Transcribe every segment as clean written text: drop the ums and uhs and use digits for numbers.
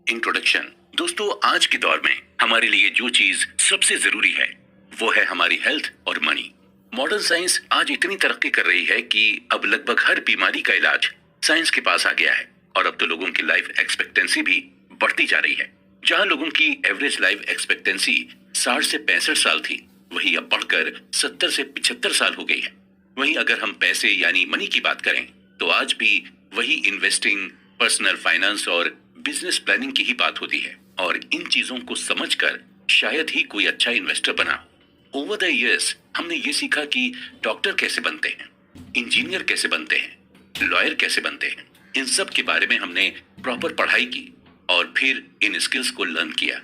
Introduction. दोस्तों, आज के दौर में हमारे लिए जो चीज सबसे जरूरी है वो है हमारी हेल्थ और मनी। मॉडर्न साइंस आज इतनी तरक्की कर रही है कि अब लगभग हर बीमारी का इलाज साइंस के पास आ गया है और अब तो लोगों की लाइफ एक्सपेक्टेंसी भी बढ़ती जा रही है। जहां लोगों की एवरेज लाइफ एक्सपेक्टेंसी 60 से 65 साल थी, वही अब बढ़कर 70 से 75 साल हो गई है। वहीं अगर हम पैसे यानी मनी की बात करें तो आज भी वही इन्वेस्टिंग, पर्सनल फाइनेंस और बिजनेस प्लानिंग की ही बात होती है और इन चीजों को समझकर शायद ही कोई अच्छा इन्वेस्टर बना। ओवर द इयर्स हमने ये सीखा कि डॉक्टर कैसे बनते हैं, इंजीनियर कैसे बनते हैं, लॉयर कैसे बनते हैं। इन सब के बारे में हमने प्रॉपर पढ़ाई की और फिर इन स्किल्स को लर्न किया।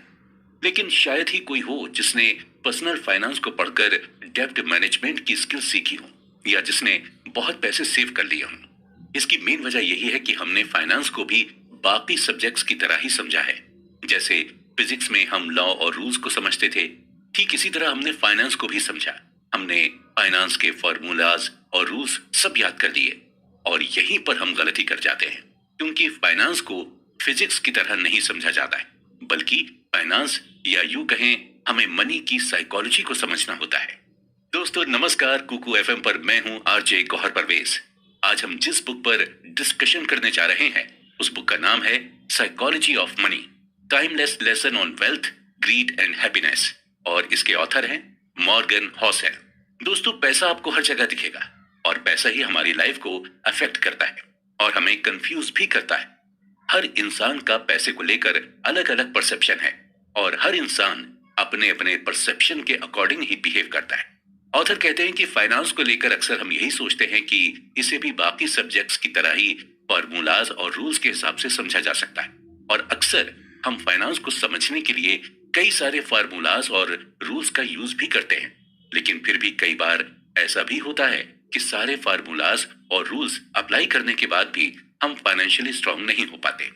लेकिन शायद ही कोई हो जिसने पर्सनल फाइनेंस को पढ़कर डेब्ट मैनेजमेंट की स्किल्स सीखी हो या जिसने बहुत पैसे सेव कर लिए हों। इसकी मेन वजह यही है कि हमने फाइनेंस को भी बाकी सब्जेक्ट्स की तरह ही समझा है। जैसे फिजिक्स में हम लॉ और रूल्स को समझते थे, ठीक इसी तरह हमने फाइनेंस को भी समझा। हमने फाइनेंस के फॉर्मूलाज और रूल्स सब याद कर लिए और यहीं पर हम गलती कर जाते हैं, क्योंकि फाइनेंस को फिजिक्स की तरह नहीं समझा जाता है, बल्कि फाइनेंस या यूं कहें हमें मनी की साइकोलॉजी को समझना होता है। दोस्तों नमस्कार, कुकू एफएम पर मैं हूं आरजे गौहर परवेज। आज हम जिस बुक पर डिस्कशन करने जा रहे हैं उस बुक का नाम है psychology of money, timeless lesson on wealth, grid and happiness और इसके ऑथर हैं मॉर्गन हॉसेल। दोस्तों, पैसा आपको हर जगह दिखेगा और पैसा ही हमारी लाइफ को अफेक्ट करता है और हमें कंफ्यूज भी करता है। हर इंसान का पैसे को लेकर अलग अलग परसेप्शन है और हर इंसान अपने अपने परसेप्शन के अकॉर्डिंग ही बिहेव करता है। ऑथर कहते हैं कि फाइनेंस को लेकर अक्सर हम यही सोचते हैं कि इसे भी बाकी सब्जेक्ट्स की तरह ही फॉर्मूलाज और रूल्स के हिसाब से समझा जा सकता है और अक्सर हम फाइनेंस को समझने के लिए कई सारे फॉर्मूलाज और रूल्स का यूज भी करते हैं। लेकिन फिर भी कई बार ऐसा भी होता है कि सारे फॉर्मूलाज और रूल्स अप्लाई करने के बाद भी हम फाइनेंशियली स्ट्रांग नहीं हो पाते।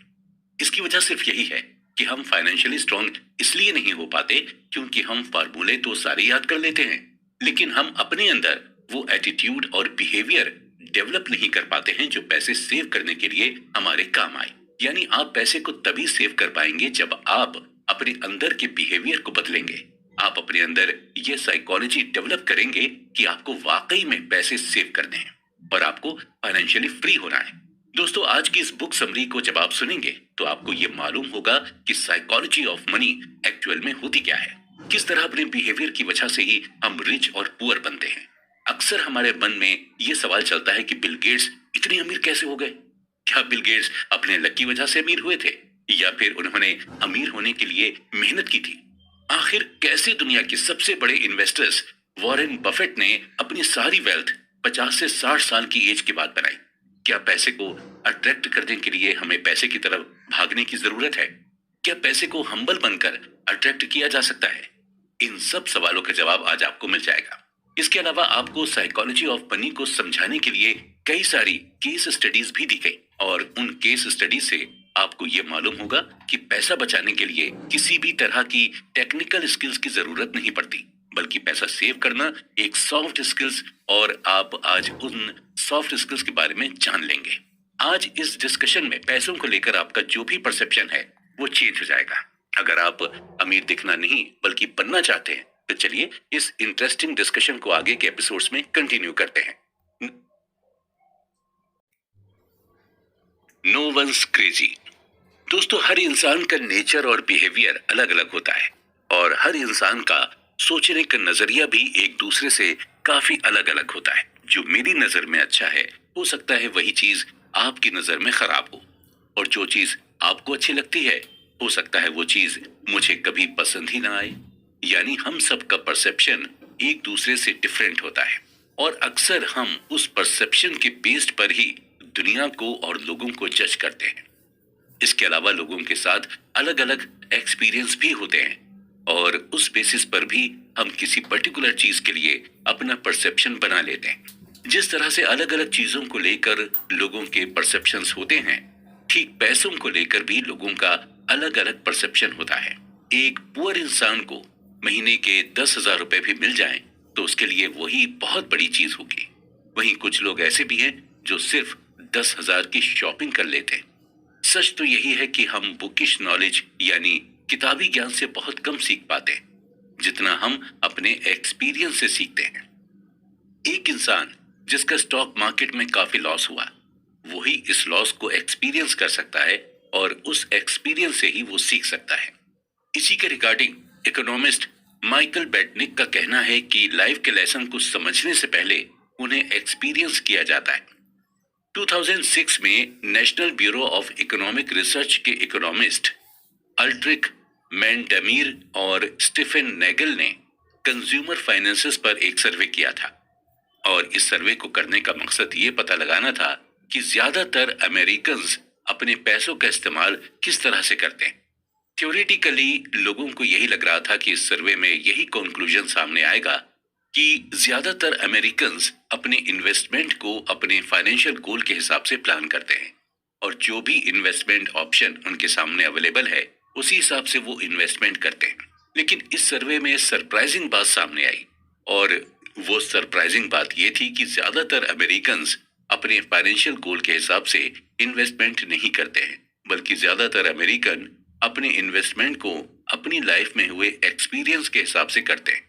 इसकी वजह सिर्फ यही है कि हम फाइनेंशियली स्ट्रांग इसलिए नहीं हो पाते क्योंकि हम फार्मूले तो सारे याद कर लेते हैं, लेकिन हम अपने अंदर वो एटीट्यूड और बिहेवियर डेवलप नहीं कर पाते हैं जो पैसे सेव करने के लिए हमारे काम आए। यानी आप पैसे को तभी सेव कर पाएंगे जब आप अपने अंदर के बिहेवियर को बदलेंगे। आप अपने अंदर ये साइकोलॉजी डेवलप करेंगे कि आपको वाकई में पैसे सेव करने हैं और आपको फाइनेंशियली फ्री होना है। दोस्तों, आज की इस बुक समरी को जब आप सुनेंगे तो आपको ये मालूम होगा कि साइकोलॉजी ऑफ मनी एक्चुअल में होती क्या है, किस तरह अपने बिहेवियर की वजह से ही हम रिच और पुअर बनते हैं। अक्सर हमारे मन में ये सवाल चलता है कि बिल गेट्स इतने अमीर कैसे हो गए? क्या बिल गेट्स अपने लक की वजह से अमीर हुए थे या फिर उन्होंने अमीर होने के लिए मेहनत की थी? आखिर कैसे दुनिया के सबसे बड़े इन्वेस्टर्स वॉरेन बफेट ने अपनी सारी वेल्थ 50 से 60 साल की एज के बाद बनाई? क्या पैसे को अट्रैक्ट करने के लिए हमें पैसे की तरफ भागने की जरूरत है? क्या पैसे को हम्बल बनकर अट्रैक्ट किया जा सकता है? इन सब सवालों का जवाब आज आपको मिल जाएगा। इसके अलावा आपको साइकोलॉजी ऑफ मनी को समझाने के लिए कई सारी केस स्टडीज भी दी गई और उन केस स्टडीज से आपको ये मालूम होगा कि पैसा बचाने के लिए किसी भी तरह की टेक्निकल स्किल्स की जरूरत नहीं पड़ती, बल्कि पैसा सेव करना एक सॉफ्ट स्किल्स और आप आज उन सॉफ्ट स्किल्स के बारे में जान लेंगे। आज इस डिस्कशन में पैसों को लेकर आपका जो भी परसेप्शन है वो चेंज हो जाएगा। अगर आप अमीर दिखना नहीं बल्कि बनना चाहते हैं तो चलिए इस इंटरेस्टिंग डिस्कशन को आगे के एपिसोड्स में कंटिन्यू करते हैं। No one's crazy. दोस्तों, हर इंसान का नेचर और बिहेवियर अलग अलग होता है और हर इंसान का सोचने का नजरिया भी एक दूसरे से काफी अलग अलग होता है। जो मेरी नजर में अच्छा है हो सकता है वही चीज आपकी नजर में खराब हो, और जो चीज आपको अच्छी लगती है हो सकता है वो चीज मुझे कभी पसंद ही ना आए। यानी हम सबका परसेप्शन एक दूसरे से डिफरेंट होता है और अक्सर हम उस परसेप्शन के बेस्ड पर ही दुनिया को और लोगों को जज करते हैं। इसके अलावा लोगों के साथ अलग अलग एक्सपीरियंस भी होते हैं और उस बेसिस पर भी हम किसी पर्टिकुलर चीज के लिए अपना परसेप्शन बना लेते हैं। जिस तरह से अलग अलग चीजों को लेकर लोगों के परसेप्शंस होते हैं, ठीक पैसों को लेकर भी लोगों का अलग अलग परसेप्शन होता है। एक पुअर इंसान को महीने के 10,000 रुपए भी मिल जाएं तो उसके लिए वही बहुत बड़ी चीज होगी। वहीं कुछ लोग ऐसे भी हैं जो सिर्फ 10,000 की शॉपिंग कर लेते हैं। सच तो यही है कि हम बुकिश नॉलेज यानी किताबी ज्ञान से बहुत कम सीख पाते हैं, जितना हम अपने एक्सपीरियंस से सीखते हैं। एक इंसान जिसका स्टॉक मार्केट में काफी लॉस हुआ, वही इस लॉस को एक्सपीरियंस कर सकता है और उस एक्सपीरियंस से ही वो सीख सकता है। इसी के रिगार्डिंग इकोनॉमिस्ट माइकल बेटनिक का कहना है कि लाइफ के लेसन को समझने से पहले उन्हें एक्सपीरियंस किया जाता है। 2006 में national bureau of economic research के इकोनॉमिस्ट अल्ट्रिक मैंडमीर और स्टीफन नेगल ने कंज्यूमर फाइनेंसेस पर एक सर्वे किया था और इस सर्वे को करने का मकसद ये पता लगाना था कि ज्यादातर अमेरिकन्स अपने पैसों का इस्तेमाल किस तरह से करते हैं। थ्योरेटिकली लोगों को यही लग रहा था कि इस सर्वे में यही कंक्लूजन सामने आएगा कि ज्यादातर अमेरिकन्स अपने इन्वेस्टमेंट को अपने फाइनेंशियल गोल के हिसाब से प्लान करते हैं और जो भी इन्वेस्टमेंट ऑप्शन उनके सामने अवेलेबल है उसी हिसाब से वो इन्वेस्टमेंट करते हैं। लेकिन इस सर्वे में सरप्राइजिंग बात सामने आई और वो सरप्राइजिंग बात ये थी कि ज्यादातर अमेरिकन्स अपने फाइनेंशियल गोल के हिसाब से इन्वेस्टमेंट नहीं करते हैं, बल्कि ज्यादातर अमेरिकन अपने इन्वेस्टमेंट को अपनी लाइफ में हुए एक्सपीरियंस के हिसाब से करते हैं।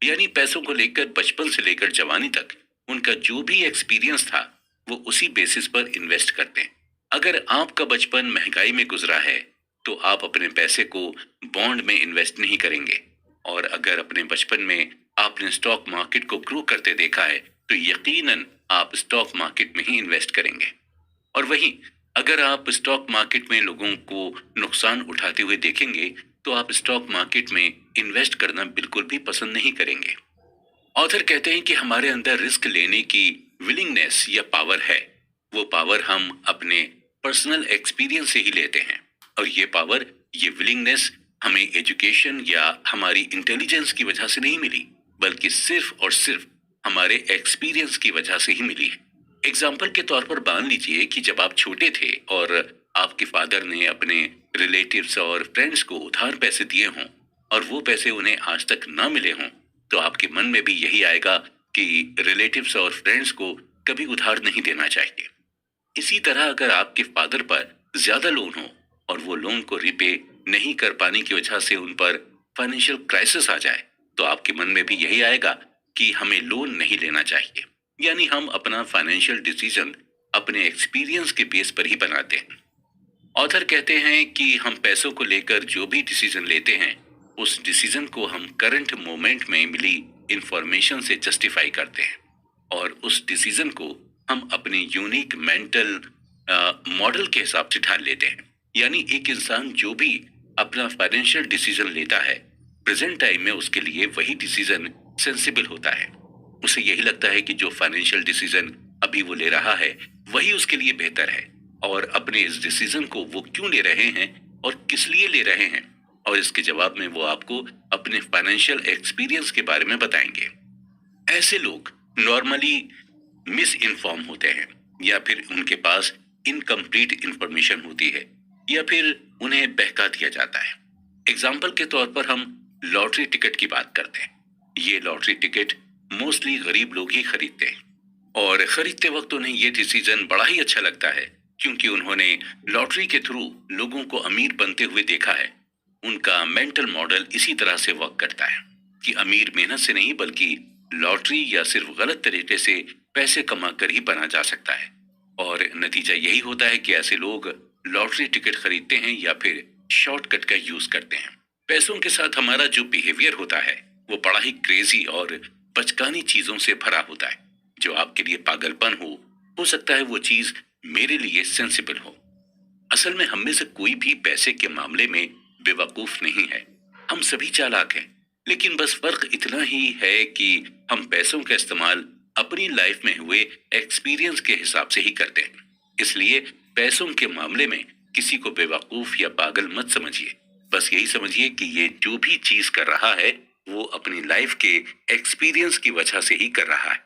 यानी पैसों को लेकर बचपन से लेकर जवानी तक उनका जो भी एक्सपीरियंस था वो उसी बेसिस पर इन्वेस्ट करते हैं। अगर आपका बचपन महंगाई में गुजरा है तो आप अपने पैसे को बॉन्ड में इन्वेस्ट नहीं करेंगे, और अगर अपने बचपन में आपने स्टॉक मार्केट को ग्रो करते देखा है तो यकीनन आप स्टॉक मार्केट में ही इन्वेस्ट करेंगे। और वहीं अगर आप स्टॉक मार्केट में लोगों को नुकसान उठाते हुए देखेंगे तो आप स्टॉक मार्केट में इन्वेस्ट करना बिल्कुल भी पसंद नहीं करेंगे। ऑथर कहते हैं कि हमारे अंदर रिस्क लेने की विलिंगनेस या पावर है, वो पावर हम अपने पर्सनल एक्सपीरियंस से ही लेते हैं, और ये पावर, ये विलिंगनेस हमें एजुकेशन या हमारी इंटेलिजेंस की वजह से नहीं मिली, बल्कि सिर्फ और सिर्फ हमारे एक्सपीरियंस की वजह से ही मिली है। एग्जाम्पल के तौर पर मान लीजिए कि जब आप छोटे थे और आपके फादर ने अपने रिलेटिव्स और फ्रेंड्स को उधार पैसे दिए हों और वो पैसे उन्हें आज तक ना मिले हों, तो आपके मन में भी यही आएगा कि रिलेटिव्स और फ्रेंड्स को कभी उधार नहीं देना चाहिए। इसी तरह अगर आपके फादर पर ज्यादा लोन हो और वो लोन को रिपे नहीं कर पाने की वजह से उन पर फाइनेंशियल क्राइसिस आ जाए, तो आपके मन में भी यही आएगा कि हमें लोन नहीं लेना चाहिए। यानी हम अपना फाइनेंशियल डिसीजन अपने एक्सपीरियंस के बेस पर ही बनाते हैं। ऑथर कहते हैं कि हम पैसों को लेकर जो भी डिसीजन लेते हैं उस डिसीजन को हम करंट मोमेंट में मिली इंफॉर्मेशन से जस्टिफाई करते हैं और उस डिसीजन को हम अपने यूनिक मेंटल मॉडल के हिसाब से ठान लेते हैं। यानी एक इंसान जो भी अपना फाइनेंशियल डिसीजन लेता है, प्रेजेंट टाइम में उसके लिए वही डिसीजन सेंसिबल होता है। उसे यही लगता है कि जो फाइनेंशियल डिसीजन अभी वो ले रहा है वही उसके लिए बेहतर है, और अपने इस डिसीजन को वो क्यों ले रहे हैं और किस लिए ले रहे हैं, और इसके जवाब में वो आपको अपने फाइनेंशियल एक्सपीरियंस के बारे में बताएंगे। ऐसे लोग नॉर्मली मिस इन्फॉर्म होते हैं, या फिर उनके पास इनकम्प्लीट इंफॉर्मेशन होती है, या फिर उन्हें बहका दिया जाता है। एग्जाम्पल के तौर पर हम लॉटरी टिकट की बात करते हैं। ये लॉटरी टिकट मोस्टली गरीब लोग ही खरीदते हैं, और खरीदते वक्त उन्हें ये डिसीजन बड़ा ही अच्छा लगता है क्योंकि उन्होंने लॉटरी के थ्रू लोगों को अमीर बनते हुए देखा है। उनका मेंटल मॉडल इसी तरह से वर्क करता है कि अमीर मेहनत से नहीं बल्कि लॉटरी या सिर्फ गलत तरीके से पैसे कमा कर ही बना जा सकता है, और नतीजा यही होता है कि ऐसे लोग लॉटरी टिकट खरीदते हैं या फिर शॉर्टकट का यूज करते हैं। पैसों के साथ हमारा जो बिहेवियर होता है वो बड़ा ही क्रेजी और बचकानी चीजों से भरा होता है। जो आपके लिए पागलपन हो सकता है वो चीज मेरे लिए सेंसिबल हो। असल में हम में से कोई भी पैसे के मामले में बेवकूफ नहीं है, हम सभी चालाक हैं, लेकिन बस फर्क इतना ही है कि हम पैसों का इस्तेमाल अपनी लाइफ में हुए एक्सपीरियंस के हिसाब से ही करते हैं। इसलिए पैसों के मामले में किसी को बेवकूफ या पागल मत समझिए, बस यही समझिए कि ये जो भी चीज कर रहा है वो अपनी लाइफ के एक्सपीरियंस की वजह से ही कर रहा है।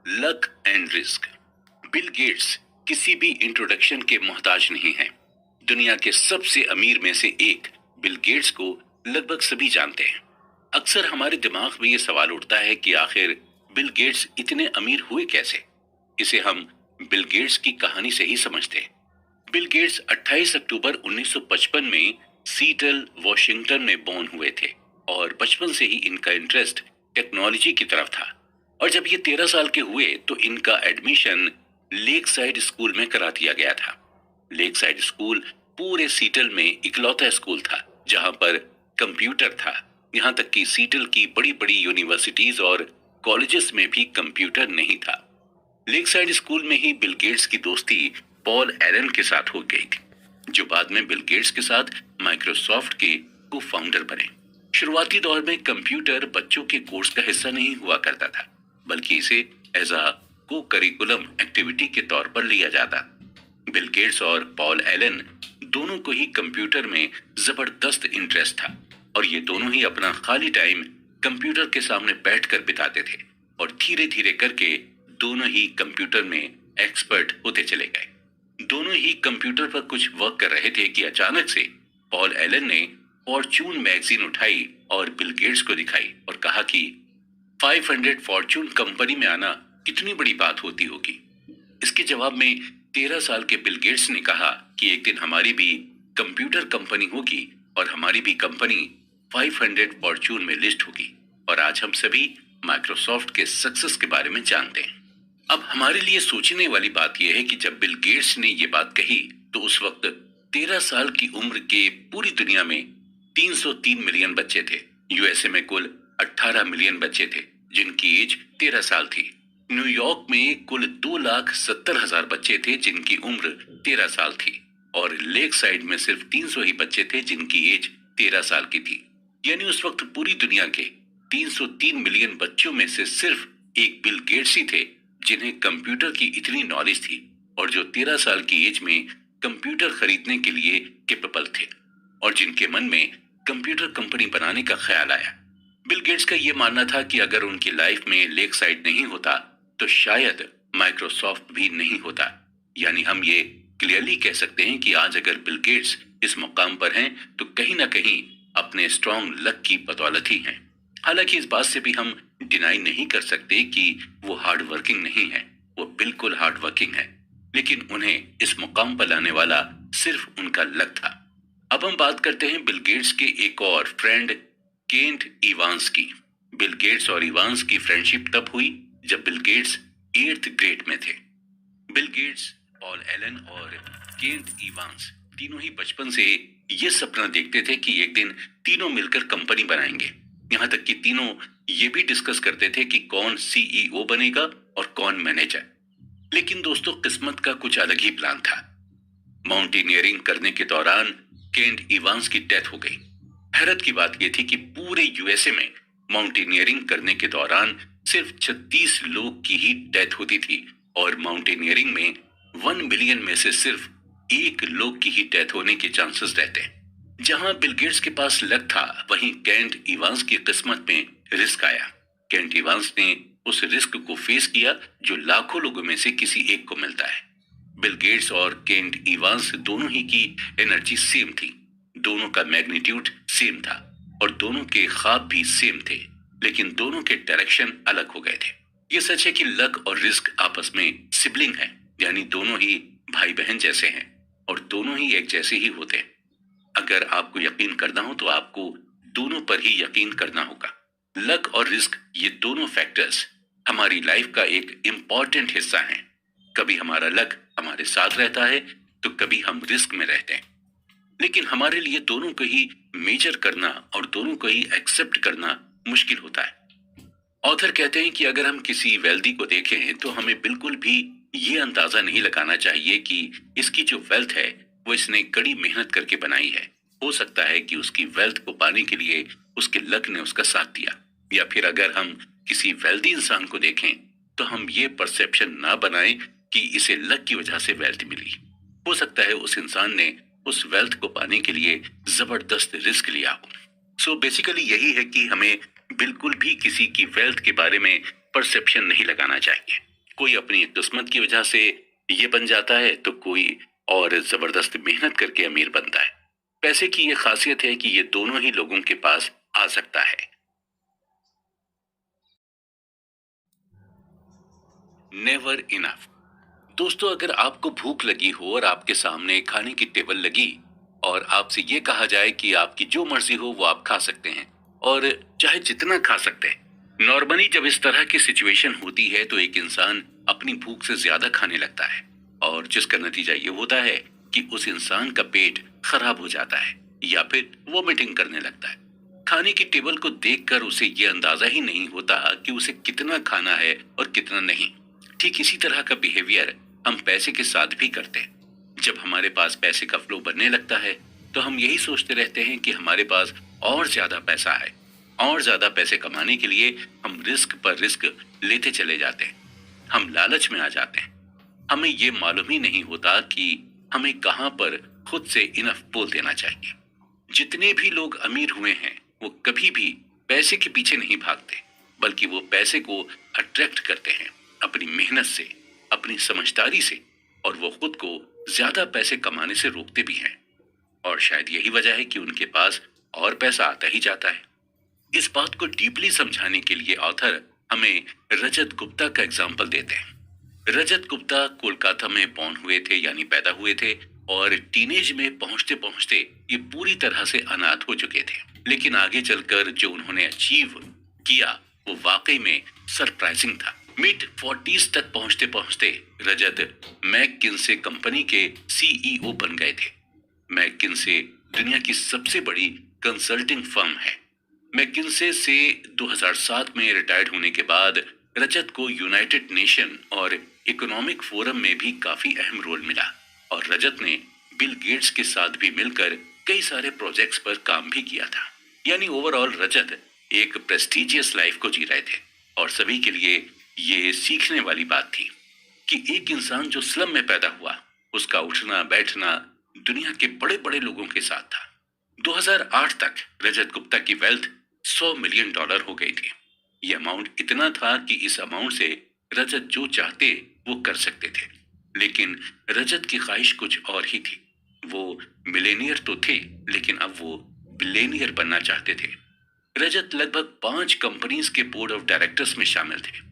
Luck and risk. Bill Gates किसी भी इंट्रोडक्शन के मोहताज नहीं हैं। दुनिया के सबसे अमीर में से एक बिल गेट्स को लगभग सभी जानते हैं। अक्सर हमारे दिमाग में ये सवाल उठता है कि आखिर बिल गेट्स इतने अमीर हुए कैसे? इसे हम बिल गेट्स की कहानी से ही समझते हैं। बिल गेट्स 28 अक्टूबर 1955 में सीटल, वॉशिंगटन में बोर्न हुए थे और बचपन से ही इनका इंटरेस्ट टेक्नोलॉजी की तरफ था। और जब ये 13 साल के हुए तो इनका एडमिशन लेक साइड स्कूल में करा दिया गया था। लेक साइड स्कूल पूरे सीटल में इकलौता स्कूल था जहां पर कंप्यूटर था। यहां तक कि सीटल की बड़ी बड़ी यूनिवर्सिटीज और कॉलेजेस में भी कंप्यूटर नहीं था। लेक साइड स्कूल में ही बिल गेट्स की दोस्ती पॉल एलन के साथ हो गई थी, जो बाद में बिल गेट्स के साथ माइक्रोसॉफ्ट के को फाउंडर बने। शुरुआती दौर में कंप्यूटर बच्चों के कोर्स का हिस्सा नहीं हुआ करता था, बल्कि इसे एज अ को करिकुलम एक्टिविटी के तौर पर लिया जाता। बिल गेट्स और पॉल एलन दोनों को ही कंप्यूटर में जबरदस्त इंटरेस्ट था और ये दोनों ही अपना खाली टाइम कंप्यूटर के सामने बैठकर बिताते थे और धीरे धीरे करके दोनों ही कंप्यूटर में एक्सपर्ट होते चले गए। दोनों ही कंप्यूटर पर कुछ वर्क कर रहे थे कि अचानक से पॉल एलन ने फॉर्च्यून मैगजीन उठाई और बिल गेट्स को दिखाई और कहा कि 500 फॉर्च्यून कंपनी में आना कितनी बड़ी बात होती होगी। इसके जवाब में 13 साल के बिल गेट्स ने कहा कि एक दिन हमारी भी कंप्यूटर कंपनी होगी और हमारी भी कंपनी 500 फॉर्च्यून में लिस्ट होगी। और आज हम सभी माइक्रोसॉफ्ट के सक्सेस के बारे में जानते हैं। अब हमारे लिए सोचने वाली बात यह है कि जब बिल गेट्स ने यह बात कही तो उस वक्त 13 साल की उम्र के पूरी दुनिया में 303 मिलियन बच्चे थे। यूएसए में कुल 18 मिलियन बच्चे थे जिनकी एज 13 साल थी। न्यूयॉर्क में कुल 2,70,000 बच्चे थे जिनकी उम्र 13 साल थी और लेक साइड में सिर्फ 300 ही बच्चे थे जिनकी एज 13 साल की थी। यानी उस वक्त पूरी दुनिया के 303 मिलियन बच्चों में से सिर्फ एक बिल गेट्स ही थे जिन्हें कंप्यूटर की इतनी नॉलेज थी और जो 13 साल की एज में कंप्यूटर खरीदने के लिए कैपेबल थे और जिनके मन में कंप्यूटर कंपनी बनाने का ख्याल आया। बिल गेट्स का यह मानना था कि अगर उनकी लाइफ में लेक साइड नहीं होता तो शायद माइक्रोसॉफ्ट भी नहीं होता। यानी हम ये क्लियरली कह सकते हैं कि आज अगर बिल गेट्स इस मुकाम पर हैं तो कहीं ना कहीं अपने स्ट्रॉन्ग लक की बदौलत ही हैं। हालांकि इस बात से भी हम डिनाई नहीं कर सकते कि वो हार्ड वर्किंग नहीं है, वो बिल्कुल हार्ड वर्किंग है, लेकिन उन्हें इस मुकाम पर लाने वाला सिर्फ उनका लक था। अब हम बात करते हैं बिल गेट्स के एक और फ्रेंड केंट इवांस की। बिल गेट्स और इवांस की फ्रेंडशिप तब हुई जब बिल गेट्स 8th ग्रेड में थे। बिल गेट्स, पॉल एलन और केंट इवांस तीनों ही बचपन से ये सपना देखते थे कि एक दिन तीनों मिलकर कंपनी बनाएंगे। यहाँ तक कि तीनों ये भी डिस्कस करते थे कि कौन सीईओ बनेगा और कौन मैनेजर। लेकिन दोस्तों, किस्मत का कुछ अलग ही प्लान था। माउंटेनियरिंग करने के दौरान केंट इवांस की डेथ हो गई। हैरत की बात यह थी कि पूरे यूएसए में माउंटेनियरिंग करने के दौरान सिर्फ 36 लोग की ही डेथ होती थी और माउंटेनियरिंग में 1 मिलियन में से सिर्फ 1 लोग की ही डेथ होने के चांसेस रहते हैं। जहां बिल गेट्स के पास लक था, वहीं केंट इवांस की किस्मत में रिस्क आया। केंट इवांस ने उस रिस्क को फेस किया जो लाखों लोगों में से किसी एक को मिलता है। बिल गेट्स और केंट इवांस दोनों ही की एनर्जी सेम थी, दोनों का मैग्नीट्यूड सेम था और दोनों के ख्वाब भी सेम थे, लेकिन दोनों के डायरेक्शन अलग हो गए थे। ये सच है कि लक और रिस्क आपस में सिबलिंग है, यानी दोनों ही भाई बहन जैसे हैं और दोनों ही एक जैसे ही होते हैं। अगर आपको यकीन करना हो तो आपको दोनों पर ही यकीन करना होगा। लक और रिस्क, ये दोनों फैक्टर्स हमारी लाइफ का एक इम्पॉर्टेंट हिस्सा हैं। कभी हमारा लक हमारे साथ रहता है तो कभी हम रिस्क में रहते हैं, लेकिन हमारे लिए दोनों को ही मेजर करना और दोनों को ही एक्सेप्ट करना मुश्किल होता है। ऑथर कहते हैं कि अगर हम किसी वेल्दी को देखें तो हमें बिल्कुल भी ये अंदाजा नहीं लगाना चाहिए कि इसकी जो वेल्थ है वो इसने कड़ी मेहनत करके बनाई है। हो सकता है कि उसकी वेल्थ को पाने के लिए उसके लक ने उसका साथ दिया। या फिर अगर हम किसी वेल्दी इंसान को देखें तो हम ये परसेप्शन ना बनाएं कि इसे लक की वजह से वेल्थ मिली। हो सकता है उस इंसान ने उस वेल्थ को पाने के लिए जबरदस्त रिस्क लिया हो। सो बेसिकली यही है कि हमें बिल्कुल भी किसी की वेल्थ के बारे में परसेप्शन नहीं लगाना चाहिए। कोई अपनी किस्मत की वजह से ये बन जाता है तो कोई और जबरदस्त मेहनत करके अमीर बनता है। पैसे की ये खासियत है कि ये दोनों ही लोगों के पास आ सकता है। Never enough. दोस्तों, अगर आपको भूख लगी हो और आपके सामने खाने की टेबल लगी और आपसे ये कहा जाए कि आपकी जो मर्जी हो वो आप खा सकते हैं और चाहे जितना खा सकते हैं। नॉर्मली जब इस तरह की सिचुएशन होती है तो एक इंसान अपनी भूख से ज्यादा खाने लगता है और जिसका नतीजा ये होता है कि उस इंसान का पेट खराब हो जाता है या फिर वोमिटिंग करने लगता है। खाने की टेबल को देखकर उसे ये अंदाजा ही नहीं होता कि उसे कितना खाना है और कितना नहीं। ठीक इसी तरह का बिहेवियर हम पैसे के साथ भी करते हैं। जब हमारे पास पैसे का फ्लो बनने लगता है तो हम यही सोचते रहते हैं कि हमारे पास और ज्यादा पैसा है। और ज्यादा पैसे कमाने के लिए हम रिस्क पर रिस्क लेते चले जाते हैं। हम लालच में आ जाते हैं। हमें ये मालूम ही नहीं होता कि हमें कहां पर खुद से इनफ बोल देना चाहिए। जितने भी लोग अमीर हुए हैं वो कभी भी पैसे के पीछे नहीं भागते, बल्कि वो पैसे को अट्रैक्ट करते हैं अपनी मेहनत से, अपनी समझदारी से, और वो खुद को ज्यादा पैसे कमाने से रोकते भी हैं। और शायद यही वजह है कि उनके पास और पैसा आता ही जाता है। इस बात को डीपली समझाने के लिए ऑथर हमें रजत गुप्ता का एग्जाम्पल देते हैं। रजत गुप्ता कोलकाता में बॉर्न हुए थे, यानी पैदा हुए थे, और टीनेज में पहुंचते पहुंचते ये पूरी तरह से अनाथ हो चुके थे। लेकिन आगे चलकर जो उन्होंने अचीव किया वो वाकई में सरप्राइजिंग था। मिड 40s तक पहुंचते पहुंचते रजत मैककिन्से कंपनी के सीईओ बन गए थे। मैककिन्से दुनिया की सबसे बड़ी कंसल्टिंग फर्म है। मैककिन्से से 2007 में रिटायर्ड होने के बाद रजत को यूनाइटेड नेशन और इकोनॉमिक फोरम में भी काफी अहम रोल मिला और रजत ने बिल गेट्स के साथ भी मिलकर कई सारे प्रोजेक्ट्स पर काम भी किया था। यानी ओवरऑल रजत एक प्रेस्टिजियस लाइफ को जी रहे थे और सभी के लिए ये सीखने वाली बात थी कि एक इंसान जो स्लम में पैदा हुआ, उसका उठना बैठना दुनिया के बड़े बड़े लोगों के साथ था। 2008 तक रजत गुप्ता की वेल्थ $100 मिलियन हो गई थी। यह अमाउंट इतना था कि इस अमाउंट से रजत जो चाहते वो कर सकते थे। लेकिन रजत की ख्वाहिश कुछ और ही थी। वो मिलेनियर तो थे, लेकिन अब वो बिलियनियर बनना चाहते थे। रजत लगभग 5 कंपनीज के बोर्ड ऑफ डायरेक्टर्स में शामिल थे।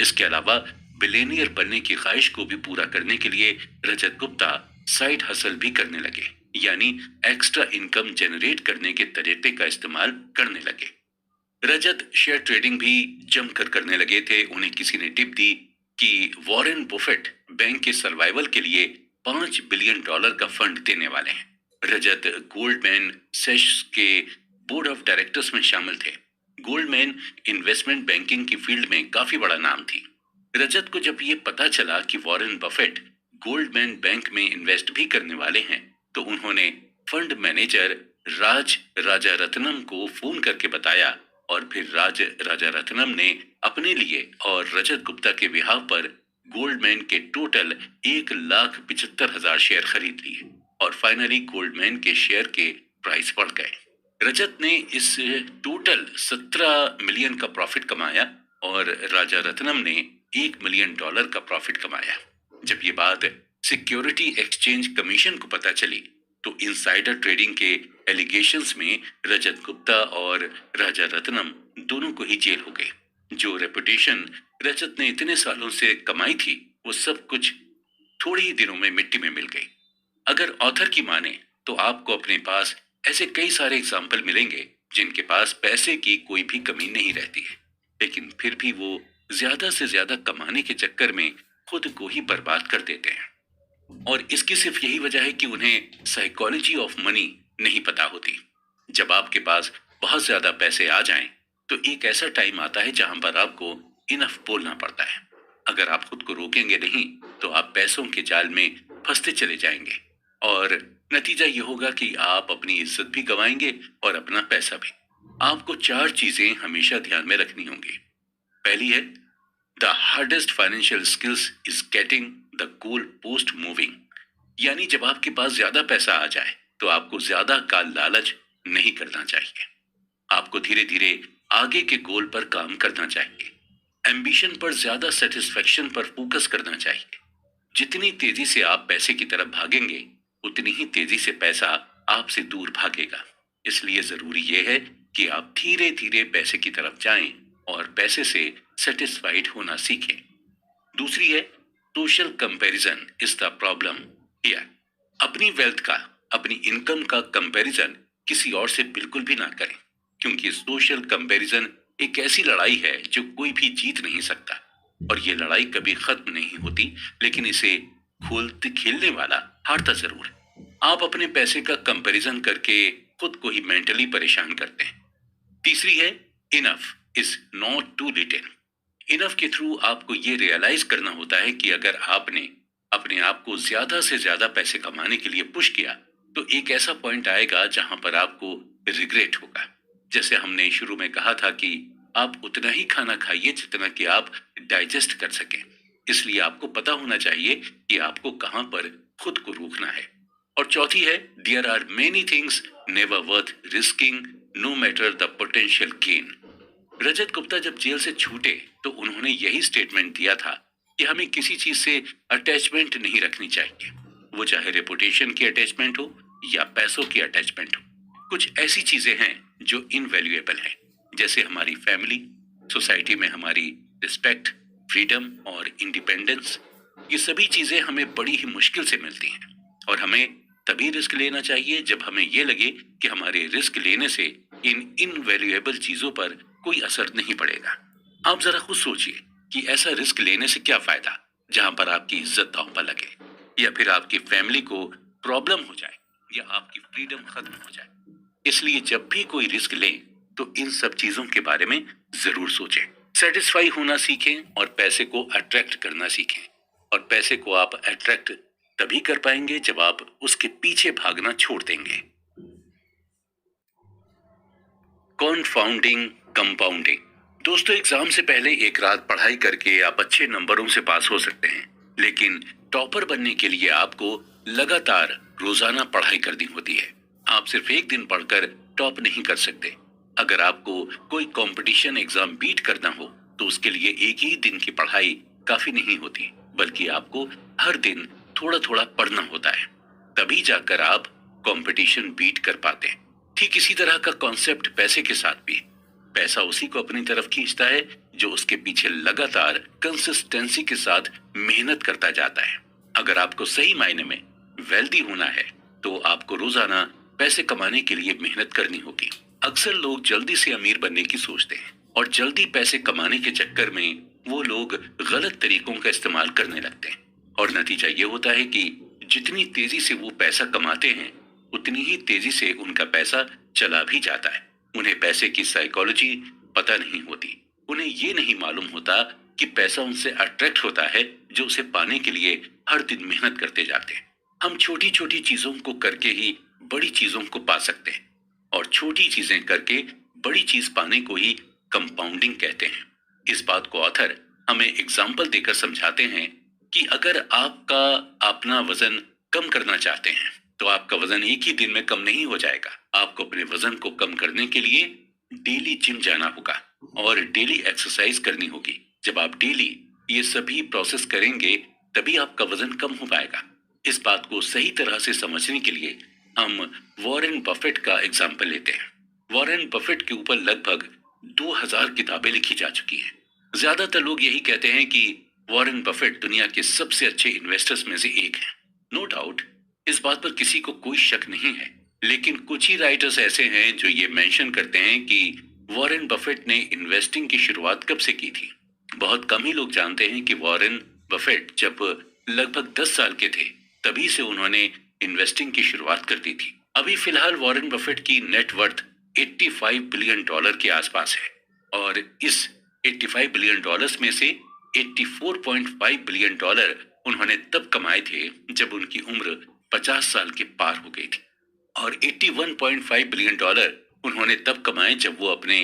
इसके अलावा बिलियनियर बनने की ख्वाहिश को भी पूरा करने के लिए रजत गुप्ता साइड हसल भी करने लगे, यानी एक्स्ट्रा इनकम जनरेट करने के तरीके का इस्तेमाल करने लगे। रजत शेयर ट्रेडिंग भी जमकर करने लगे थे। उन्हें किसी ने टिप दी कि वॉरेन बुफेट बैंक के सर्वाइवल के लिए $5 बिलियन का फंड देने वाले हैं। रजत गोल्डमैन सैच्स के बोर्ड ऑफ डायरेक्टर्स में शामिल थे। गोल्डमैन इन्वेस्टमेंट बैंकिंग की फील्ड में काफी बड़ा नाम थी। रजत को जब ये पता चला कि वॉरेन बफेट गोल्डमैन बैंक में इन्वेस्ट भी करने वाले हैं, तो उन्होंने फंड मैनेजर राज राजारत्नम को फोन करके बताया और फिर राज राजारत्नम ने अपने लिए और रजत गुप्ता के बिहाव पर गोल्डमैन के टोटल 1,75,000 शेयर खरीद लिए और फाइनली गोल्डमैन के शेयर के प्राइस बढ़ गए। रजत ने इस टोटल 17 मिलियन का प्रॉफिट कमाया और राजारत्नम ने $1 मिलियन का प्रॉफिट कमाया। जब ये बात सिक्योरिटी एक्सचेंज कमीशन को पता चली तो इनसाइडर ट्रेडिंग के एलिगेशंस में रजत गुप्ता और राजारत्नम दोनों को ही जेल हो गए। जो रेपुटेशन रजत ने इतने सालों से कमाई थी वो सब कुछ थोड़े ही दिनों में मिट्टी में मिल गई। अगर ऑथर की माने तो आपको अपने पास ऐसे कई सारे एग्जाम्पल मिलेंगे जिनके पास पैसे की कोई भी कमी नहीं रहती है, लेकिन फिर भी वो ज्यादा से ज्यादा कमाने के चक्कर में खुद को ही बर्बाद कर देते हैं। और इसकी सिर्फ यही वजह है कि उन्हें साइकोलॉजी ऑफ मनी नहीं पता होती। जब आपके पास बहुत ज्यादा पैसे आ जाएं, तो एक ऐसा टाइम आता है जहां पर आपको इनफ बोलना पड़ता है। अगर आप खुद को रोकेंगे नहीं तो आप पैसों के जाल में फंसते चले जाएंगे और नतीजा ये होगा कि आप अपनी इज्जत भी गंवाएंगे और अपना पैसा भी। आपको 4 चीजें हमेशा ध्यान में रखनी होंगी। पहली है, the hardest financial skills is getting the goal post moving. यानी जब आपके पास ज्यादा पैसा आ जाए तो आपको ज्यादा का लालच नहीं करना चाहिए। आपको धीरे धीरे आगे के गोल पर काम करना चाहिए। एम्बिशन पर ज्यादा सेटिस्फेक्शन पर फोकस करना चाहिए। जितनी तेजी से आप पैसे की तरफ भागेंगे उतनी ही तेजी से पैसा आपसे दूर भागेगा। इसलिए जरूरी यह है कि आप धीरे धीरे पैसे की तरफ जाएं और पैसे से सेटिस्फाइड होना सीखें। दूसरी है social comparison is the problem here. अपनी वेल्थ का, अपनी इनकम का कंपैरिजन किसी और से बिल्कुल भी ना करें, क्योंकि सोशल कंपैरिजन एक ऐसी लड़ाई है जो कोई भी जीत नहीं सकता, और ये लड़ाई कभी खत्म नहीं होती, लेकिन इसे खोलते खेलने वाला हारता जरूर है। आप अपने पैसे का कंपैरिजन करके खुद को ही मेंटली परेशान करते हैं। तीसरी है enough is not too little. Enough के थ्रू आपको ये रियलाइज करना होता है कि अगर आपने अपने आप को ज्यादा से ज्यादा पैसे कमाने के लिए पुश किया, तो एक ऐसा पॉइंट आएगा जहां पर आपको रिग्रेट होगा। जैसे हमने शुरू में कहा था कि आप उतना ही खाना खाइए जितना कि आप डाइजेस्ट कर सकें। इसलिए आपको पता होना चाहिए कि आपको कहां पर खुद को रोकना है। और चौथी है there are many things never worth risking no matter the potential gain. Rajat Gupta जब जेल से छूटे तो उन्होंने यही स्टेटमेंट दिया था कि हमें किसी चीज से अटैचमेंट नहीं रखनी चाहिए, वो चाहे रेपुटेशन की अटैचमेंट हो या पैसों की अटैचमेंट हो। कुछ ऐसी चीजें हैं जो इनवैल्यूएबल हैं, जैसे हमारी फैमिली, सोसाइटी में हमारी रिस्पेक्ट, फ्रीडम और इंडिपेंडेंस। ये सभी चीजें हमें बड़ी ही मुश्किल से मिलती हैं, और हमें तभी रिस्क लेना चाहिए जब हमें ये लगे कि हमारे रिस्क लेने से इन इनवैल्यूएबल चीजों पर कोई असर नहीं पड़ेगा। आप जरा खुद सोचिए कि ऐसा रिस्क लेने से क्या फायदा जहां पर आपकी इज्जत दांव पर लगे, या फिर आपकी फैमिली को प्रॉब्लम हो जाए, या आपकी फ्रीडम खत्म हो जाए। इसलिए जब भी कोई रिस्क लें तो इन सब चीजों के बारे में जरूर सोचें। सेटिस्फाई होना सीखें और पैसे को अट्रैक्ट करना सीखें। और पैसे को आप अट्रैक्ट तभी कर पाएंगे जब आप उसके पीछे भागना छोड़ देंगे। कॉन्फाउंडिंग कंपाउंडिंग। दोस्तों, एग्जाम से पहले एक रात पढ़ाई करके आप अच्छे नंबरों से पास हो सकते हैं, लेकिन टॉपर बनने के लिए आपको लगातार रोजाना पढ़ाई करनी होती है। आप सिर्फ एक दिन पढ़कर टॉप नहीं कर सकते। अगर आपको कोई कंपटीशन एग्जाम बीट करना हो तो उसके लिए एक ही दिन की पढ़ाई काफी नहीं होती, बल्कि आपको हर दिन थोड़ा थोड़ा पढ़ना होता है। तभी जाकर आप कंपटीशन बीट कर पाते हैं। ठीक इसी तरह का कॉन्सेप्ट पैसे के साथ भी। पैसा उसी को अपनी तरफ खींचता है जो उसके पीछे लगातार कंसिस्टेंसी के साथ मेहनत करता जाता है। अगर आपको सही मायने में वेल्दी होना है तो आपको रोजाना पैसे कमाने के लिए मेहनत करनी होगी। अक्सर लोग जल्दी से अमीर बनने की सोचते हैं, और जल्दी पैसे कमाने के चक्कर में वो लोग गलत तरीकों का इस्तेमाल करने लगते हैं, और नतीजा ये होता है कि जितनी तेजी से वो पैसा कमाते हैं उतनी ही तेजी से उनका पैसा चला भी जाता है। उन्हें पैसे की साइकोलॉजी पता नहीं होती। उन्हें ये नहीं मालूम होता कि पैसा उनसे अट्रैक्ट होता है जो उसे पाने के लिए हर दिन मेहनत करते जाते हैं। हम छोटी छोटी चीजों को करके ही बड़ी चीजों को पा सकते हैं, और छोटी चीजें करके बड़ी चीज पाने को ही कंपाउंडिंग कहते हैं। इस बात को ऑथर हमें एग्जाम्पल देकर समझाते हैं कि अगर आपका अपना वजन कम करना चाहते हैं तो आपका वजन एक ही दिन में कम नहीं हो जाएगा। आपको अपने वजन को कम करने के लिए डेली जिम जाना होगा और डेली एक्सरसाइज करनी होगी। जब आप डेली ये सभी प्रोसेस करेंगे तभी आपका वजन कम हो पाएगा। इस बात को सही तरह से समझने के लिए हम वॉरेन बफेट का एग्जाम्पल लेते हैं। वॉरेन बफेट के ऊपर लगभग 2000 किताबें लिखी जा चुकी हैं। ज्यादातर लोग यही कहते हैं कि वॉरेन बफेट दुनिया के सबसे अच्छे इन्वेस्टर्स में से एक हैं। नो डाउट, इस बात पर किसी को कोई शक नहीं है, लेकिन कुछ ही राइटर्स ऐसे हैं जो ये मेंशन करते हैं कि वॉरेन बफेट ने इन्वेस्टिंग की शुरुआत कब से की थी। बहुत कम ही लोग जानते हैं कि वॉरेन बफेट जब लगभग 10 साल के थे तभी से उन्होंने इन्वेस्टिंग की शुरुआत कर दी थी। अभी फिलहाल वॉरेन बफेट की नेट वर्थ $85 बिलियन के आसपास है, और इस $85 बिलियन में से $84.5 बिलियन उन्होंने तब कमाए थे जब उनकी उम्र 50 साल के पार हो गई थी, और $81.5 बिलियन उन्होंने तब कमाए जब वो अपने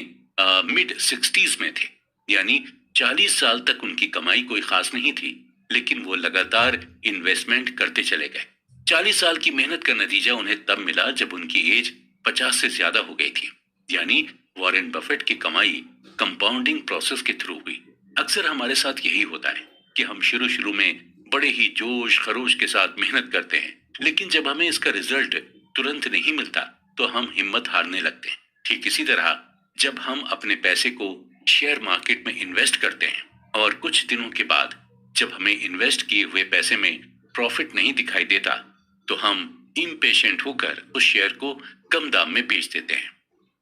मिड 60s में थे। यानी 40 साल तक उनकी कमाई कोई खास नहीं थी, लेकिन वो लगातार इन्वेस्टमेंट करते चले गए। 40 साल की मेहनत का नतीजा उन्हें तब मिला जब उनकी एज 50 से ज्यादा हो गई थी। यानी वॉरेन बफेट की कमाई कंपाउंडिंग प्रोसेस के थ्रू हुई। अक्सर हमारे साथ यही होता है कि हम शुरू में बड़े ही जोश खरोश के साथ मेहनत करते हैं, लेकिन जब हमें इसका रिजल्ट तुरंत नहीं मिलता तो हम हिम्मत हारने लगते हैं। ठीक इसी तरह जब हम अपने पैसे को शेयर मार्केट में इन्वेस्ट करते हैं और कुछ दिनों के बाद जब हमें इन्वेस्ट किए हुए पैसे में प्रॉफिट नहीं दिखाई देता तो हम इम्पेशेंट होकर उस शेयर को कम दाम में बेच देते हैं।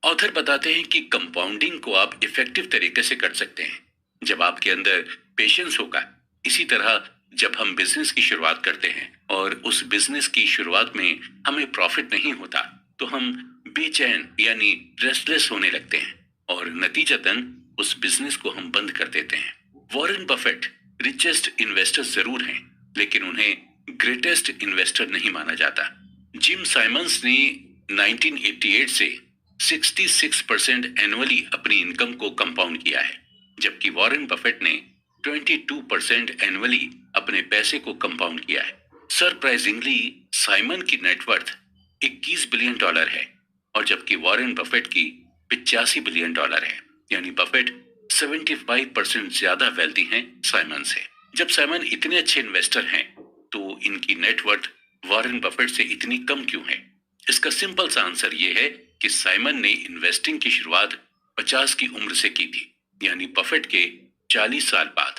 ऑथर बताते हैं कि कंपाउंडिंग को आप इफेक्टिव तरीके से कर सकते हैं जब आपके अंदर पेशेंस होगा। इसी तरह जब हम बिजनेस की शुरुआत करते हैं और उस बिजनेस की शुरुआत में हमें प्रॉफिट नहीं होता तो हम बेचैन यानी रेस्टलेस होने लगते हैं और नतीजतन उस बिजनेस को हम बंद कर देते हैं। वॉरेन बफेट रिचेस्ट इन्वेस्टर जरूर हैं, लेकिन उन्हें ग्रेटेस्ट इन्वेस्टर नहीं माना जाता। जिम साइमंस ने 1988 से 66% एनुअली अपनी इनकम को कंपाउंड किया है, जबकि वॉरेन बफेट ने 22% एनुअली अपने पैसे को कंपाउंड किया है। सरप्राइजिंगली साइमन की नेटवर्थ $21 बिलियन है और जबकि वॉरेन बफेट की $85 बिलियन है, यानी बफेट 75% ज्यादा वेल्दी हैं साइमन से। जब साइमन इतने अच्छे इन्वेस्टर हैं तो इनकी नेटवर्थ वॉरेन बफेट से इतनी कम क्यों है? इसका सिंपल सा आंसर ये है कि साइमन ने इन्वेस्टिंग की शुरुआत 50 की उम्र से की थी, यानी बफेट के 40 साल बाद।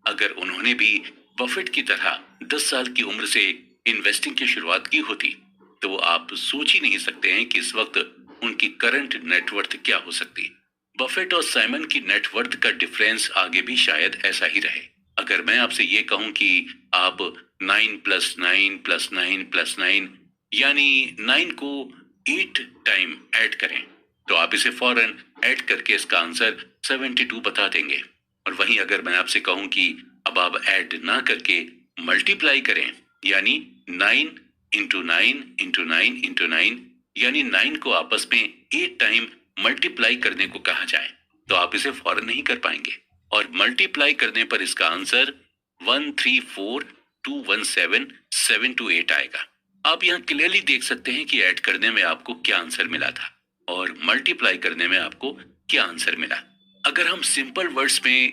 अगर उन्होंने भी बफेट की तरह 10 साल की उम्र से इन्वेस्टिंग की शुरुआत की होती तो आप सोच ही नहीं सकते हैं कि इस वक्त उनकी करंट नेटवर्थ क्या हो सकती। बफेट और साइमन की नेटवर्थ का डिफरेंस आगे भी शायद ऐसा ही रहे। अगर मैं आपसे ये कहूं कि आप 9 + 9 + 9 + 9 यानी 9 को 8 टाइम ऐड करें तो आप इसे फौरन ऐड करके इसका आंसर 72 बता देंगे। और वहीं अगर मैं आपसे कहूं कि अब आप ऐड ना करके मल्टीप्लाई करें, यानी 9 × 9 × 9 × 9 यानी 9 को आपस में 8 टाइम मल्टीप्लाई करने को कहा जाए तो आप इसे फौरन नहीं कर पाएंगे और मल्टीप्लाई करने पर इसका आंसर 134217728 आएगा। आप यहाँ क्लियरली देख सकते हैं कि ऐड करने में आपको क्या आंसर मिला था और मल्टीप्लाई करने में आपको क्या आंसर मिला। अगर हम सिंपल वर्ड्स में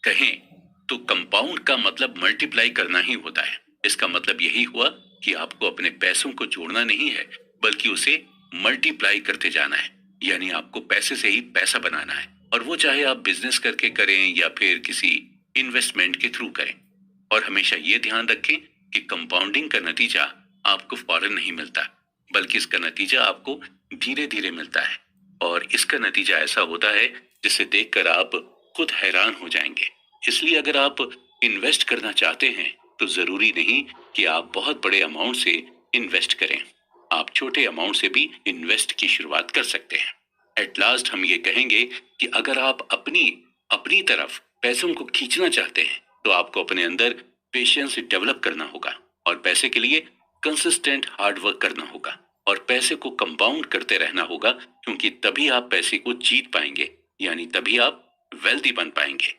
कहें तो कंपाउंड का मतलब मल्टीप्लाई करना ही होता है। इसका मतलब यही हुआ कि आपको अपने पैसों को जोड़ना नहीं है बल्कि उसे मल्टीप्लाई करते जाना है, यानी आपको पैसे से ही पैसा बनाना है और वो चाहे आप बिजनेस करके करें या फिर किसी इन्वेस्टमेंट के थ्रू करें। और हमेशा ये ध्यान रखें कि कंपाउंडिंग का नतीजा आपको फौरन नहीं मिलता बल्कि इसका नतीजा आपको धीरे धीरे मिलता है और इसका नतीजा ऐसा होता है जिसे देखकर आप खुद हैरान हो जाएंगे। इसलिए अगर आप इन्वेस्ट करना चाहते हैं तो जरूरी नहीं कि आप बहुत बड़े अमाउंट से इन्वेस्ट करें, आप छोटे अमाउंट से भी इन्वेस्ट की शुरुआत कर सकते हैं। एट लास्ट हम ये कहेंगे कि अगर आप अपनी तरफ पैसों को खींचना चाहते हैं तो आपको अपने अंदर पेशेंस डेवलप करना होगा और पैसे के लिए कंसिस्टेंट हार्ड वर्क करना होगा और पैसे को कंपाउंड करते रहना होगा, क्योंकि तभी आप पैसे को जीत पाएंगे, यानी तभी आप वेल्दी बन पाएंगे।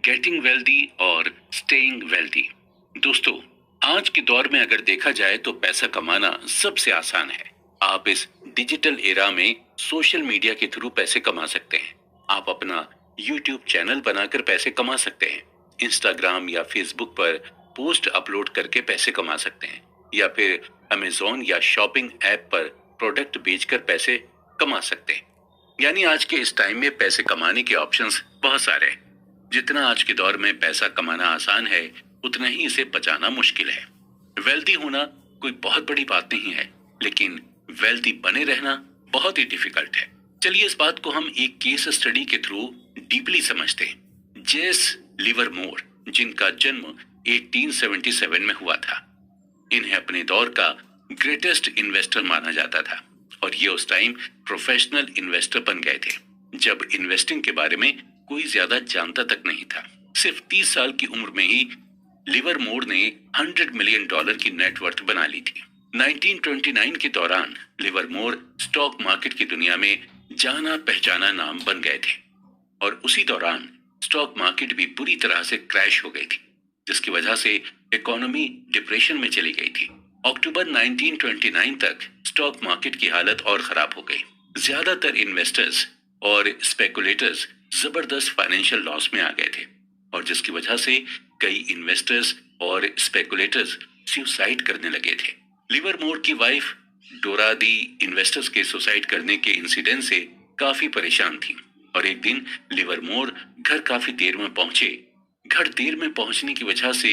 गेटिंग वेल्दी और स्टेइंग वेल्दी। दोस्तों, आज के दौर में अगर देखा जाए तो पैसा कमाना सबसे आसान है। आप इस डिजिटल एरा में सोशल मीडिया के थ्रू पैसे कमा सकते हैं। आप अपना YouTube चैनल बनाकर पैसे कमा सकते हैं, इंस्टाग्राम या फेसबुक पर पोस्ट अपलोड करके पैसे कमा सकते हैं या फिर अमेजोन या शॉपिंग ऐप पर प्रोडक्ट बेचकर पैसे कमा सकते हैं। यानी आज के इस टाइम में पैसे कमाने के ऑप्शंस बहुत सारे हैं। जितना आज के दौर में पैसा कमाना आसान है उतना ही इसे बचाना मुश्किल है। वेल्दी होना कोई बहुत बड़ी बात नहीं है, लेकिन वेल्दी बने रहना बहुत ही डिफिकल्ट है। चलिए इस बात को हम एक केस स्टडी के थ्रू डीपली समझते हैं। जेस लिवरमोर, जिनका जन्म 1877 में हुआ था, इन्हें अपने दौर का ग्रेटेस्ट इन्वेस्टर माना जाता था और ये उस टाइम प्रोफेशनल इन्वेस्टर बन गए थे जब इन्वेस्टिंग के बारे में कोई ज्यादा जानता तक नहीं था। सिर्फ 30 साल की उम्र में ही लिवरमोर ने $100 मिलियन की नेटवर्थ बना ली थी। 1929 के दौरान लिवरमोर स्टॉक मार्केट की दुनिया में जाना पहचाना नाम बन गए थे और उसी दौरान स्टॉक मार्केट भी पूरी तरह से क्रैश हो गई थी, जिसकी वजह से इकोनॉमी डिप्रेशन में चली गई थी। अक्टूबर 1929 तक स्टॉक मार्केट की हालत और खराब हो गई। ज्यादातर इन्वेस्टर्स और स्पेकुलेटर्स जबरदस्त फाइनेंशियल लॉस में आ गए थे और जिसकी वजह से कई इन्वेस्टर्स और स्पेकुलेटर्स सुसाइड करने लगे थे। लिवरमोर की वाइफ डोरा दी इन्वेस्टर्स के सुसाइड करने के इंसिडेंट से काफी परेशान थी और एक दिन लिवरमोर घर काफी देर में पहुंचे। घर देर में पहुंचने की वजह से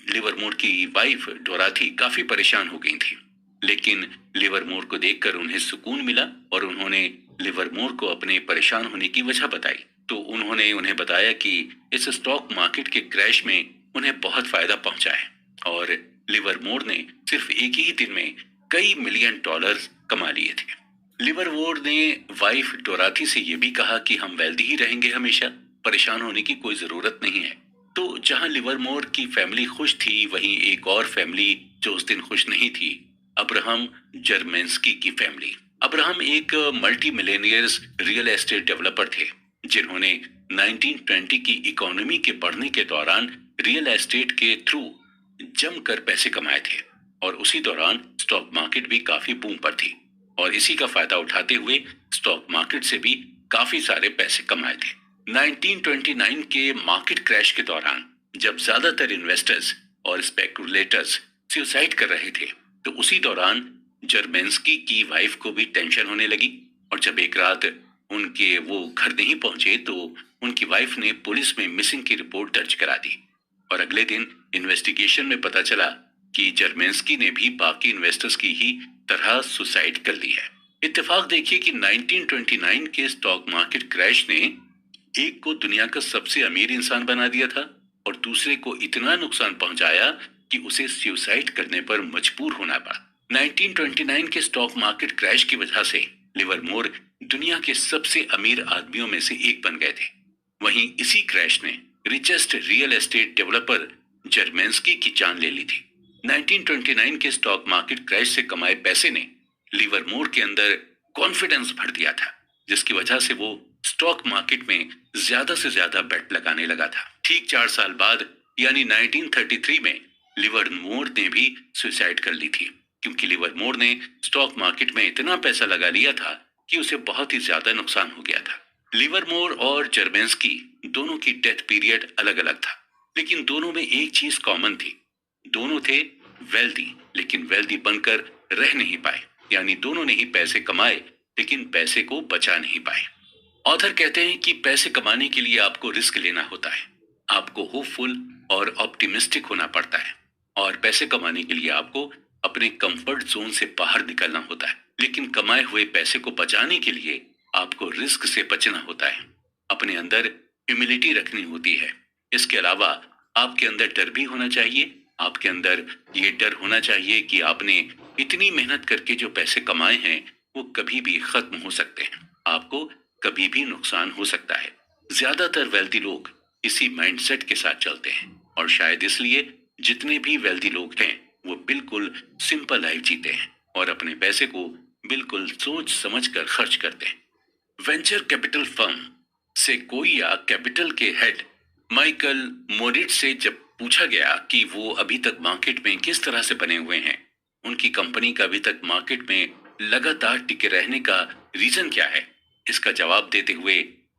लिवरमोर की वाइफ डोराथी काफी परेशान हो गई थी, लेकिन लिवरमोर को देखकर उन्हें सुकून मिला और उन्होंने लिवरमोर को अपने परेशान होने की वजह बताई। तो उन्होंने उन्हें बताया कि इस स्टॉक मार्केट के क्रैश में उन्हें बहुत फायदा पहुंचा है और लिवरमोर ने सिर्फ एक ही दिन में कई मिलियन डॉलर कमा लिए थे। लिवरमोर ने वाइफ डोराथी से यह भी कहा कि हम वेल्दी ही रहेंगे हमेशा, परेशान होने की कोई जरूरत नहीं है। तो जहां लिवरमोर की फैमिली खुश थी, वहीं एक और फैमिली जो उस दिन खुश नहीं थी, अब्राहम जर्मेंस्की की फैमिली। अब्राहम एक multi millionaires real estate developer थे, जिन्होंने 1920 की इकोनॉमी के बढ़ने के दौरान रियल एस्टेट के थ्रू जमकर पैसे कमाए थे और उसी दौरान स्टॉक मार्केट भी काफी बूम पर थी और इसी का फायदा उठाते हुए स्टॉक मार्केट से भी काफी सारे पैसे कमाए थे। 1929 के मार्केट क्रैश के दौरान जब ज्यादातर इन्वेस्टर्स और स्पेकुलेटर्स सुसाइड कर रहे थे, तो उसी दौरान जर्मेंस्की की वाइफ को भी टेंशन होने लगी और जब एक रात उनके वो घर नहीं पहुंचे तो उनकी वाइफ ने पुलिस में मिसिंग की रिपोर्ट दर्ज करा दी और अगले दिन इन्वेस्टिगेशन में पता चला कि जर्मेंस्की ने भी बाकी इन्वेस्टर्स की ही तरह सुसाइड कर ली है। इत्तेफाक देखिए कि 1929 के स्टॉक मार्केट क्रैश ने एक को दुनिया का सबसे अमीर इंसान बना दिया था और दूसरे को इतना नुकसान पहुंचाया कि उसे सुसाइड करने पर मजबूर होना पड़ा। 1929 के स्टॉक मार्केट क्रैश की वजह से लिवरमोर दुनिया के सबसे अमीर आदमियों में से एक बन गए थे। वहीं इसी क्रैश ने रिचेस्ट रियल एस्टेट डेवलपर जर्मेंस्की की जान ले ली थी। 1929 के स्टॉक मार्केट क्रैश से कमाए पैसे ने लिवरमोर के अंदर कॉन्फिडेंस भर दिया था, जिसकी वजह से वो स्टॉक मार्केट में ज्यादा से ज्यादा बेट लगाने लगा था। ठीक 4 साल बाद यानी 1933 में लिवरमोर ने भी सुसाइड कर ली थी, क्योंकि लिवरमोर ने स्टॉक मार्केट में इतना पैसा लगा लिया था कि उसे बहुत ही ज्यादा नुकसान हो गया था। लिवरमोर और जर्मेंस्की दोनों की डेथ पीरियड अलग अलग था, लेकिन दोनों में एक चीज कॉमन थी, दोनों थे वेल्दी, लेकिन वेल्दी बनकर रह नहीं पाए, यानी दोनों ने ही पैसे कमाए लेकिन पैसे को बचा नहीं पाए। ऑथर कहते हैं कि पैसे कमाने के लिए आपको रिस्क लेना होता है, आपको होपफुल और ऑप्टिमिस्टिक होना पड़ता है और पैसे कमाने के लिए आपको अपने कंफर्ट जोन से बाहर निकलना होता है, लेकिन कमाए हुए पैसे को बचाने के लिए आपको रिस्क से बचना होता है। अपने अंदर ह्यूमिलिटी रखनी होती है। इसके अलावा आपके अंदर डर भी होना चाहिए। आपके अंदर ये डर होना चाहिए कि आपने इतनी मेहनत करके जो पैसे कमाए हैं वो कभी भी खत्म हो सकते हैं, आपको कभी भी नुकसान हो सकता है। ज्यादातर वेल्दी लोग इसी माइंडसेट के साथ चलते हैं और शायद इसलिए जितने भी वेल्दी लोग हैं वो बिल्कुल सिंपल लाइफ जीते हैं और अपने पैसे को बिल्कुल सोच समझ कर खर्च करते हैं। वेंचर कैपिटल फर्म सेक्वोइया कैपिटल के हेड माइकल मोरिट्ज से जब पूछा गया कि वो अभी तक मार्केट में किस तरह से बने हुए हैं, उनकी कंपनी का अभी तक मार्केट में लगातार टिके रहने का रीजन क्या है, इसका जवाब देते हुए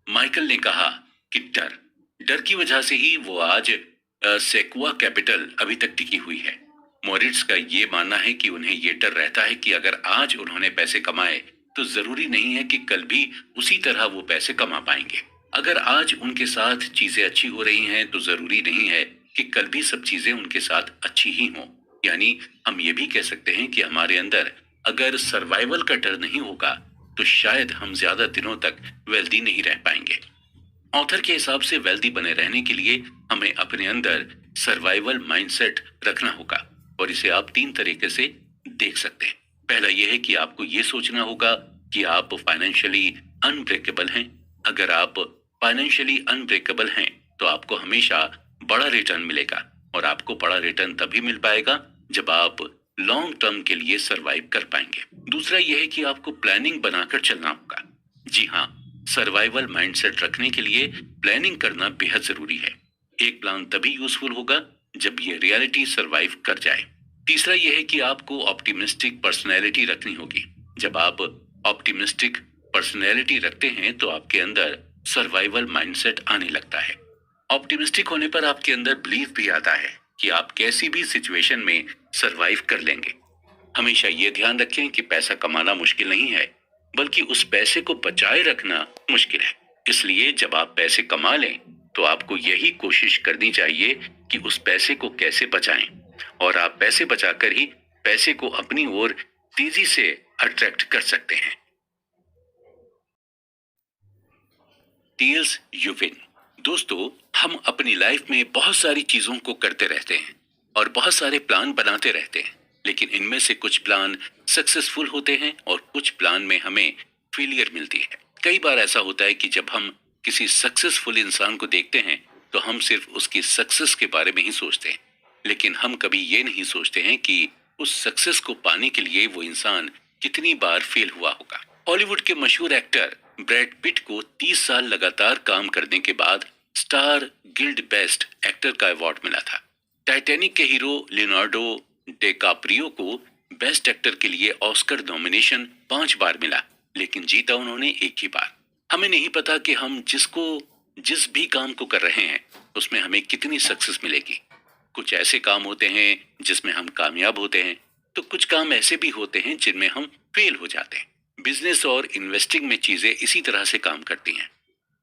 माइकल ने कहा कि डर की वजह से ही वो आज सेक्वा कैपिटल अभी तक टिकी हुई है। मोरिट्ज का ये मानना है कि उन्हें ये डर रहता है कि अगर आज उन्होंने पैसे कमाए तो जरूरी नहीं है कि कल भी उसी तरह वो पैसे कमा पाएंगे। अगर आज उनके साथ चीजें अच्छी हो रही हैं तो जरूरी नहीं है कि कल भी सब चीजें उनके साथ अच्छी ही हों। यानी हम ये भी कह सकते हैं कि हमारे अंदर अगर सर्वाइवल का डर नहीं होगा तो शायद हम ज्यादा दिनों तक वेल्दी नहीं रह पाएंगे। ऑथर के हिसाब से वेल्दी बने रहने के लिए हमें अपने अंदर सर्वाइवल माइंडसेट रखना होगा और इसे आप 3 तरीके से देख सकते हैं। पहला यह है कि आपको ये सोचना होगा कि आप फाइनेंशियली अनब्रेकेबल हैं। अगर आप फाइनेंशियली अनब्रेकेबल हैं तो आपको हमेशा बड़ा रिटर्न मिलेगा और आपको बड़ा रिटर्न तभी मिल पाएगा जब आप लॉन्ग टर्म के लिए सरवाइव कर पाएंगे। दूसरा यह है कि आपको प्लानिंग बनाकर चलना होगा। जी हाँ, सर्वाइवल माइंडसेट रखने के लिए प्लानिंग करना बेहद जरूरी है। एक प्लान तभी यूजफुल होगा जब ये रियलिटी सरवाइव कर जाए। तीसरा यह है कि आपको ऑप्टिमिस्टिक पर्सनैलिटी रखनी होगी। जब आप ऑप्टिमिस्टिक पर्सनैलिटी रखते हैं तो आपके अंदर सर्वाइवल माइंडसेट आने लगता है। ऑप्टिमिस्टिक होने पर आपके अंदर बिलीफ भी आता है कि आप कैसी भी सिचुएशन में सरवाइव कर लेंगे। हमेशा ये ध्यान रखें कि पैसा कमाना मुश्किल नहीं है, बल्कि उस पैसे को बचाए रखना मुश्किल है। इसलिए जब आप पैसे कमा लें तो आपको यही कोशिश करनी चाहिए कि उस पैसे को कैसे बचाएं, और आप पैसे बचाकर ही पैसे को अपनी ओर तेजी से अट्रैक्ट कर सकते हैं। टील्स यू विन। दोस्तों, हम अपनी लाइफ में बहुत सारी चीजों को करते रहते हैं और बहुत सारे प्लान बनाते रहते हैं, लेकिन इनमें से कुछ प्लान सक्सेसफुल होते हैं और कुछ प्लान में हमें फेलियर मिलती है। कई बार ऐसा होता है कि जब हम किसी सक्सेसफुल इंसान को देखते हैं तो हम सिर्फ उसकी सक्सेस के बारे में ही सोचते हैं, लेकिन हम कभी ये नहीं सोचते हैं कि उस सक्सेस को पाने के लिए वो इंसान कितनी बार फेल हुआ होगा। हॉलीवुड के मशहूर एक्टर ब्रैड पिट को 30 साल लगातार काम करने के बाद स्टार गिल्ड बेस्ट एक्टर का अवार्ड मिला था। टाइटैनिक के हीरो लियोनार्डो डिकैप्रियो को बेस्ट एक्टर के लिए ऑस्कर नॉमिनेशन 5 बार मिला, लेकिन जीता उन्होंने एक ही बार। हमें नहीं पता कि हम जिस भी काम को कर रहे हैं उसमें हमें कितनी सक्सेस मिलेगी। कुछ ऐसे काम होते हैं जिसमें हम कामयाब होते हैं, तो कुछ काम ऐसे भी होते हैं जिनमें हम फेल हो जाते हैं। बिजनेस और इन्वेस्टिंग में चीजें इसी तरह से काम करती हैं।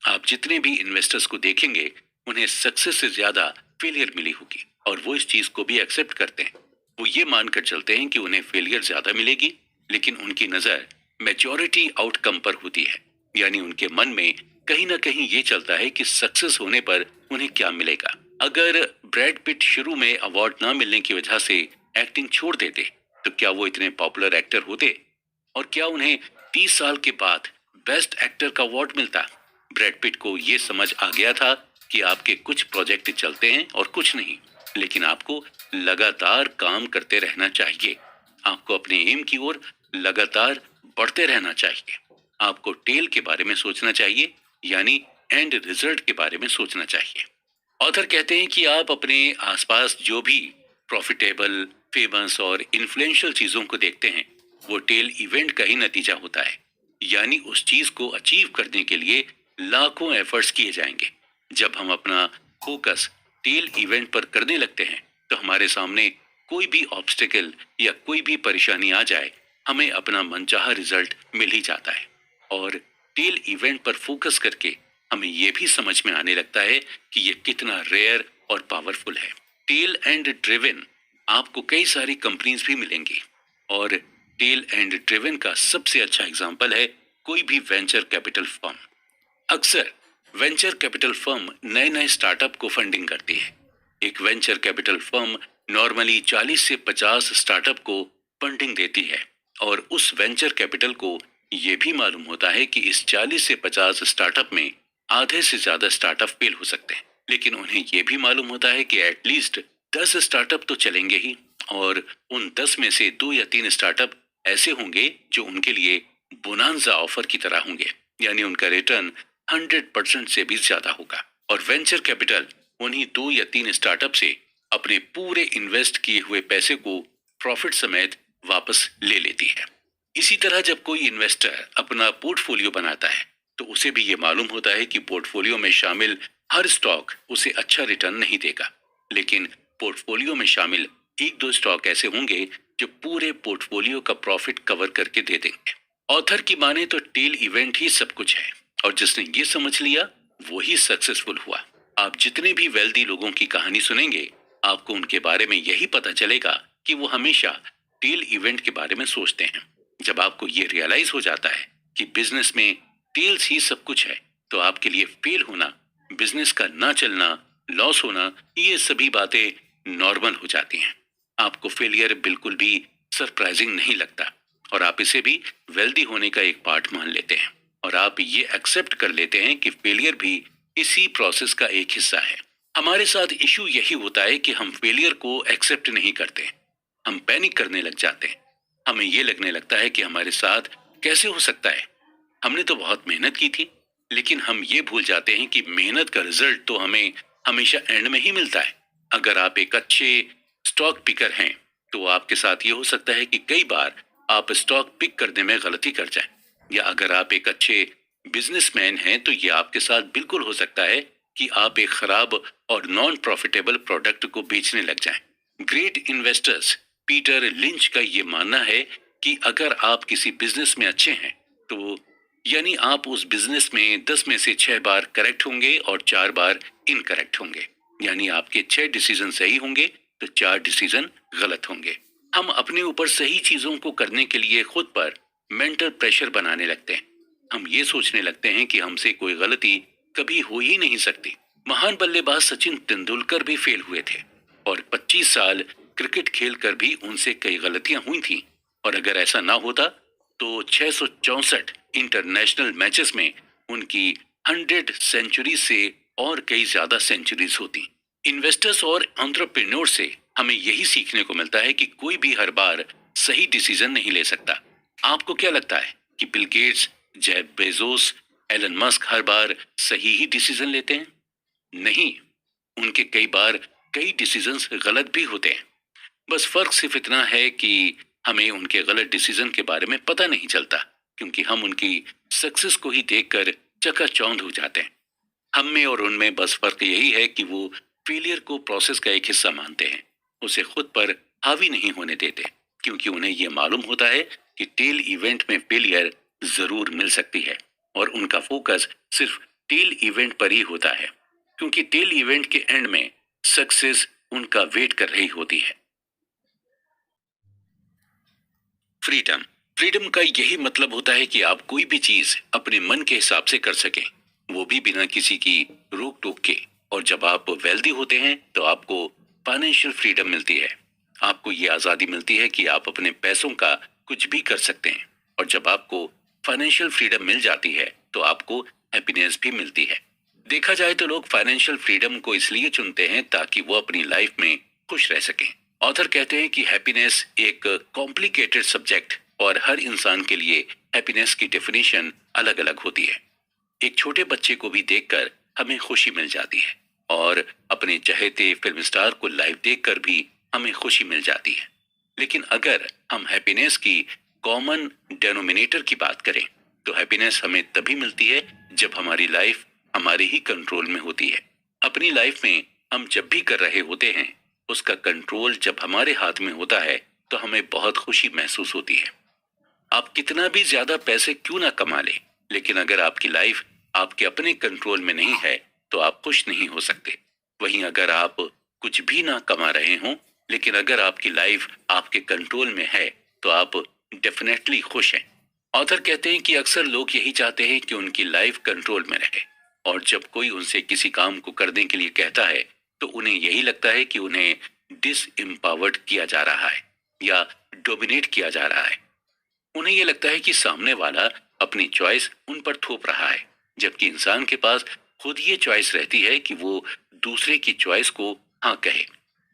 आप जितने भी इन्वेस्टर्स को देखेंगे उन्हें सक्सेस से ज्यादा फेलियर मिली होगी, और वो इस चीज को भी एक्सेप्ट करते हैं। वो ये मानकर चलते हैं कि उन्हें फेलियर ज्यादा मिलेगी, लेकिन उनकी नजर मेजॉरिटी आउटकम पर होती है, यानी उनके मन में कहीं ना कहीं ये चलता है कि सक्सेस होने पर उन्हें क्या मिलेगा। अगर ब्रैड पिट शुरू में अवार्ड ना मिलने की वजह से एक्टिंग छोड़ देते तो क्या वो इतने पॉपुलर एक्टर होते, और क्या उन्हें 30 साल के बाद बेस्ट एक्टर का अवार्ड मिलता। ब्रैड पिट को यह समझ आ गया था कि आपके कुछ प्रोजेक्ट चलते हैं और कुछ नहीं, लेकिन आपको लगातार काम करते रहना चाहिए। आपको अपने एम की ओर लगातार बढ़ते रहना चाहिए। आपको टेल के बारे में सोचना चाहिए, यानी एंड रिजल्ट के बारे में सोचना चाहिए। ऑथर कहते हैं कि आप अपने आसपास जो भी प्रॉफिटेबल, फेमस और इन्फ्लुएंशियल चीजों को देखते हैं वो टेल इवेंट का ही नतीजा होता है, यानी उस चीज को अचीव करने के लिए लाखों एफर्ट्स किए जाएंगे। जब हम अपना फोकस टेल इवेंट पर करने लगते हैं तो हमारे सामने कोई भी ऑब्स्टिकल या कोई भी परेशानी आ जाए, हमें अपना मनचाहा रिजल्ट मिल ही जाता है। और टेल इवेंट पर फोकस करके हमें यह भी समझ में आने लगता है कि यह कितना रेयर और पावरफुल है। टेल एंड ड्रिवन आपको कई सारी कंपनीज भी मिलेंगी, और टेल एंड ड्रिवन का सबसे अच्छा एग्जांपल है कोई भी वेंचर कैपिटल फर्म। अक्सर वेंचर कैपिटल फर्म नए नए स्टार्टअप को फंडिंग करती है। एक वेंचर कैपिटल फर्म नॉर्मली 40 से 50 स्टार्टअप को फंडिंग देती है, और उस वेंचर कैपिटल को यह भी मालूम होता है कि इस 40 से 50 स्टार्टअप में आधे से ज्यादा स्टार्टअप फेल हो सकते हैं, लेकिन उन्हें यह भी मालूम होता है कि एटलीस्ट 10 स्टार्टअप तो चलेंगे ही, और उन 10 में से 2 या 3 स्टार्टअप ऐसे होंगे जो उनके लिए बोनांजा ऑफर की तरह होंगे, यानी उनका रिटर्न 100% से भी ज्यादा होगा। और वेंचर कैपिटल उन्हीं 2 या 3 स्टार्टअप से अपने पूरे इन्वेस्ट किए हुए पैसे को प्रॉफिट समेत वापस ले लेती है। इसी तरह जब कोई इन्वेस्टर अपना पोर्टफोलियो बनाता है तो उसे भी ये मालूम होता है कि पोर्टफोलियो में शामिल हर स्टॉक उसे अच्छा रिटर्न नहीं देगा, लेकिन पोर्टफोलियो में शामिल 1-2 स्टॉक ऐसे होंगे जो पूरे पोर्टफोलियो का प्रॉफिट कवर करके दे देंगे। ऑथर की माने तो टेल इवेंट ही सब कुछ है, और जिसने ये समझ लिया वो ही सक्सेसफुल हुआ। आप जितने भी वेल्दी लोगों की कहानी सुनेंगे आपको उनके बारे में यही पता चलेगा कि वो हमेशा टेल इवेंट के बारे में सोचते हैं। जब आपको ये रियलाइज हो जाता है कि बिजनेस में टेल्स ही सब कुछ है, तो आपके लिए फेल होना, बिजनेस का ना चलना, लॉस होना, ये सभी बातें नॉर्मल हो जाती हैं। आपको फेलियर बिल्कुल भी सरप्राइजिंग नहीं लगता, और आप इसे भी वेल्दी होने का एक पार्ट मान लेते हैं, और आप ये एक्सेप्ट कर लेते हैं कि फेलियर भी इसी प्रोसेस का एक हिस्सा है। हमारे साथ इशू यही होता है कि हम फेलियर को एक्सेप्ट नहीं करते। हम पैनिक करने लग जाते हैं। हमें ये लगने लगता है कि हमारे साथ कैसे हो सकता है, हमने तो बहुत मेहनत की थी। लेकिन हम ये भूल जाते हैं कि मेहनत का रिजल्ट तो हमें हमेशा एंड में ही मिलता है। अगर आप एक अच्छे स्टॉक पिकर हैं तो आपके साथ ये हो सकता है कि कई बार आप स्टॉक पिक करने में गलती कर जाएं, या अगर आप एक अच्छे बिजनेसमैन हैं तो ये आपके साथ बिल्कुल हो सकता है कि आप एक खराब और नॉन प्रॉफिटेबल प्रोडक्ट को बेचने लग जाएं। ग्रेट इन्वेस्टर्स पीटर लिंच का ये मानना है कि अगर आप किसी बिजनेस में अच्छे हैं तो यानी आप उस बिजनेस में 10 में से 6 बार करेक्ट होंगे और 4 बार इनकरेक्ट होंगे। यानी आपके 6 डिसीजन सही होंगे तो 4 डिसीजन गलत होंगे। हम अपने ऊपर सही चीजों को करने के लिए खुद पर मेंटल प्रेशर बनाने लगते हैं। हम ये सोचने लगते हैं कि हमसे कोई गलती कभी हो ही नहीं सकती। महान बल्लेबाज सचिन तेंदुलकर भी फेल हुए थे और 25 साल क्रिकेट खेलकर भी उनसे कई गलतियां हुई थी। और अगर ऐसा ना होता तो 664 इंटरनेशनल मैचेस में उनकी 100 सेंचुरी से और कई ज्यादा सेंचुरीज होती। इन्वेस्टर्स और एंटरप्रेन्योर से हमें यही सीखने को मिलता है कि कोई भी हर बार सही डिसीजन नहीं ले सकता। आपको क्या लगता है कि Bill Gates, Jeff Bezos, Elon Musk हर बार सही ही डिसीजन लेते हैं? नहीं, उनके कई बार कई डिसीजंस गलत भी होते हैं। बस फर्क सिर्फ इतना है कि हमें उनके गलत डिसीजन के बारे में पता नहीं चलता, क्योंकि हम उनकी सक्सेस को ही देखकर चकाचौंध हो जाते हैं। हम में और उनमें बस फर्क यही है कि वो फेलियर को प्रोसेस का एक हिस्सा मानते हैं, उसे खुद पर हावी नहीं होने देते, क्योंकि उन्हें यह मालूम होता है कि टेल इवेंट में फेलियर जरूर मिल सकती है और उनका फोकस सिर्फ टेल इवेंट पर ही होता है, क्योंकि टेल इवेंट के एंड में सक्सेस उनका वेट कर रही होती है। फ्रीडम फ्रीडम का यही मतलब होता है कि आप कोई भी चीज अपने मन के हिसाब से कर सकें, वो भी बिना किसी की रोक टोक के। और जब आप वेल्दी होते हैं तो आपको फाइनेंशियल फ्रीडम मिलती है। आपको ये आजादी मिलती है कि आप अपने पैसों का कुछ भी कर सकते हैं। और जब आपको फाइनेंशियल फ्रीडम मिल जाती है तो आपको हैप्पीनेस भी मिलती है। देखा जाए तो लोग फाइनेंशियल फ्रीडम को इसलिए चुनते हैं ताकि वो अपनी लाइफ में खुश रह सकें। ऑथर कहते हैं कि हैप्पीनेस एक कॉम्प्लिकेटेड सब्जेक्ट और हर इंसान के लिए हैप्पीनेस की डेफिनेशन अलग अलग होती है। एक छोटे बच्चे को भी देखकर हमें खुशी मिल जाती है और अपने चहेते फिल्म स्टार को लाइव देखकर भी हमें खुशी मिल जाती है। लेकिन अगर हम हैप्पीनेस की कॉमन डेनोमिनेटर की बात करें तो हैप्पीनेस हमें तभी मिलती है जब हमारी लाइफ हमारे ही कंट्रोल में होती है। अपनी लाइफ में हम जब भी कर रहे होते हैं उसका कंट्रोल जब हमारे हाथ में होता है तो हमें बहुत खुशी महसूस होती है। आप कितना भी ज्यादा पैसे क्यों ना कमा ले, लेकिन अगर आपकी लाइफ आपके अपने कंट्रोल में नहीं है तो आप खुश नहीं हो सकते। वहीं अगर आप कुछ भी ना कमा रहे हो लेकिन अगर आपकी लाइफ आपके कंट्रोल में है तो आप डेफिनेटली खुश हैं। ऑथर कहते हैं कि अक्सर लोग यही चाहते हैं कि उनकी लाइफ कंट्रोल में रहे और जब कोई उनसे किसी काम को करने के लिए कहता है तो उन्हें यही लगता है कि उन्हें डिसएम्पावर्ड किया जा रहा है या डोमिनेट किया जा रहा है। उन्हें यह लगता है कि सामने वाला अपनी चॉइस उन पर थोप रहा है, जबकि इंसान के पास खुद ये चॉइस रहती है कि वो दूसरे की चॉइस को हाँ कहे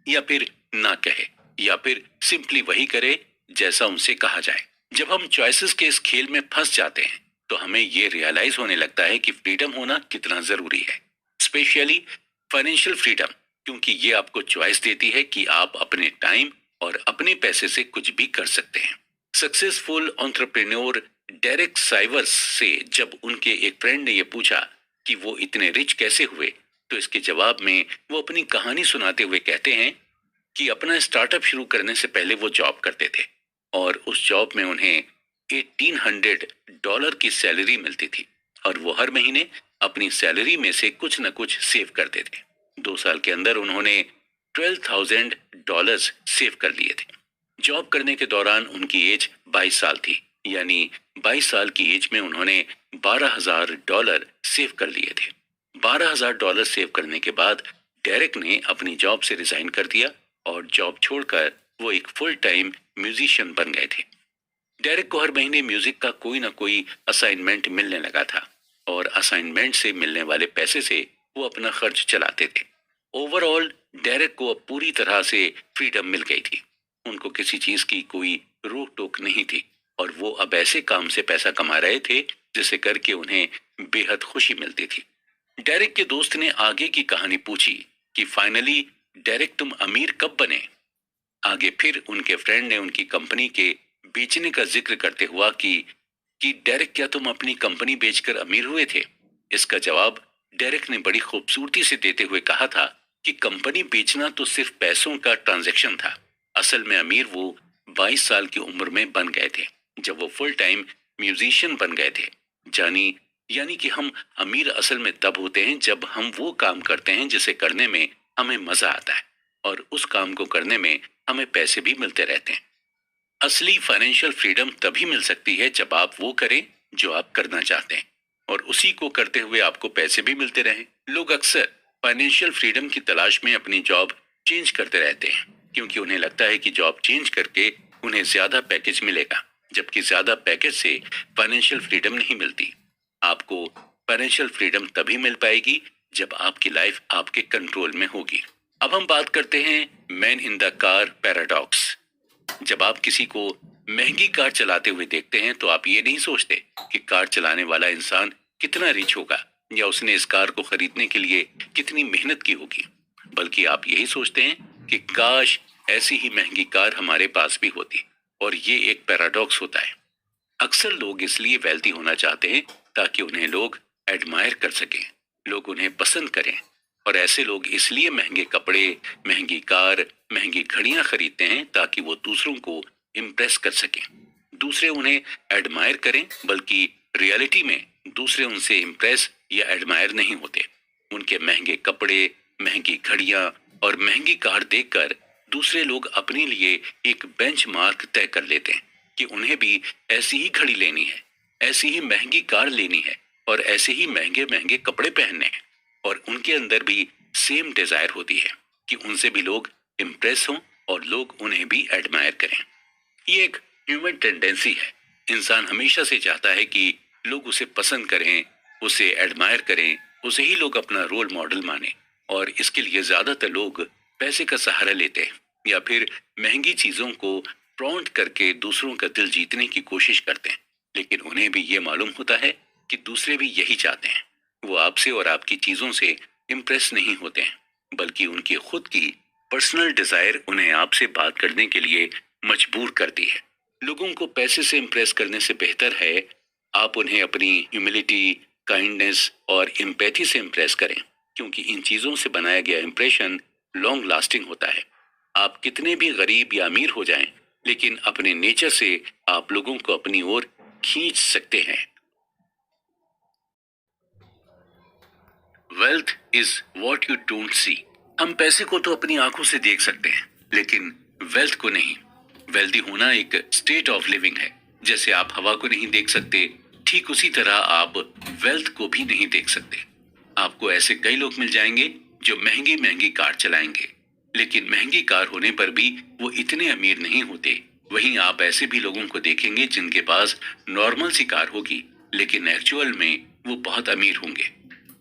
या फिर ना कहे या फिर सिंपली वही करे जैसा उनसे कहा जाए। जब हम चॉइसेस के इस खेल में फंस जाते हैं तो हमें ये रियलाइज होने लगता है कि फ्रीडम होना कितना जरूरी है, स्पेशली फाइनेंशियल फ्रीडम, क्योंकि ये आपको चॉइस देती है कि आप अपने टाइम और अपने पैसे से कुछ भी कर सकते हैं। सक्सेसफुल एंटरप्रेन्योर डेरेक साइवर्स से जब उनके एक फ्रेंड ने यह पूछा कि वो इतने रिच कैसे हुए तो इसके जवाब में वो अपनी कहानी सुनाते हुए कहते हैं कि अपना स्टार्टअप शुरू करने से पहले वो जॉब करते थे और उस जॉब में उन्हें $1800 की सैलरी मिलती थी और वो हर महीने अपनी सैलरी में से कुछ न कुछ सेव करते थे। 2 साल के अंदर उन्होंने $12,000 सेव कर लिए थे। जॉब करने के दौरान उनकी एज 22 साल थी, यानी 22 साल की एज में उन्होंने $12,000 सेव कर लिए थे। $12,000 सेव करने के बाद डेरेक ने अपनी जॉब से रिजाइन कर दिया और जॉब छोड़कर वो एक फुल टाइम म्यूजिशियन बन गए थे। डेरेक को हर महीने म्यूजिक का कोई ना कोई असाइनमेंट मिलने लगा था और असाइनमेंट से मिलने वाले पैसे से वो अपना खर्च चलाते थे। ओवरऑल डेरेक को अब पूरी तरह से फ्रीडम मिल गई थी। उनको किसी चीज की कोई रोक टोक नहीं थी और वो अब ऐसे काम से पैसा कमा रहे थे जिसे करके उन्हें बेहद खुशी मिलती थी। डेरेक के दोस्त ने आगे की कहानी पूछी कि फाइनली डेरेक तुम अमीर कब बने। आगे फिर उनके फ्रेंड ने उनकी कंपनी के बेचने का जिक्र करते हुआ कि डेरेक क्या तुम अपनी कंपनी बेचकर अमीर हुए थे। इसका जवाब डेरेक ने बड़ी खूबसूरती से देते हुए कहा था कि कंपनी बेचना तो सिर्फ पैसों का ट्रांजैक्शन था, असल में अमीर वो 22 साल की उम्र में बन गए थे जब वो फुल टाइम म्यूजिशियन बन गए थे। जानी यानी कि हम अमीर असल में तब होते हैं जब हम वो काम करते हैं जिसे करने में हमें मजा आता है और उस काम को करने में हमें पैसे भी मिलते रहते हैं। असली फाइनेंशियल फ्रीडम तभी मिल सकती है जब आप वो करें जो आप करना चाहते हैं और उसी को करते हुए आपको पैसे भी मिलते रहें। लोग अक्सर फाइनेंशियल फ्रीडम की तलाश में अपनी जॉब चेंज करते रहते हैं क्योंकि उन्हें लगता है कि जॉब चेंज करके उन्हें ज्यादा पैकेज मिलेगा, जबकि ज्यादा पैकेज से फाइनेंशियल फ्रीडम नहीं मिलती। आपको फाइनेंशियल फ्रीडम तभी मिल पाएगी जब आपकी लाइफ आपके कंट्रोल में होगी। अब हम बात करते हैं man in the car paradox. जब आप किसी को महंगी कार चलाते हुए देखते हैं तो आप ये नहीं सोचते कि कार चलाने वाला इंसान कितना रिच होगा या उसने इस कार को खरीदने के लिए कितनी मेहनत की होगी, बल्कि आप यही सोचते हैं कि काश ऐसी ही महंगी कार हमारे पास भी होती। और ये एक पैराडॉक्स होता है। अक्सर लोग इसलिए वेल्दी होना चाहते हैं ताकि उन्हें लोग एडमायर कर सकें, लोग उन्हें पसंद करें। और ऐसे लोग इसलिए महंगे कपड़े, महंगी कार, महंगी घड़ियां खरीदते हैं ताकि वो दूसरों को इम्प्रेस कर सकें, दूसरे उन्हें एडमायर करें। बल्कि रियलिटी में दूसरे उनसे इम्प्रेस या एडमायर नहीं होते। उनके महंगे कपड़े, महंगी घड़ियां और महंगी कार देखकर दूसरे लोग अपने लिए एक बेंचमार्क तय कर लेते हैं कि उन्हें भी ऐसी ही घड़ी लेनी है, ऐसी ही महंगी कार लेनी है और ऐसे ही महंगे महंगे कपड़े पहनने हैं। और उनके अंदर भी सेम डिजायर होती है कि उनसे भी लोग इम्प्रेस हों और लोग उन्हें भी एडमायर करें। ये एक ह्यूमन टेंडेंसी है। इंसान हमेशा से चाहता है कि लोग उसे पसंद करें, उसे एडमायर करें, उसे ही लोग अपना रोल मॉडल माने। और इसके लिए ज्यादातर लोग पैसे का सहारा लेते हैं या फिर महंगी चीजों को प्रॉन्ट करके दूसरों का दिल जीतने की कोशिश करते हैं। लेकिन उन्हें भी ये मालूम होता है कि दूसरे भी यही चाहते हैं। वो आपसे और आपकी चीजों से इम्प्रेस नहीं होते हैं, बल्कि उनकी खुद की पर्सनल डिजायर उन्हें आपसे बात करने के लिए मजबूर करती है। लोगों को पैसे से इम्प्रेस करने से बेहतर है आप उन्हें अपनी ह्यूमिलिटी, काइंडनेस और एम्पैथी से इम्प्रेस करें, क्योंकि इन चीजों से बनाया गया इंप्रेशन लॉन्ग लास्टिंग होता है। आप कितने भी गरीब या अमीर हो जाएं, लेकिन अपने नेचर से आप लोगों को अपनी ओर खींच सकते हैं। Wealth is what you don't see. हम पैसे को तो अपनी आंखों से देख सकते हैं, लेकिन वेल्थ को नहीं। वेल्दी होना एक स्टेट ऑफ लिविंग है। जैसे आप हवा को नहीं देख सकते, ठीक उसी तरह आप वेल्थ को भी नहीं देख सकते। आपको ऐसे कई लोग मिल जाएंगे जो महंगी महंगी कार चलाएंगे, लेकिन महंगी कार होने पर भी वो इतने अमीर नहीं होते। वहीं आप ऐसे भी लोगों को देखेंगे जिनके पास नॉर्मल सी कार होगी, लेकिन एक्चुअल में वो बहुत अमीर होंगे।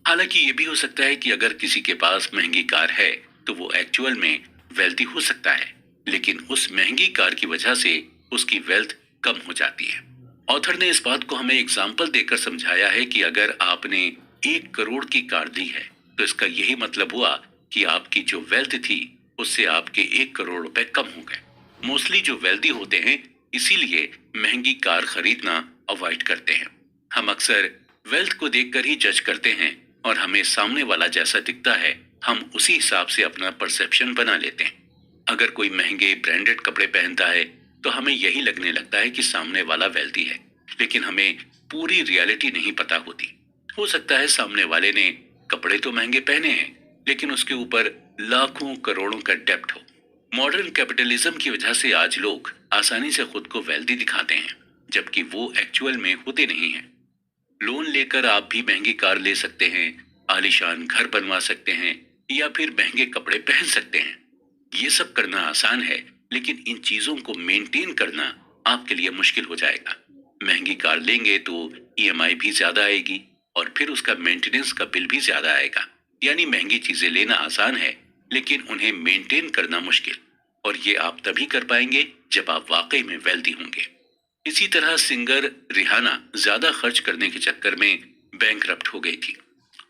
हालांकि ये भी हो सकता है कि अगर किसी के पास महंगी कार है तो वो एक्चुअल में वेल्दी हो सकता है, लेकिन उस महंगी कार की वजह से उसकी वेल्थ कम हो जाती है। ऑथर ने इस बात को हमें एग्जाम्पल देकर समझाया है कि अगर आपने 1 करोड़ की कार ली है तो इसका यही मतलब हुआ कि आपकी जो वेल्थ थी उससे आपके 1 करोड़ रुपए कम हो गए। मोस्टली जो वेल्दी होते हैं इसीलिए महंगी कार खरीदना अवॉइड करते हैं। हम अक्सर वेल्थ को देखकर ही जज करते हैं और हमें सामने वाला जैसा दिखता है हम उसी हिसाब से अपना परसेप्शन बना लेते हैं। अगर कोई महंगे ब्रांडेड कपड़े पहनता है तो हमें यही लगने लगता है कि सामने वाला वेल्दी है, लेकिन हमें पूरी रियलिटी नहीं पता होती। हो सकता है सामने वाले ने कपड़े तो महंगे पहने हैं, लेकिन उसके ऊपर लाखों करोड़ों का डेब्ट हो। मॉडर्न कैपिटलिज्म की वजह से आज लोग आसानी से खुद को वेल्दी दिखाते हैं, जबकि वो एक्चुअल में होते नहीं हैं। लोन लेकर आप भी महंगी कार ले सकते हैं, आलीशान घर बनवा सकते हैं या फिर महंगे कपड़े पहन सकते हैं। ये सब करना आसान है, लेकिन इन चीजों को मेंटेन करना आपके लिए मुश्किल हो जाएगा। महंगी कार लेंगे तो ईएमआई भी ज्यादा आएगी और फिर उसका मेंटेनेंस का बिल भी ज्यादा आएगा। यानी महंगी चीजें लेना आसान है, लेकिन उन्हें मेंटेन करना मुश्किल। और ये आप तभी कर पाएंगे जब आप वाकई में वेल्दी होंगे। इसी तरह सिंगर रिहाना ज्यादा खर्च करने के चक्कर में बैंकरप्ट हो गई थी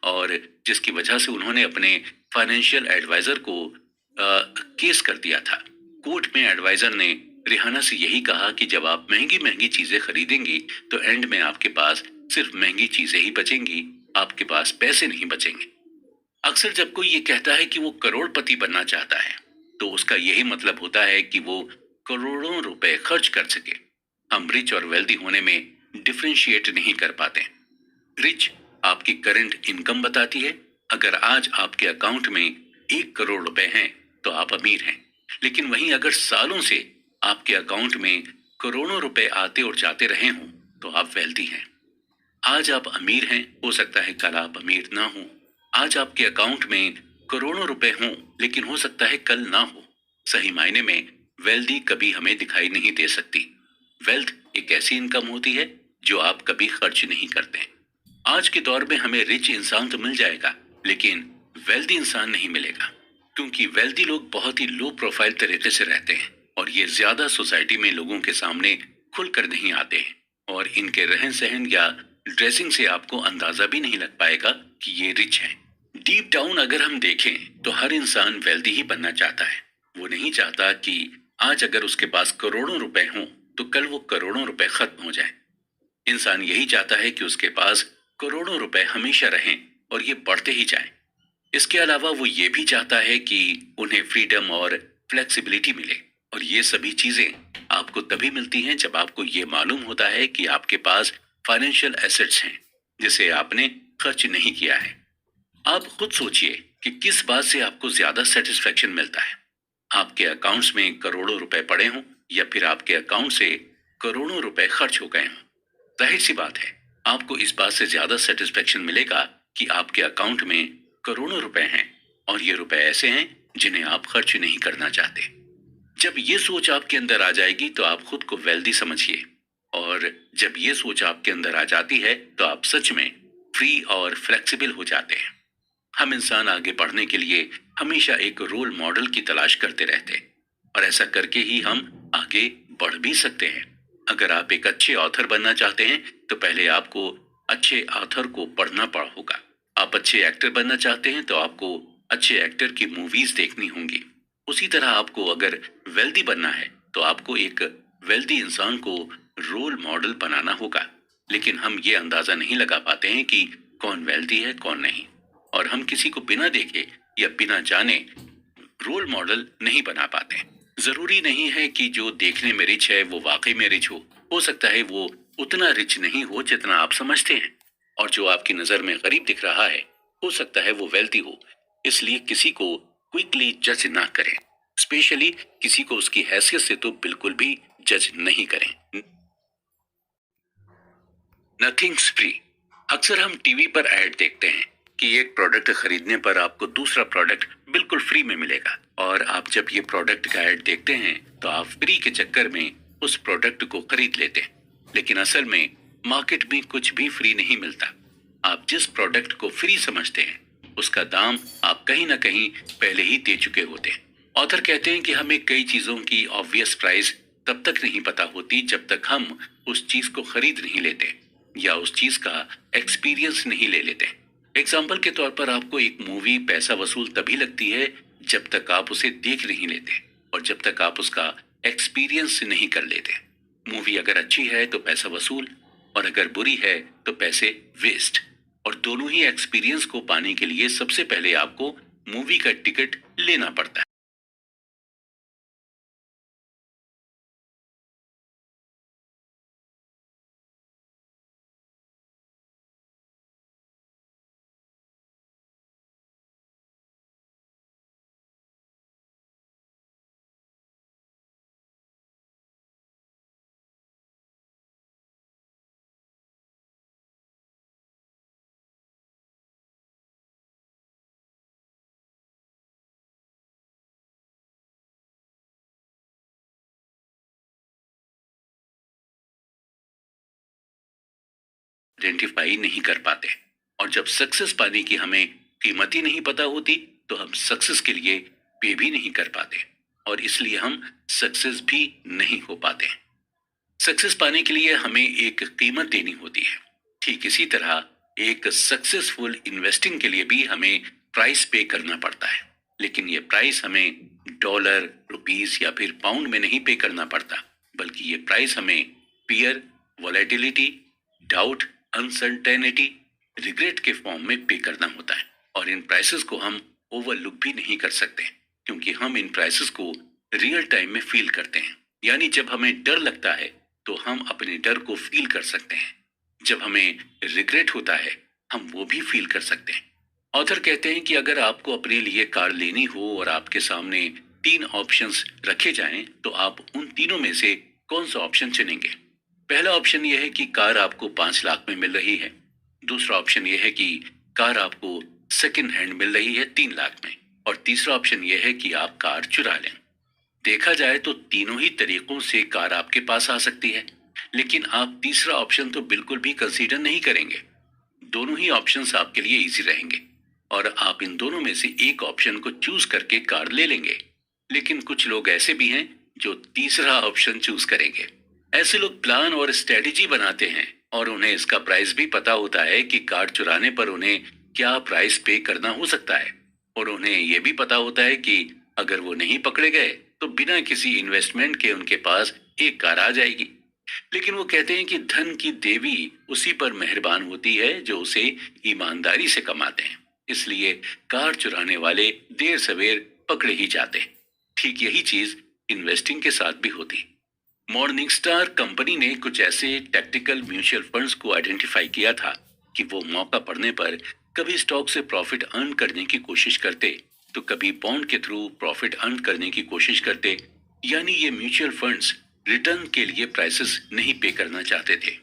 और जिसकी वजह से उन्होंने अपने फाइनेंशियल एडवाइजर को केस कर दिया था। कोर्ट में एडवाइजर ने रिहाना से यही कहा कि जब आप महंगी महंगी चीजें खरीदेंगी तो एंड में आपके पास सिर्फ महंगी चीजें ही बचेंगी, आपके पास पैसे नहीं बचेंगे। अक्सर जब कोई ये कहता है कि वो करोड़पति बनना चाहता है तो उसका यही मतलब होता है कि वो करोड़ों रुपए खर्च कर सके। हम रिच और वेल्दी होने में डिफरेंशिएट नहीं कर पाते। रिच आपकी करंट इनकम बताती है। अगर आज आपके अकाउंट में 1 करोड़ रुपए हैं तो आप अमीर हैं, लेकिन वहीं अगर सालों से आपके अकाउंट में करोड़ों रुपए आते और जाते रहे हों तो आप वेल्दी हैं। आज आप अमीर हैं, हो सकता है कल आप अमीर ना हो। आज आपके अकाउंट में करोड़ों रुपए हों, लेकिन हो सकता है कल ना हो। सही मायने में वेल्दी कभी हमें दिखाई नहीं दे सकती। वेल्थ एक ऐसी इनकम होती है जो आप कभी खर्च नहीं करते। आज के दौर में हमें रिच इंसान तो मिल जाएगा, लेकिन वेल्दी इंसान नहीं मिलेगा, क्योंकि वेल्दी लोग बहुत ही लो प्रोफाइल तरीके से रहते हैं और ये ज्यादा सोसाइटी में लोगों के सामने खुलकर नहीं आते हैं, और इनके रहन सहन या ड्रेसिंग से आपको अंदाजा भी नहीं लग पाएगा कि ये रिच हैं। डीप डाउन अगर हम देखें तो हर इंसान वेल्दी ही बनना चाहता है। वो नहीं चाहता कि आज अगर उसके पास करोड़ों रुपए हों तो कल वो करोड़ों रुपए खत्म हो जाएं। इंसान यही चाहता है कि उसके पास करोड़ों रुपए हमेशा रहें और ये बढ़ते ही जाएं। इसके अलावा वो ये भी चाहता है कि उन्हें फ्रीडम और फ्लेक्सिबिलिटी मिले, और ये सभी चीजें आपको तभी मिलती हैं जब आपको ये मालूम होता है कि आपके पास फाइनेंशियल एसेट्स हैं जिसे आपने खर्च नहीं किया है। आप खुद सोचिए कि किस बात से आपको ज्यादा सेटिस्फेक्शन मिलता है, आपके अकाउंट्स में करोड़ों रुपए पड़े हों या फिर आपके अकाउंट से करोड़ों रुपए खर्च हो गए हों। जाहिर सी बात है, आपको इस बात से ज्यादा सेटिस्फेक्शन मिलेगा कि आपके अकाउंट में करोड़ों रुपए हैं और ये रुपए ऐसे हैं जिन्हें आप खर्च नहीं करना चाहते। जब ये सोच आपके अंदर आ जाएगी तो आप खुद को वेल्दी समझिए, और जब ये सोच आपके अंदर आ जाती है तो आप सच में फ्री और फ्लेक्सिबल हो जाते हैं। हम इंसान आगे बढ़ने के लिए हमेशा एक रोल मॉडल की तलाश करते रहते हैं, और ऐसा करके ही हम आगे बढ़ भी सकते हैं। अगर आप एक अच्छे ऑथर बनना चाहते हैं तो पहले आपको अच्छे ऑथर को पढ़ना पड़ा होगा। आप अच्छे एक्टर बनना चाहते हैं तो आपको अच्छे एक्टर की मूवीज देखनी होंगी। उसी तरह आपको अगर वेल्दी बनना है तो आपको एक वेल्दी इंसान को रोल मॉडल बनाना होगा। लेकिन हम ये अंदाजा नहीं लगा पाते हैं कि कौन वेल्दी है कौन नहीं, और हम किसी को बिना देखे या बिना जाने रोल मॉडल नहीं बना पाते। जरूरी नहीं है कि जो देखने में रिच है वो वाकई में रिच हो सकता है वो उतना रिच नहीं हो जितना आप समझते हैं, और जो आपकी नजर में गरीब दिख रहा है हो सकता है वो वेल्दी हो। इसलिए किसी को क्विकली जज ना करें, स्पेशली किसी को उसकी हैसियत से तो बिल्कुल भी जज नहीं करें। Nothings free. अक्सर हम टीवी पर ऐड देखते हैं कि एक प्रोडक्ट खरीदने पर आपको दूसरा प्रोडक्ट बिल्कुल फ्री में मिलेगा, और आप जब ये प्रोडक्ट का ऐड देखते हैं तो आप फ्री के चक्कर में उस प्रोडक्ट को खरीद लेते हैं। लेकिन असल में मार्केट में कुछ भी फ्री नहीं मिलता। आप जिस प्रोडक्ट को फ्री समझते हैं उसका दाम आप कहीं ना कहीं पहले ही दे चुके होते हैं। ऑथर कहते हैं कि हमें कई चीजों की ऑब्वियस प्राइस तब तक नहीं पता होती जब तक हम उस चीज को खरीद नहीं लेते या उस चीज का एक्सपीरियंस नहीं ले लेते। एग्जाम्पल के तौर पर आपको एक मूवी पैसा वसूल तभी लगती है जब तक आप उसे देख नहीं लेते और जब तक आप उसका एक्सपीरियंस नहीं कर लेते। मूवी अगर अच्छी है तो पैसा वसूल, और अगर बुरी है तो पैसे वेस्ट। और दोनों ही एक्सपीरियंस को पाने के लिए सबसे पहले आपको मूवी का टिकट लेना पड़ता है। आइडेंटिफाई नहीं कर पाते, और जब सक्सेस पाने की हमें कीमत ही नहीं पता होती तो हम सक्सेस के लिए पे भी नहीं कर पाते, और इसलिए हम सक्सेस भी नहीं हो पाते। सक्सेस पाने के लिए हमें एक कीमत देनी होती है। ठीक इसी तरह एक सक्सेसफुल इन्वेस्टिंग के लिए भी हमें प्राइस पे करना पड़ता है, लेकिन ये प्राइस हमें डॉलर, रुपीस या फिर पाउंड में नहीं पे करना पड़ता, बल्कि ये प्राइस हमें fear, volatility, doubt, uncertainty, regret के फॉर्म में पे करना होता है। और इन प्राइसेस को हम ओवरलुक भी नहीं कर सकते, क्योंकि हम इन प्राइसेस को रियल टाइम में फील करते हैं। यानी जब हमें डर लगता है तो हम अपने डर को फील कर सकते हैं। जब हमें रिग्रेट होता है, हम वो भी फील कर सकते हैं। ऑथर कहते हैं कि अगर आपको अपने लिए कार लेनी हो और आपके सामने 3 ऑप्शंस रखे जाएं, तो आप उन तीनों में से कौन सा ऑप्शन चुनेंगे? पहला ऑप्शन यह है कि कार आपको 5 लाख में मिल रही है। दूसरा ऑप्शन यह है कि कार आपको सेकंड हैंड मिल रही है 3 लाख में। और तीसरा ऑप्शन यह है कि आप कार चुरा लें। देखा जाए तो तीनों ही तरीकों से कार आपके पास आ सकती है, लेकिन आप तीसरा ऑप्शन तो बिल्कुल भी कंसीडर नहीं करेंगे। दोनों ही ऑप्शंस आपके लिए इजी रहेंगे और आप इन दोनों में से एक ऑप्शन को चूज करके कार ले लेंगे। लेकिन कुछ लोग ऐसे भी हैं जो तीसरा ऑप्शन चूज करेंगे। ऐसे लोग प्लान और स्ट्रेटेजी बनाते हैं और उन्हें इसका प्राइस भी पता होता है कि कार चुराने पर उन्हें क्या प्राइस पे करना हो सकता है। और उन्हें यह भी पता होता है कि अगर वो नहीं पकड़े गए तो बिना किसी इन्वेस्टमेंट के उनके पास एक कार आ जाएगी। लेकिन वो कहते हैं कि धन की देवी उसी पर मेहरबान होती है जो उसे ईमानदारी से कमाते हैं। इसलिए कार चुराने वाले देर सवेर पकड़े ही जाते हैं। ठीक यही चीज इन्वेस्टिंग के साथ भी होती। मॉर्निंग स्टार कंपनी ने कुछ ऐसे टैक्टिकल म्यूचुअल फंड्स को आइडेंटिफाई किया था कि वो मौका पड़ने पर कभी स्टॉक से प्रॉफिट अर्न करने की कोशिश करते, तो कभी बॉन्ड के थ्रू प्रॉफिट अर्न करने की कोशिश करते। यानी ये म्यूचुअल फंड्स रिटर्न के लिए प्राइसेस नहीं पे करना चाहते थे।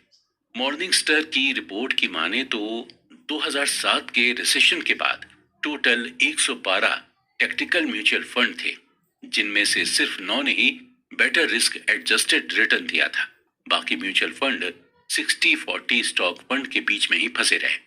मॉर्निंग स्टार की रिपोर्ट की माने तो 2007 के रिसेशन के बाद टोटल 112 टैक्टिकल म्यूचुअल फंड थे, जिनमें से सिर्फ 9 ने ही बेटर रिस्क एडजस्टेड रिटर्न दिया था। बाकी म्यूचुअल फंड 60-40 स्टॉक फंड के बीच में ही फंसे रहे।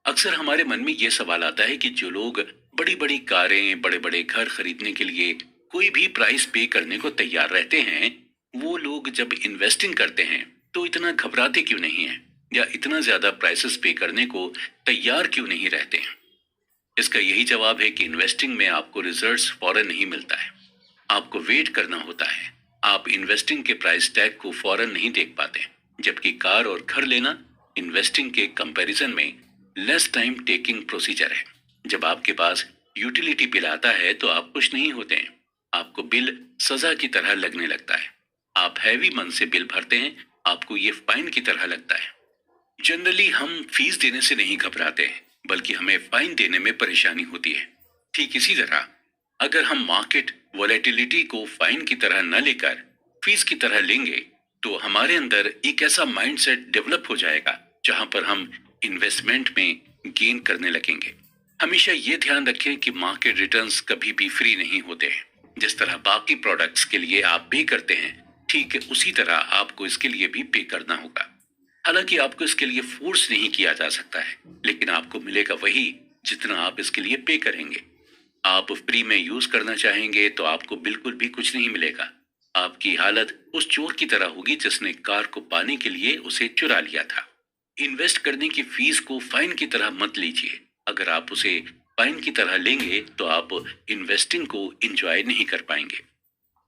अक्सर हमारे मन में यह सवाल आता है कि जो लोग बड़ी बड़ी कारें, बड़े बड़े घर खरीदने के लिए कोई भी प्राइस पे करने को तैयार रहते हैं, वो लोग जब इन्वेस्टिंग करते हैं तो इतना घबराते क्यों नहीं है, या इतना ज्यादा प्राइसेस पे करने को तैयार क्यों नहीं रहते हैं? इसका यही जवाब है कि इन्वेस्टिंग में आपको रिजल्ट्स फौरन नहीं मिलता है। आपको वेट करना होता है। आप इन्वेस्टिंग के प्राइस टैग को फौरन नहीं देख पाते, जबकि कार और घर लेना इन्वेस्टिंग के कंपैरिजन में लेस टाइम टेकिंग प्रोसीजर है। जब आपके पास यूटिलिटी बिल आता है तो आप खुश नहीं होते हैं। आपको बिल सजा की तरह लगने लगता है। आप हैवी मन से बिल भरते हैं, आपको ये फाइन की तरह लगता है। जनरली हम फीस देने से नहीं घबराते हैं, बल्कि हमें फाइन देने में परेशानी होती है। ठीक इसी तरह अगर हम मार्केट वॉलेटिलिटी को फाइन की तरह न लेकर फीस की तरह लेंगे, तो हमारे अंदर एक ऐसा माइंडसेट डेवलप हो जाएगा जहां पर हम इन्वेस्टमेंट में गेन करने लगेंगे। हमेशा ये ध्यान रखें कि मार्केट रिटर्न्स कभी भी फ्री नहीं होते हैं। जिस तरह बाकी प्रोडक्ट्स के लिए आप पे करते हैं, ठीक उसी तरह आपको इसके लिए भी पे करना होगा। हालांकि आपको इसके लिए फोर्स नहीं किया जा सकता है, लेकिन आपको मिलेगा वही जितना आप इसके लिए पे करेंगे। आप फ्री में यूज करना चाहेंगे तो आपको बिल्कुल भी कुछ नहीं मिलेगा। आपकी हालत उस चोर की तरह होगी जिसने कार को पाने के लिए उसे चुरा लिया था। इन्वेस्ट करने की फीस को फाइन की तरह मत लीजिए। अगर आप उसे फाइन की तरह लेंगे तो आप इन्वेस्टिंग को एंजॉय नहीं कर पाएंगे।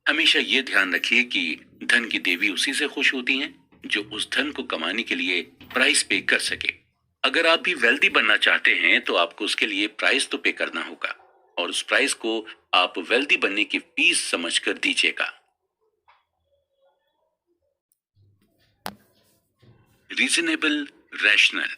हमेशा ये ध्यान रखिए कि धन की देवी उसी से खुश होती हैं जो उस धन को कमाने के लिए प्राइस पे कर सके। अगर आप भी वेल्दी बनना चाहते हैं तो आपको उसके लिए प्राइस तो पे करना होगा, और उस प्राइस को आप वेल्दी बनने की फीस समझकर दीजिएगा। Reasonable, rational,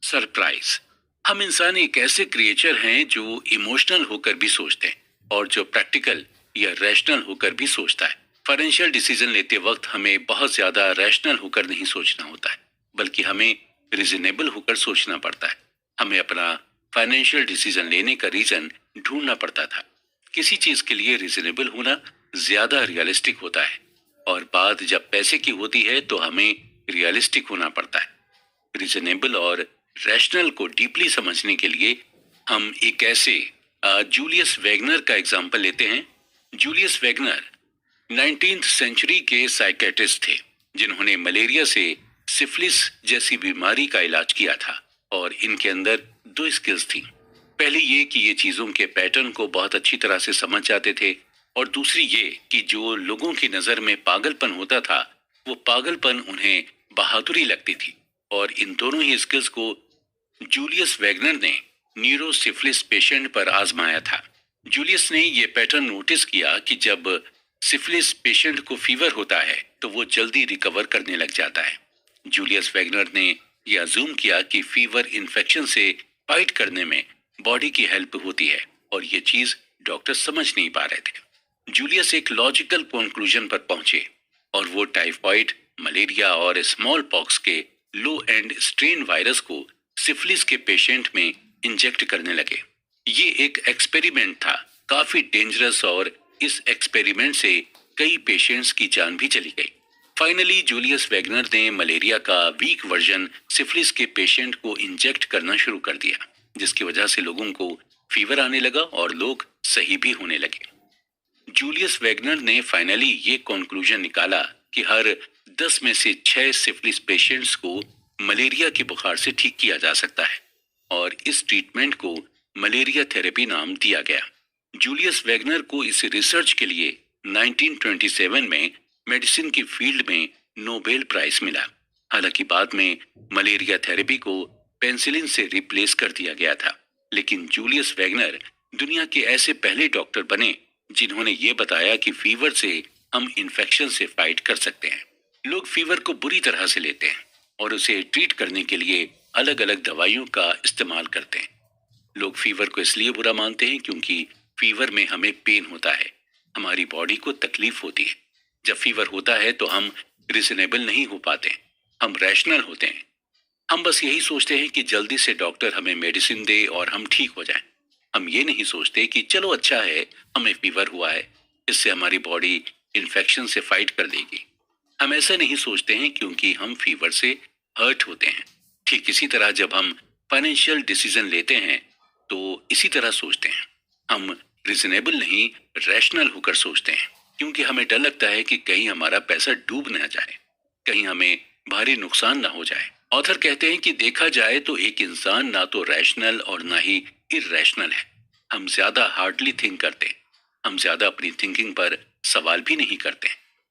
surprise. हम इंसान एक ऐसे क्रिएचर हैं जो इमोशनल होकर भी सोचते हैं और जो प्रैक्टिकल या रैशनल होकर भी सोचता है। फाइनेंशियल डिसीजन लेते वक्त हमें बहुत ज्यादा रैशनल होकर नहीं सोचना होता है, बल्कि हमें रीजनेबल होकर सोचना पड़ता है। हमें अपना फाइनेंशियल डिसीजन लेने का रीजन ढूंढना पड़ता था। किसी चीज के लिए रीजनेबल होना ज्यादा रियलिस्टिक होता है, और बात जब पैसे की होती है तो हमें रियलिस्टिक होना पड़ता है। रीजनेबल और रैशनल को डीपली समझने के लिए हम एक ऐसे जूलियस वैगनर का एग्जाम्पल लेते हैं। जूलियस वैगनर 19th सेंचुरी के साइकेट्रिस्ट थे जिन्होंने मलेरिया से सिफिलिस जैसी बीमारी का इलाज किया था, और इनके अंदर 2 स्किल्स थी। पहली ये कि ये चीजों के पैटर्न को बहुत अच्छी तरह से समझ जाते थे, और दूसरी ये कि जो लोगों की नजर में पागलपन होता था वो पागलपन उन्हें बहादुरी लगती थी। और इन दोनों ही स्किल्स को जूलियस वैगनर ने न्यूरोसिफिलिस पेशेंट पर आजमाया था। जूलियस ने यह पैटर्न नोटिस किया कि जब सिफिलिस पेशेंट को फीवर होता है तो वो जल्दी रिकवर करने लग जाता है। जूलियस वैगनर ने यह अज्यूम किया कि फीवर इन्फेक्शन से फाइट करने में बॉडी की हेल्प होती है और ये चीज डॉक्टर समझ नहीं पा रहे थे। जूलियस एक लॉजिकल कंक्लूजन पर पहुंचे और वो टाइफाइड, मलेरिया और स्मॉल पॉक्स के लो एंड स्ट्रेन वायरस को सिफिलिस के पेशेंट में इंजेक्ट करने लगे। ये एक एक्सपेरिमेंट था, काफी डेंजरस, और इस एक्सपेरिमेंट से कई पेशेंट्स की जान भी चली गई। फाइनली जूलियस वैगनर ने मलेरिया का वीक वर्जन सिफिलिस के पेशेंट को इंजेक्ट करना शुरू कर दिया, जिसकी वजह से लोगों को फीवर आने लगा और लोग सही भी होने लगे। जूलियस वैगनर ने फाइनली ये कंक्लूजन निकाला कि हर 10 में से 6 सिफिलिस पेशेंट्स को मलेरिया के बुखार से ठीक किया जा सकता है और इस ट्रीटमेंट को मलेरिया थेरेपी नाम दिया गया। जूलियस वैगनर को इस रिसर्च के लिए 1927 में मेडिसिन की फील्ड में नोबेल प्राइज मिला। हालांकि बाद में मलेरिया थेरेपी को पेनिसिलिन से रिप्लेस कर दिया गया था, लेकिन जूलियस वैगनर दुनिया के ऐसे पहले डॉक्टर बने जिन्होंने ये बताया कि फीवर से हम इन्फेक्शन से फाइट कर सकते हैं। लोग फीवर को बुरी तरह से लेते हैं और उसे ट्रीट करने के लिए अलग अलग दवाइयों का इस्तेमाल करते हैं। लोग फीवर को इसलिए बुरा मानते हैं क्योंकि फीवर में हमें पेन होता है, हमारी बॉडी को तकलीफ होती है। जब फीवर होता है तो हम रिजनेबल नहीं हो पाते, हम रैशनल होते हैं। हम बस यही सोचते हैं कि जल्दी से डॉक्टर हमें मेडिसिन दे और हम ठीक हो जाएं। हम ये नहीं सोचते कि चलो अच्छा है हमें फीवर हुआ है, इससे हमारी बॉडी इन्फेक्शन से फाइट कर देगी। हम ऐसा नहीं सोचते हैं क्योंकि हम फीवर से हर्ट होते हैं। ठीक इसी तरह जब हम फाइनेंशियल डिसीजन लेते हैं तो इसी तरह सोचते हैं। हम रिजनेबल नहीं, रैशनल होकर सोचते हैं क्योंकि हमें डर लगता है कि कहीं हमारा पैसा डूब ना जाए, कहीं हमें भारी नुकसान ना हो जाए। ऑथर कहते हैं कि देखा जाए तो एक इंसान ना तो रैशनल और ना ही इरैशनल है। हम ज्यादा हार्डली थिंक करते हैं, हम ज्यादा अपनी थिंकिंग पर सवाल भी नहीं करते।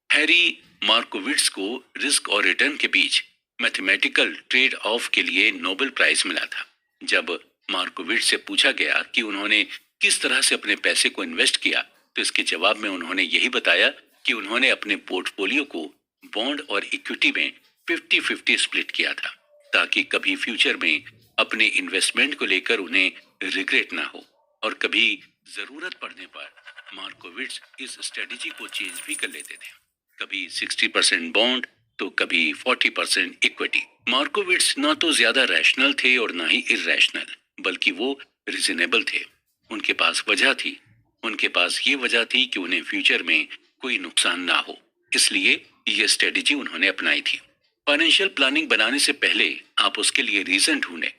हैरी मार्कोविट्ज को रिस्क और रिटर्न के बीच मैथमेटिकल ट्रेड ऑफ के लिए नोबेल प्राइज मिला था। जब मार्कोविट्ज से पूछा गया कि उन्होंने किस तरह से अपने पैसे को इन्वेस्ट किया तो इसके जवाब में उन्होंने यही बताया कि उन्होंने अपने पोर्टफोलियो को बॉन्ड और इक्विटी में 50-50 स्प्लिट किया था ताकि कभी फ्यूचर में अपने इन्वेस्टमेंट को लेकर उन्हें रिग्रेट ना हो। और कभी जरूरत पड़ने पर मार्कोविट्ज इस स्ट्रेटेजी को चेंज भी कर लेते थे, कभी 60% बॉन्ड तो कभी 40% इक्विटी। मार्कोविट्ज ना तो ज्यादा रैशनल थे और ना ही इरैशनल, बल्कि वो रीजनेबल थे। उनके पास वजह थी, उनके पास ये वजह थी कि उन्हें फ्यूचर में कोई नुकसान ना हो, इसलिए ये स्ट्रेटेजी उन्होंने अपनाई थी। फाइनेंशियल प्लानिंग बनाने से पहले आप उसके लिए रीजन ढूंढें।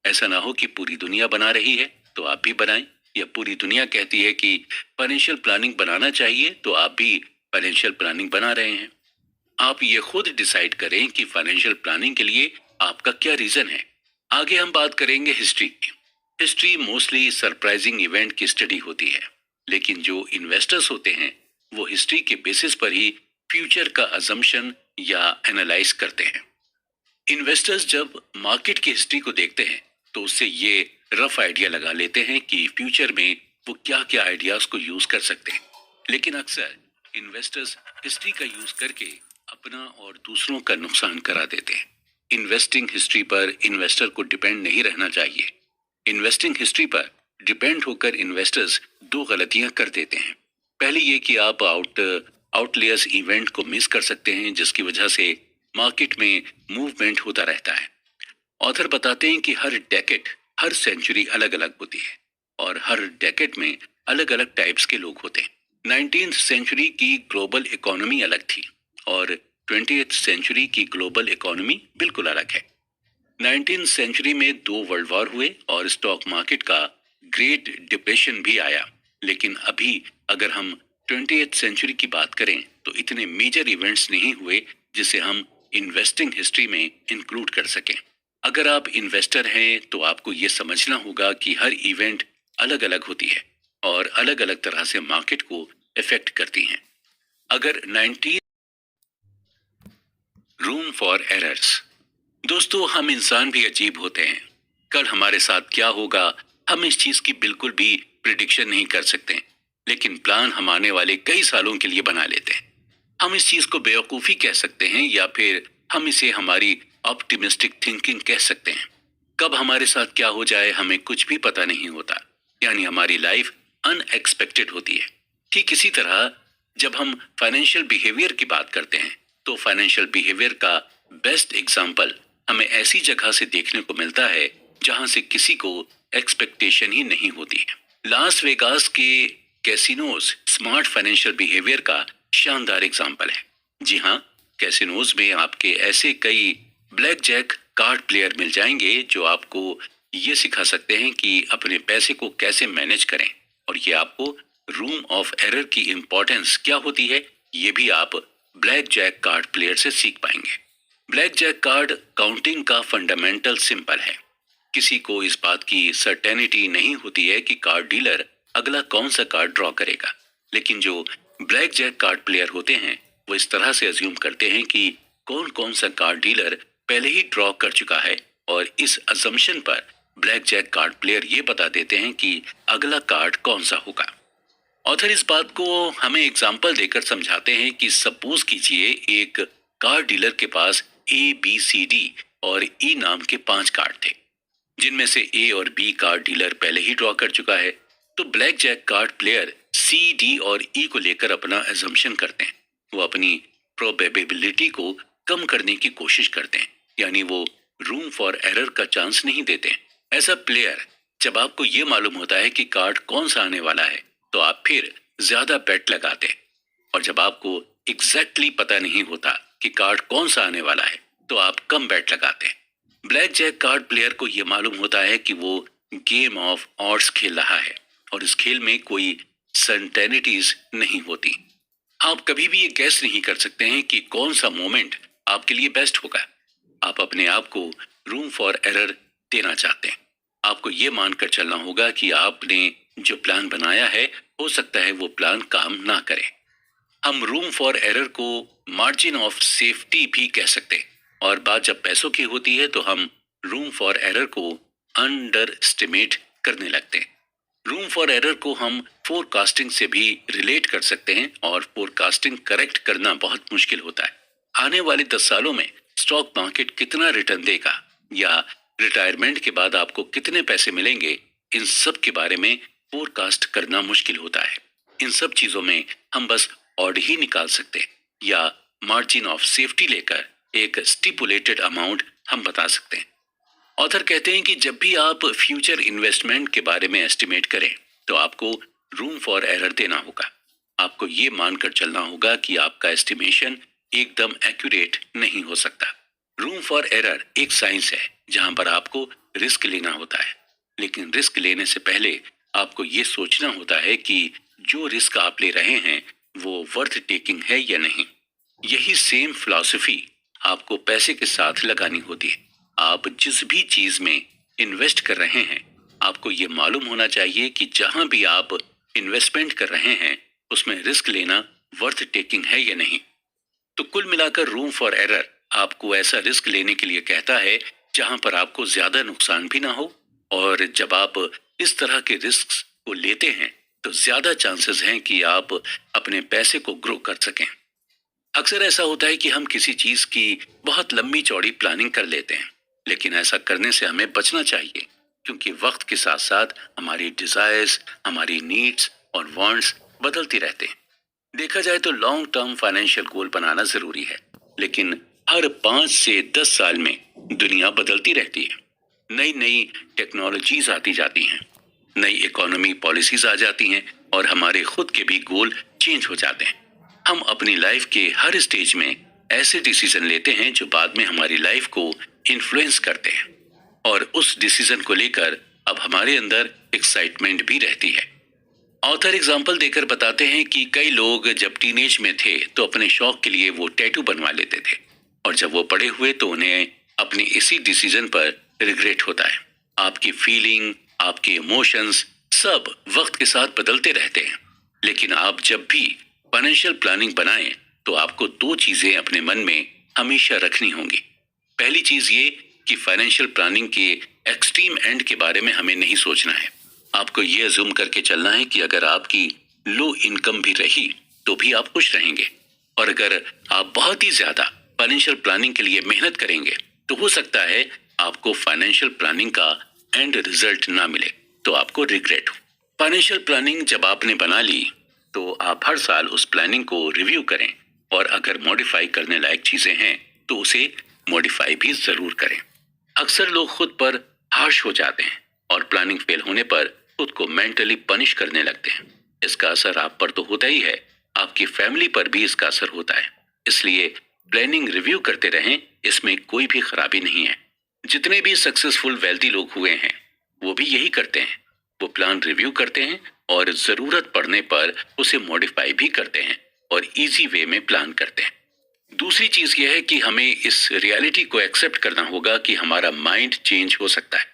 ऐसा ना हो कि पूरी दुनिया बना रही है तो आप भी बनाएं, या पूरी दुनिया कहती है कि फाइनेंशियल प्लानिंग बनाना चाहिए तो आप भी फाइनेंशियल प्लानिंग बना रहे हैं। आप ये खुद डिसाइड करें कि फाइनेंशियल प्लानिंग के लिए आपका क्या रीजन है। आगे हम बात करेंगे हिस्ट्री की। हिस्ट्री मोस्टली सरप्राइजिंग इवेंट की स्टडी होती है, लेकिन जो इन्वेस्टर्स होते हैं वो हिस्ट्री के बेसिस पर ही फ्यूचर का अजम्पशन या एनालाइज करते हैं। इन्वेस्टर्स जब मार्केट की हिस्ट्री को देखते हैं तो उससे ये रफ आइडिया लगा लेते हैं कि फ्यूचर में वो क्या क्या आइडियाज को यूज कर सकते हैं, लेकिन अक्सर इन्वेस्टर्स हिस्ट्री का यूज करके अपना और दूसरों का नुकसान करा देते हैं। इन्वेस्टिंग हिस्ट्री पर इन्वेस्टर को डिपेंड नहीं रहना चाहिए। इन्वेस्टिंग हिस्ट्री पर डिपेंड होकर इन्वेस्टर्स दो गलतियां कर देते हैं। पहली ये कि आप आउटलेयर्स इवेंट को मिस कर सकते हैं जिसकी वजह से मार्केट में मूवमेंट होता रहता है। ऑथर बताते हैं कि हर डेकेड, हर सेंचुरी अलग अलग होती है और हर डेकेड में अलग अलग टाइप्स के लोग होते हैं। 19th सेंचुरी की ग्लोबल इकोनॉमी अलग थी और 20th सेंचुरी की ग्लोबल इकोनॉमी बिल्कुल अलग है। 19th सेंचुरी में 2 वर्ल्ड वॉर हुए और स्टॉक मार्केट का ग्रेट डिप्रेशन भी आया, लेकिन अभी अगर हम 20th सेंचुरी की बात करें तो इतने मेजर इवेंट्स नहीं हुए जिसे हम इन्वेस्टिंग हिस्ट्री में इंक्लूड कर सकें। अगर आप इन्वेस्टर हैं तो आपको ये समझना होगा कि हर इवेंट अलग अलग होती है और अलग अलग तरह से मार्केट को इफेक्ट करती हैं। अगर 19 रूम फॉर एरर्स। दोस्तों, हम इंसान भी अजीब होते हैं। कल हमारे साथ क्या होगा हम इस चीज की बिल्कुल भी प्रिडिक्शन नहीं कर सकते। लेकिन प्लान हम आने वाले कई सालों के लिए बना लेते हैं। हम इस चीज को बेवकूफी कह सकते हैं या फिर हम इसे हमारी ऑप्टिमिस्टिक थिंकिंग कह सकते हैं। कब हमारे साथ क्या हो जाए हमें कुछ भी पता नहीं होता, यानी हमारी लाइफ अनएक्सपेक्टेड होती है। ठीक इसी तरह जब हम फाइनेंशियल बिहेवियर की बात करते हैं तो फाइनेंशियल बिहेवियर का बेस्ट एग्जाम्पल हमें ऐसी जगह से देखने को मिलता है जहां से किसी को एक्सपेक्टेशन ही नहीं होती है। लास वेगास के कैसीनोज स्मार्ट फाइनेंशियल बिहेवियर का शानदार एग्जाम्पल है। जी हाँ, कैसीनोज में आपके ऐसे कई ब्लैक जैक कार्ड प्लेयर मिल जाएंगे जो आपको ये सिखा सकते हैं कि अपने पैसे को कैसे मैनेज करें, और ये आपको रूम ऑफ एरर की इंपॉर्टेंस क्या होती है ये भी आप ब्लैक जैक कार्ड प्लेयर से सीख पाएंगे। ब्लैक जैक कार्ड काउंटिंग का फंडामेंटल सिंपल है। किसी को इस बात की सर्टेनिटी नहीं होती है कि कार्ड डीलर अगला कौन सा कार्ड ड्रॉ करेगा, लेकिन जो ब्लैक जैक कार्ड प्लेयर होते हैं वो इस तरह से अज्यूम करते हैं कि कौन कौन सा कार्ड डीलर पहले ही ड्रॉ कर चुका है, और इस अजम्पशन पर ब्लैक जैक कार्ड प्लेयर ये बता देते हैं कि अगला कार्ड कौन सा होगा। ऑथर इस बात को हमें एग्जाम्पल देकर समझाते हैं कि सपोज कीजिए एक कार्ड डीलर के पास ABCD और E नाम के 5 कार्ड थे, जिनमें से A और B कार्ड डीलर पहले ही ड्रॉ कर चुका है। तो black jack card player C, D और E को लेकर अपना एजम्पशन करते हैं। वो अपनी प्रोबेबिलिटी को कम करने की कोशिश करते हैं, यानी वो रूम फॉर एरर का चांस नहीं देते। ऐसा प्लेयर जब आपको ये मालूम होता है कि कार्ड कौन सा आने वाला है तो आप फिर ज्यादा बेट लगाते हैं, और जब आपको एग्जैक्टली पता नहीं होता कि कार्ड कौन सा आने वाला है तो आप कम बेट लगाते हैं। ब्लैक जैक कार्ड प्लेयर को यह मालूम होता है कि वो गेम ऑफ ऑड्स खेल रहा है और इस खेल में कोई सर्टेनिटीज नहीं होती। आप कभी भी ये गैस नहीं कर सकते हैं कि कौन सा मोमेंट आपके लिए बेस्ट होगा। आप अपने आप को रूम फॉर एरर देना चाहते हैं। आपको ये मानकर चलना होगा कि आपने जो प्लान बनाया है हो सकता है वो प्लान काम ना करे। हम रूम फॉर एरर को मार्जिन ऑफ सेफ्टी भी कह सकते हैं, और बात जब पैसों की होती है तो हम रूम फॉर एरर को अंडर एस्टिमेट करने लगते हैं। रूम फॉर एरर को हम फोरकास्टिंग से भी रिलेट कर सकते हैं, और फोरकास्टिंग करेक्ट करना बहुत मुश्किल होता है। आने वाले 10 सालों में स्टॉक मार्केट कितना रिटर्न देगा या रिटायरमेंट के बाद आपको कितने पैसे मिलेंगे, इन सब के बारे में फोरकास्ट करना मुश्किल होता है। इन सब चीजों में हम बस ऑड ही निकाल सकते हैं या मार्जिन ऑफ सेफ्टी लेकर एक स्टिपुलेटेड अमाउंट हम बता सकते हैं। ऑथर कहते हैं कि जब भी आप फ्यूचर इन्वेस्टमेंट के बारे में एस्टिमेट करें तो आपको रूम फॉर एरर देना होगा। आपको ये मानकर चलना होगा कि आपका एस्टिमेशन एकदम एक्यूरेट नहीं हो सकता। रूम फॉर एरर एक साइंस है जहां पर आपको रिस्क लेना होता है, लेकिन रिस्क लेने से पहले आपको ये सोचना होता है कि जो रिस्क आप ले रहे हैं वो वर्थ टेकिंग है या नहीं। यही सेम फिलॉसफी आपको पैसे के साथ लगानी होती है। आप जिस भी चीज में इन्वेस्ट कर रहे हैं आपको ये मालूम होना चाहिए कि जहां भी आप इन्वेस्टमेंट कर रहे हैं उसमें रिस्क लेना वर्थ टेकिंग है या नहीं। तो कुल मिलाकर रूम फॉर एरर आपको ऐसा रिस्क लेने के लिए कहता है जहां पर आपको ज्यादा नुकसान भी ना हो, और जब आप इस तरह के रिस्क को लेते हैं तो ज्यादा चांसेस हैं कि आप अपने पैसे को ग्रो कर सकें। अक्सर ऐसा होता है कि हम किसी चीज की बहुत लंबी चौड़ी प्लानिंग कर लेते हैं, लेकिन ऐसा करने से हमें बचना चाहिए, क्योंकि वक्त के साथ साथ हमारी डिजायर्स, हमारी नीड्स और वांट्स बदलती रहते हैं। देखा जाए तो लॉन्ग टर्म फाइनेंशियल गोल बनाना जरूरी है, लेकिन हर 5 से 10 साल में दुनिया बदलती रहती है। नई नई टेक्नोलॉजीज आती जाती हैं, नई इकोनॉमी पॉलिसीज आ जाती हैं, और हमारे खुद के भी गोल चेंज हो जाते हैं। हम अपनी लाइफ के हर स्टेज में ऐसे डिसीजन लेते हैं जो बाद में हमारी लाइफ को इन्फ्लुएंस करते हैं, और उस डिसीजन को लेकर अब हमारे अंदर एक्साइटमेंट भी रहती है। ऑथर एग्जाम्पल देकर बताते हैं कि कई लोग जब टीनेज में थे तो अपने शौक के लिए वो टैटू बनवा लेते थे, और जब वो बड़े हुए तो उन्हें अपने इसी डिसीजन पर रिग्रेट होता है। आपकी फीलिंग, आपके इमोशंस सब वक्त के साथ बदलते रहते हैं, लेकिन आप जब भी फाइनेंशियल प्लानिंग बनाएं तो आपको 2 चीजें अपने मन में हमेशा रखनी होंगी। पहली चीज ये कि फाइनेंशियल प्लानिंग के एक्सट्रीम एंड के बारे में हमें नहीं सोचना है। आपको ये अज्यूम करके चलना है कि अगर आपकी लो इनकम भी रही तो भी आप खुश रहेंगे। और अगर आप बहुत ही ज्यादा फाइनेंशियल प्लानिंग के लिए मेहनत करेंगे तो हो सकता है आपको फाइनेंशियल प्लानिंग का एंड रिजल्ट ना मिले, तो आपको रिग्रेट हो। फाइनेंशियल प्लानिंग जब आपने बना ली तो आप हर साल उस प्लानिंग को रिव्यू करें, और अगर मॉडिफाई करने लायक चीजें हैं तो उसे मॉडिफाई भी जरूर करें। अक्सर लोग खुद पर हार्श हो जाते हैं और प्लानिंग फेल होने पर खुद को मेंटली पनिश करने लगते हैं। इसका असर आप पर तो होता ही है, आपकी फैमिली पर भी इसका असर होता है। इसलिए प्लानिंग रिव्यू करते रहें, इसमें कोई भी खराबी नहीं है। जितने भी सक्सेसफुल वेल्दी लोग हुए हैं वो भी यही करते हैं। वो प्लान रिव्यू करते हैं और जरूरत पड़ने पर उसे मॉडिफाई भी करते हैं और इजी वे में प्लान करते हैं। दूसरी चीज यह है कि हमें इस रियलिटी को एक्सेप्ट करना होगा कि हमारा माइंड चेंज हो सकता है।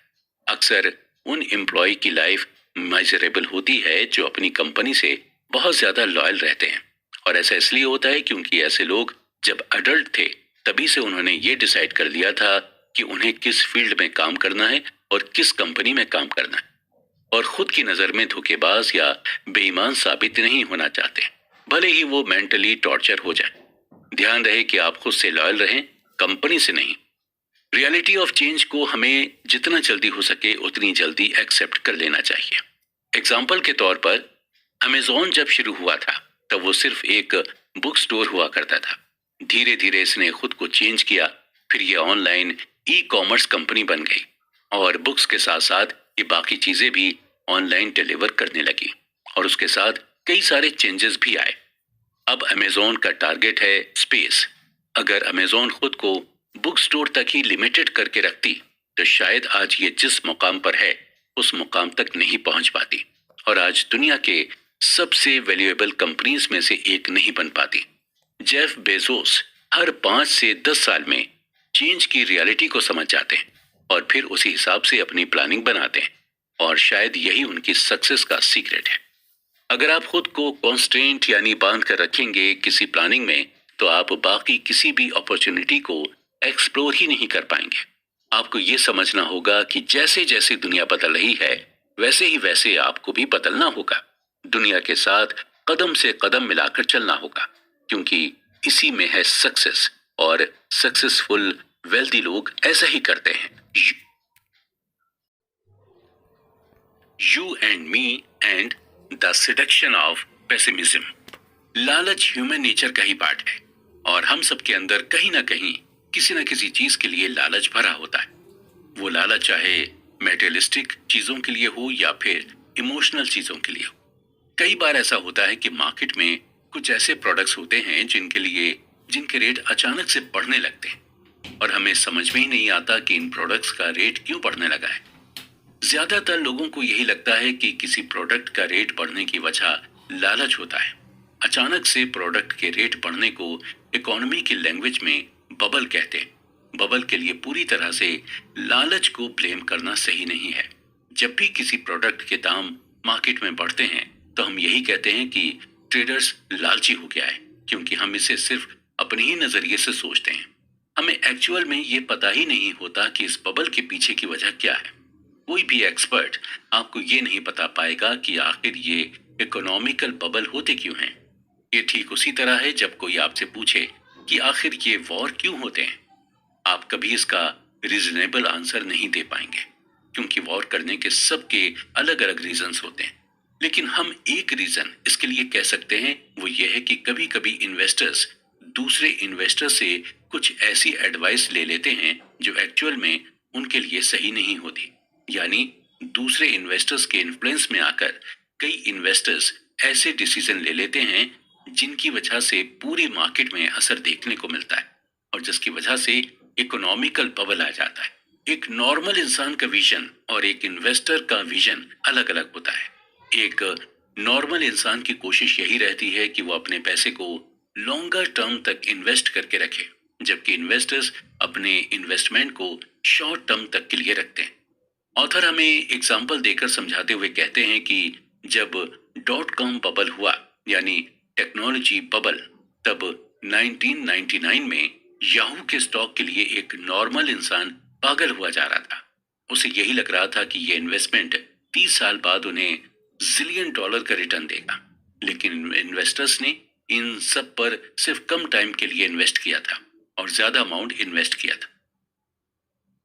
अक्सर उन एम्प्लॉय की लाइफ मेजरेबल होती है जो अपनी कंपनी से बहुत ज्यादा लॉयल रहते हैं, और ऐसा इसलिए होता है क्योंकि ऐसे लोग जब अडल्ट थे तभी से उन्होंने ये डिसाइड कर लिया था कि उन्हें किस फील्ड में काम करना है और किस कंपनी में काम करना है, और खुद की नजर में धोखेबाज या बेईमान साबित नहीं होना चाहते, भले ही वो मेंटली टॉर्चर हो जाए। ध्यान रहे कि आप खुद से लॉयल रहें, कंपनी से नहीं। रियलिटी ऑफ चेंज को हमें जितना जल्दी हो सके उतनी जल्दी एक्सेप्ट कर लेना चाहिए। एग्जाम्पल के तौर पर अमेजोन जब शुरू हुआ था तब वो सिर्फ एक बुक स्टोर हुआ करता था। धीरे धीरे इसने खुद को चेंज किया, फिर ये ऑनलाइन ई कॉमर्स कंपनी बन गई और बुक्स के साथ साथ ये बाकी चीजें भी ऑनलाइन डिलीवर करने लगी, और उसके साथ कई सारे चेंजेस भी आए। अब अमेजोन का टारगेट है स्पेस। अगर अमेजोन खुद को बुक स्टोर तक ही लिमिटेड करके रखती तो शायद आज ये जिस मुकाम पर है उस मुकाम तक नहीं पहुंच पाती, और आज दुनिया के सबसे वैल्यूएबल कंपनीज में से एक नहीं बन पाती। जेफ बेजोस हर 5 से 10 साल में चेंज की रियलिटी को समझ जाते हैं और फिर उसी हिसाब से अपनी प्लानिंग बनाते हैं, और शायद यही उनकी सक्सेस का सीक्रेट है। अगर आप खुद को कॉन्स्टेंट यानी बांध कर रखेंगे किसी प्लानिंग में तो आप बाकी किसी भी अपॉर्चुनिटी को एक्सप्लोर ही नहीं कर पाएंगे। आपको ये समझना होगा कि जैसे जैसे दुनिया बदल रही है वैसे ही वैसे आपको भी बदलना होगा। दुनिया के साथ कदम से कदम मिलाकर चलना होगा, क्योंकि इसी में है सक्सेस, और सक्सेसफुल वेल्दी लोग ऐसा ही करते हैं। You and me and the seduction of pessimism. लालच ह्यूमन नेचर का ही पार्ट है, और हम सबके अंदर कहीं ना कहीं किसी न किसी चीज के लिए लालच भरा होता है। वो लालच चाहे मेटेरियलिस्टिक चीजों के लिए हो या फिर इमोशनल चीजों के लिए हो। कई बार ऐसा होता है कि मार्केट में कुछ ऐसे प्रोडक्ट्स होते हैं जिनके रेट अचानक से बढ़ने लगते हैं, और हमें समझ में ही नहीं आता कि इन प्रोडक्ट्स का रेट क्यों बढ़ने लगा है। ज्यादातर लोगों को यही लगता है कि किसी प्रोडक्ट का रेट बढ़ने की वजह लालच होता है। अचानक से प्रोडक्ट के रेट बढ़ने को इकोनॉमी की लैंग्वेज में बबल कहते हैं। बबल के लिए पूरी तरह से लालच को ब्लेम करना सही नहीं है। जब भी किसी प्रोडक्ट के दाम मार्केट में बढ़ते हैं तो हम यही कहते हैं कि ट्रेडर्स लालची हो गया है, क्योंकि हम इसे सिर्फ अपने ही नजरिए से सोचते हैं। हमें एक्चुअल में ये पता ही नहीं होता कि इस बबल के पीछे की वजह क्या है। कोई भी एक्सपर्ट आपको ये नहीं बता पाएगा कि आखिर ये इकोनॉमिकल बबल होते क्यों हैं। ये ठीक उसी तरह है जब कोई आपसे पूछे कि आखिर ये वॉर क्यों होते हैं। आप कभी इसका रीजनेबल आंसर नहीं दे पाएंगे, क्योंकि वॉर करने के सबके अलग अलग रीजंस होते हैं। लेकिन हम एक रीजन इसके लिए कह सकते हैं, वो ये है कि कभी कभी इन्वेस्टर्स दूसरे इन्वेस्टर से कुछ ऐसी एडवाइस ले लेते हैं जो एक्चुअल में उनके लिए सही नहीं होती। यानी दूसरे इन्वेस्टर्स के इन्फ्लुएंस में आकर कई इन्वेस्टर्स ऐसे डिसीजन ले लेते हैं जिनकी वजह से पूरी मार्केट में असर देखने को मिलता है, और जिसकी वजह से इकोनॉमिकल बबल आ जाता है। एक नॉर्मल इंसान का विजन और एक इन्वेस्टर का विजन अलग अलग होता है। एक नॉर्मल इंसान की कोशिश यही रहती है कि वो अपने पैसे को लॉन्गर टर्म तक इन्वेस्ट करके रखे, जबकि इन्वेस्टर्स अपने इन्वेस्टमेंट को शॉर्ट टर्म तक के लिए रखते हैं। ऑथर हमें एग्जाम्पल देकर समझाते हुए कहते हैं कि जब .com बबल हुआ, यानी टेक्नोलॉजी बबल, तब 1999 में याहू के स्टॉक के लिए एक नॉर्मल इंसान पागल हुआ जा रहा था। उसे यही लग रहा था कि ये इन्वेस्टमेंट 30 साल बाद उन्हें $1 जिलियन का रिटर्न देगा। लेकिन इन्वेस्टर्स ने इन सब पर सिर्फ कम टाइम के लिए इन्वेस्ट किया था और ज्यादा अमाउंट इन्वेस्ट किया था।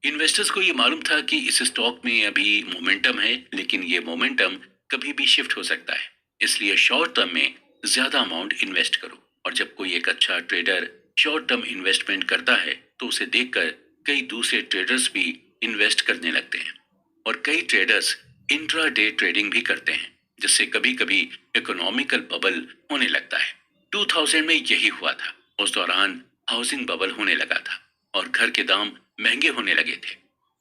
इन्वेस्टर्स को ये मालूम था कि इस स्टॉक में अभी मोमेंटम है, लेकिन ये मोमेंटम कभी भी शिफ्ट हो सकता है, इसलिए शॉर्ट टर्म में ज्यादा अमाउंट इन्वेस्ट करो। और जब कोई एक अच्छा ट्रेडर शॉर्ट टर्म इन्वेस्टमेंट करता है तो उसे देखकर कई दूसरे ट्रेडर्स भी इन्वेस्ट करने लगते हैं और कई ट्रेडर्स इंट्रा डे ट्रेडिंग भी करते हैं, जिससे कभी कभी इकोनॉमिकल बबल होने लगता है। 2000 में यही हुआ था। उस दौरान हाउसिंग बबल होने लगा था और घर के दाम महंगे होने लगे थे,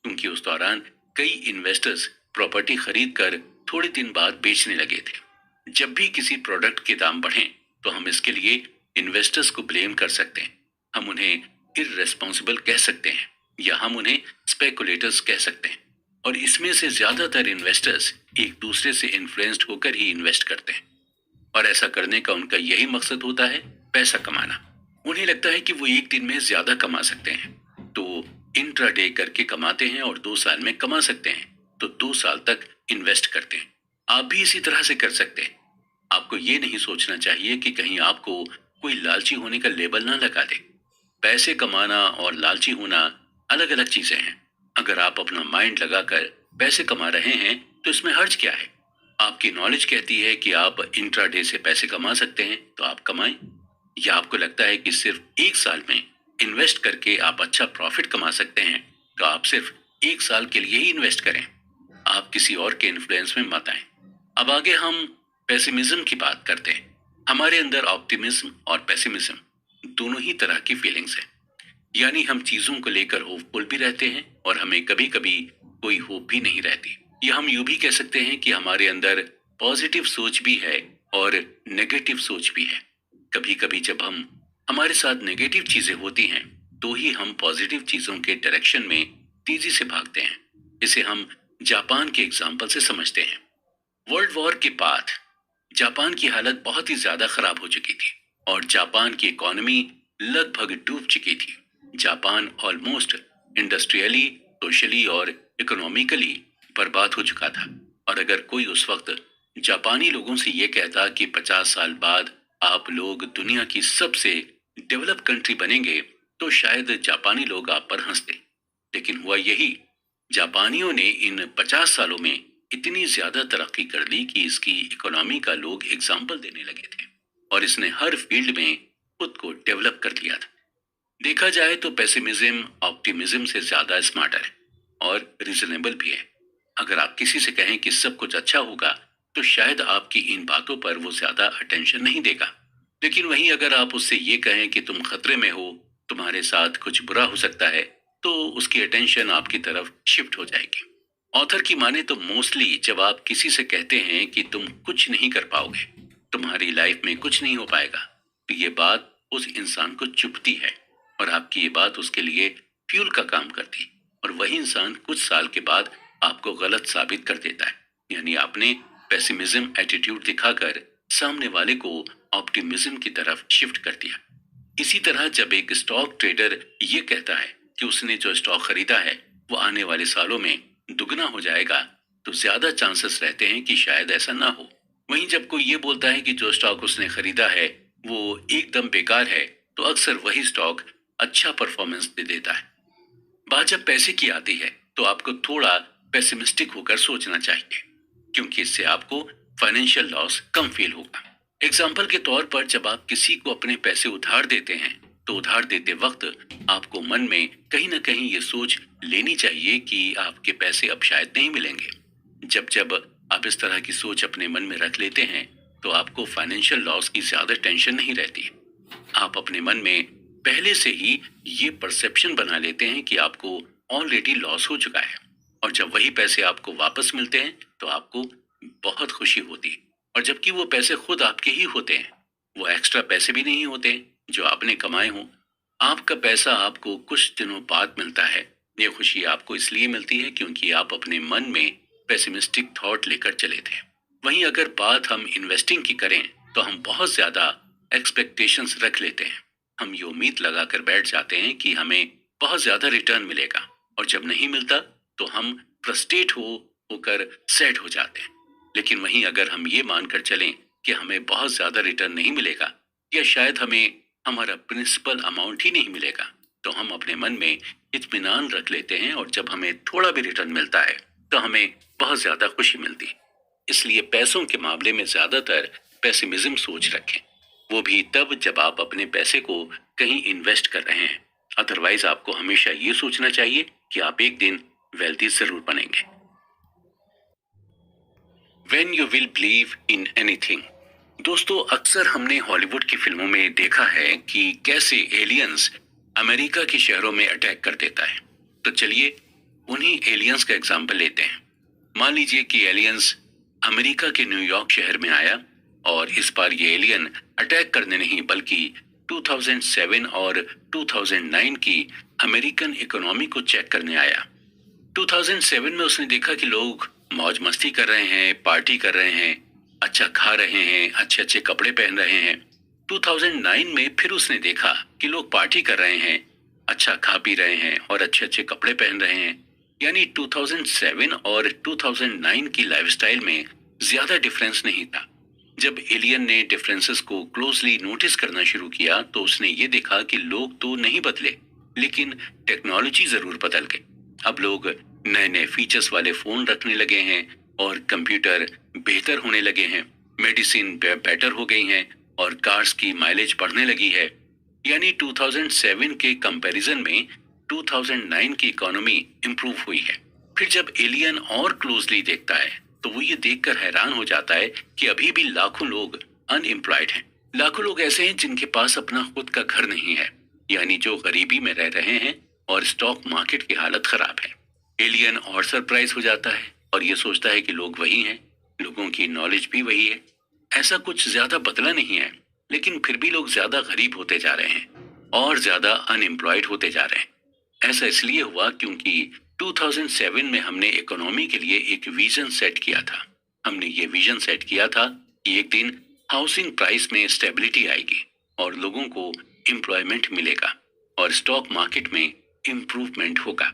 क्योंकि उस दौरान कई इन्वेस्टर्स प्रॉपर्टी खरीद कर थोड़े दिन बाद बेचने लगे थे। जब भी किसी प्रोडक्ट के दाम बढ़ें तो हम इसके लिए इन्वेस्टर्स को ब्लेम कर सकते हैं। हम उन्हें इररेस्पॉन्सिबल कह सकते हैं या हम उन्हें स्पेकुलेटर्स कह सकते हैं। और इसमें से ज्यादातर इन्वेस्टर्स एक दूसरे से इन्फ्लुएंस्ड होकर ही इन्वेस्ट करते हैं और ऐसा करने का उनका यही मकसद होता है, पैसा कमाना। उन्हें लगता है कि वो एक दिन में ज्यादा कमा सकते हैं तो इंट्राडे करके कमाते हैं और 2 साल में कमा सकते हैं तो 2 साल तक इन्वेस्ट करते हैं। आप भी इसी तरह से कर सकते हैं। आपको ये नहीं सोचना चाहिए कि कहीं आपको कोई लालची होने का लेबल ना लगा दे। पैसे कमाना और लालची होना अलग अलग चीजें हैं। अगर आप अपना माइंड लगाकर पैसे कमा रहे हैं तो इसमें हर्ज क्या है? आपकी नॉलेज कहती है कि आप इंट्राडे से पैसे कमा सकते हैं तो आप कमाएं। या आपको लगता है कि सिर्फ 1 साल में इन्वेस्ट करके आप अच्छा प्रॉफिट कमा सकते हैं तो आप सिर्फ 1 साल के लिए ही इन्वेस्ट करें। आप किसी और के इन्फ्लुएंस में मत आए। अब आगे हम पेसिमिज्म की बात करते हैं। हमारे अंदर ऑप्टिमिज्म और पेसिमिज्म दोनों ही तरह की फीलिंग्स हैं। यानी हम चीजों को लेकर होपफुल भी रहते हैं और हमें कभी कभी कोई होप भी नहीं रहती। या हम यूं भी कह सकते हैं कि हमारे अंदर पॉजिटिव सोच भी है और नेगेटिव सोच भी है। कभी कभी जब हम हमारे साथ नेगेटिव चीजें होती हैं तो ही हम पॉजिटिव चीजों के डायरेक्शन में तेजी से भागते हैं। इसे हम जापान के एग्जाम्पल से समझते हैं। वर्ल्ड वॉर के बाद जापान की हालत बहुत ही ज्यादा खराब हो चुकी थी और जापान की इकोनॉमी लगभग डूब चुकी थी। जापान ऑलमोस्ट इंडस्ट्रियली, सोशली और इकोनॉमिकली बर्बाद हो चुका था। और अगर कोई उस वक्त जापानी लोगों से यह कहता कि 50 साल बाद आप लोग दुनिया की सबसे डेवलप कंट्री बनेंगे तो शायद जापानी लोग आप पर हंसते। लेकिन हुआ यही, जापानियों ने इन 50 सालों में इतनी ज्यादा तरक्की कर ली कि इसकी इकोनॉमी का लोग एग्जाम्पल देने लगे थे और इसने हर फील्ड में खुद को डेवलप कर लिया था। देखा जाए तो पेसिमिज्म ऑप्टिमिज्म से ज्यादा स्मार्टर है और रीजनेबल भी है। अगर आप किसी से कहें कि सब कुछ अच्छा होगा तो शायद आपकी इन बातों पर वो ज्यादा अटेंशन नहीं देगा। लेकिन वहीं अगर आप उससे ये कहें कि तुम खतरे में हो, तुम्हारे साथ कुछ बुरा हो सकता है, तो उसकी अटेंशन आपकी तरफ शिफ्ट हो जाएगी। ऑथर की माने तो मोस्टली जब आप किसी से कहते हैं कि तुम कुछ नहीं कर पाओगे, तुम्हारी लाइफ में कुछ नहीं हो पाएगा, तो ये बात उस इंसान को चुभती है और आपकी ये बात उसके लिए फ्यूल का काम करती और वही इंसान कुछ साल के बाद आपको गलत साबित कर देता है। यानी आपने पेसिमिज्म एटीट्यूड दिखाकर सामने वाले को ऑप्टिमिज्म की तरफ शिफ्ट कर दिया। इसी तरह जब एक स्टॉक ट्रेडर ये कहता है कि उसने जो स्टॉक खरीदा है वो आने वाले सालों में दुगना हो जाएगा, तो ज्यादा चांसेस रहते हैं कि शायद ऐसा ना हो। वहीं जब कोई ये बोलता है कि जो स्टॉक उसने खरीदा है वो एकदम बेकार है, तो अक्सर वही स्टॉक अच्छा परफॉर्मेंस दे देता है। बात जब पैसे की आती है तो आपको थोड़ा पेसिमिस्टिक होकर सोचना चाहिए, क्योंकि इससे आपको फाइनेंशियल लॉस कम फील होगा। एग्जाम्पल के तौर पर जब आप किसी को अपने पैसे उधार देते हैं तो उधार देते वक्त आपको मन में कहीं ना कहीं ये सोच लेनी चाहिए कि आपके पैसे अब शायद नहीं मिलेंगे। जब जब आप इस तरह की सोच अपने मन में रख लेते हैं तो आपको फाइनेंशियल लॉस की ज्यादा टेंशन नहीं रहती। आप अपने मन में पहले से ही ये परसेप्शन बना लेते हैं कि आपको ऑलरेडी लॉस हो चुका है और जब वही पैसे आपको वापस मिलते हैं तो आपको बहुत खुशी होती है। और जबकि वो पैसे खुद आपके ही होते हैं, वो एक्स्ट्रा पैसे भी नहीं होते जो आपने कमाए हों। आपका पैसा आपको कुछ दिनों बाद मिलता है। ये खुशी आपको इसलिए मिलती है क्योंकि आप अपने मन में पेसिमिस्टिक थॉट लेकर चले थे। वहीं अगर बात हम इन्वेस्टिंग की करें तो हम बहुत ज्यादा एक्सपेक्टेशंस रख लेते हैं। हम ये उम्मीद लगाकर बैठ जाते हैं कि हमें बहुत ज्यादा रिटर्न मिलेगा और जब नहीं मिलता तो हम फ्रस्ट्रेट होकर सैड हो जाते हैं। लेकिन वहीं अगर हम ये मानकर चलें कि हमें बहुत ज्यादा रिटर्न नहीं मिलेगा या शायद हमें हमारा प्रिंसिपल अमाउंट ही नहीं मिलेगा, तो हम अपने मन में इत्मीनान रख लेते हैं और जब हमें थोड़ा भी रिटर्न मिलता है तो हमें बहुत ज्यादा खुशी मिलती है। इसलिए पैसों के मामले में ज्यादातर पेसिमिज्म सोच रखें, वो भी तब जब आप अपने पैसे को कहीं इन्वेस्ट कर रहे हैं। अदरवाइज आपको हमेशा ये सोचना चाहिए कि आप एक दिन वेल्दी जरूर बनेंगे। When you will believe in anything। दोस्तों, अक्सर हमने हॉलीवुड की फिल्मों में देखा है कि कैसे एलियंस अमेरिका के शहरों में अटैक कर देता है। तो चलिए उन्हीं एलियंस का एग्जाम्पल लेते हैं। मान लीजिए कि एलियंस अमेरिका के न्यूयॉर्क शहर में आया और इस बार ये एलियन अटैक करने नहीं बल्कि 2007 और 2009 की अमेरिकन इकोनॉमी को चेक करने आया। 2007 में उसने देखा कि लोग मौज मस्ती कर रहे हैं, पार्टी कर रहे हैं, अच्छा खा रहे हैं, अच्छे अच्छे कपड़े पहन रहे हैं। 2009 में फिर उसने देखा कि लोग पार्टी कर रहे हैं, अच्छा खा पी रहे हैं और अच्छे अच्छे कपड़े पहन रहे हैं। यानी 2007 और 2009 की लाइफस्टाइल में ज्यादा डिफरेंस नहीं था। जब एलियन ने डिफरेंसेस को क्लोजली नोटिस करना शुरू किया तो उसने ये देखा कि लोग तो नहीं बदले, लेकिन टेक्नोलॉजी जरूर बदल गई। अब लोग नए नए फीचर्स वाले फोन रखने लगे हैं और कंप्यूटर बेहतर होने लगे हैं, मेडिसिन बेटर हो गई हैं और कार्स की माइलेज बढ़ने लगी है। यानी 2007 के कंपैरिजन में 2009 की इकोनॉमी इंप्रूव हुई है। फिर जब एलियन और क्लोजली देखता है तो वो ये देखकर हैरान हो जाता है कि अभी भी लाखों लोग अनएम्प्लॉयड हैं। लाखों लोग ऐसे हैं जिनके पास अपना खुद का घर नहीं है, यानी जो गरीबी में रह रहे हैं और स्टॉक मार्केट की हालत खराब है। एलियन और सरप्राइज हो जाता है और ये सोचता है कि लोग वही हैं, लोगों की नॉलेज भी वही है, ऐसा कुछ ज्यादा बदला नहीं है, लेकिन फिर भी लोग ज्यादा गरीब होते जा रहे हैं और ज्यादा अनएम्प्लॉयड होते जा रहे हैं। ऐसा इसलिए हुआ क्योंकि 2007 में हमने इकोनॉमी के लिए एक विजन सेट किया था। हमने ये विजन सेट किया था कि एक दिन हाउसिंग प्राइस में स्टेबिलिटी आएगी और लोगों को एम्प्लॉयमेंट मिलेगा और स्टॉक मार्केट में इम्प्रूवमेंट होगा।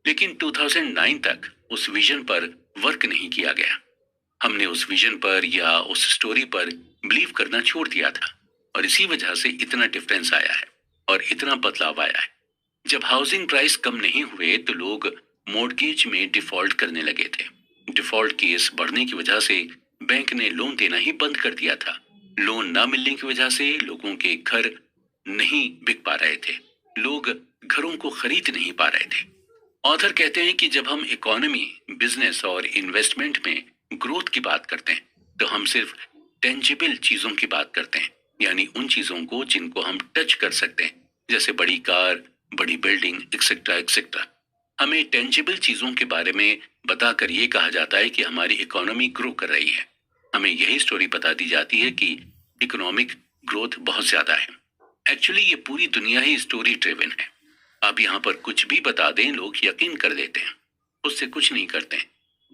लेकिन 2009 तक उस विजन पर वर्क नहीं किया गया। हमने उस विजन पर या उस स्टोरी पर बिलीव करना छोड़ दिया था और इसी वजह से इतना डिफरेंस आया है और इतना बदलाव आया है। जब हाउसिंग प्राइस कम नहीं हुए तो लोग मॉर्गेज में डिफॉल्ट करने लगे थे। डिफॉल्ट केस बढ़ने की वजह से बैंक ने लोन देना ही बंद कर दिया था। लोन ना मिलने की वजह से लोगों के घर नहीं बिक पा रहे थे, लोग घरों को खरीद नहीं पा रहे थे। ऑथर कहते हैं कि जब हम इकोनॉमी, बिजनेस और इन्वेस्टमेंट में ग्रोथ की बात करते हैं तो हम सिर्फ टेंजिबल चीजों की बात करते हैं, यानी उन चीजों को जिनको हम टच कर सकते हैं, जैसे बड़ी कार, बड़ी बिल्डिंग, एक्सेट्रा एक्सेट्रा। हमें टेंजिबल चीजों के बारे में बताकर ये कहा जाता है कि हमारी इकोनॉमी ग्रो कर रही है। हमें यही स्टोरी बता दी जाती है कि इकोनॉमिक ग्रोथ बहुत ज्यादा है। एक्चुअली ये पूरी दुनिया ही स्टोरी ड्रिवन है। आप यहाँ पर कुछ भी बता दें, लोग यकीन कर लेते हैं, उससे कुछ नहीं करते हैं।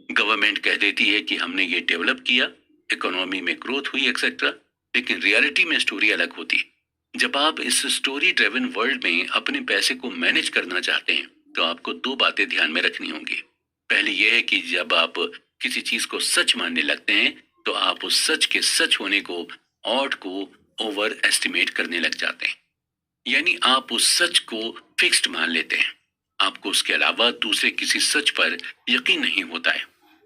गवर्नमेंट कह देती है कि हमने ये डेवलप किया, इकोनॉमी में ग्रोथ हुई एक्सेट्रा, लेकिन रियलिटी में स्टोरी अलग होती है। जब आप इस स्टोरी ड्रिवन वर्ल्ड में अपने पैसे को मैनेज करना चाहते हैं तो आपको दो बातें ध्यान में रखनी होंगी। पहली यह है कि जब आप किसी चीज को सच मानने लगते हैं तो आप उस सच के सच होने को, ऑड को ओवर एस्टिमेट करने लग जाते हैं, यानी आप उस सच को फिक्स्ड मान लेते हैं। आपको उसके अलावा दूसरे किसी सच पर यकीन नहीं होता है।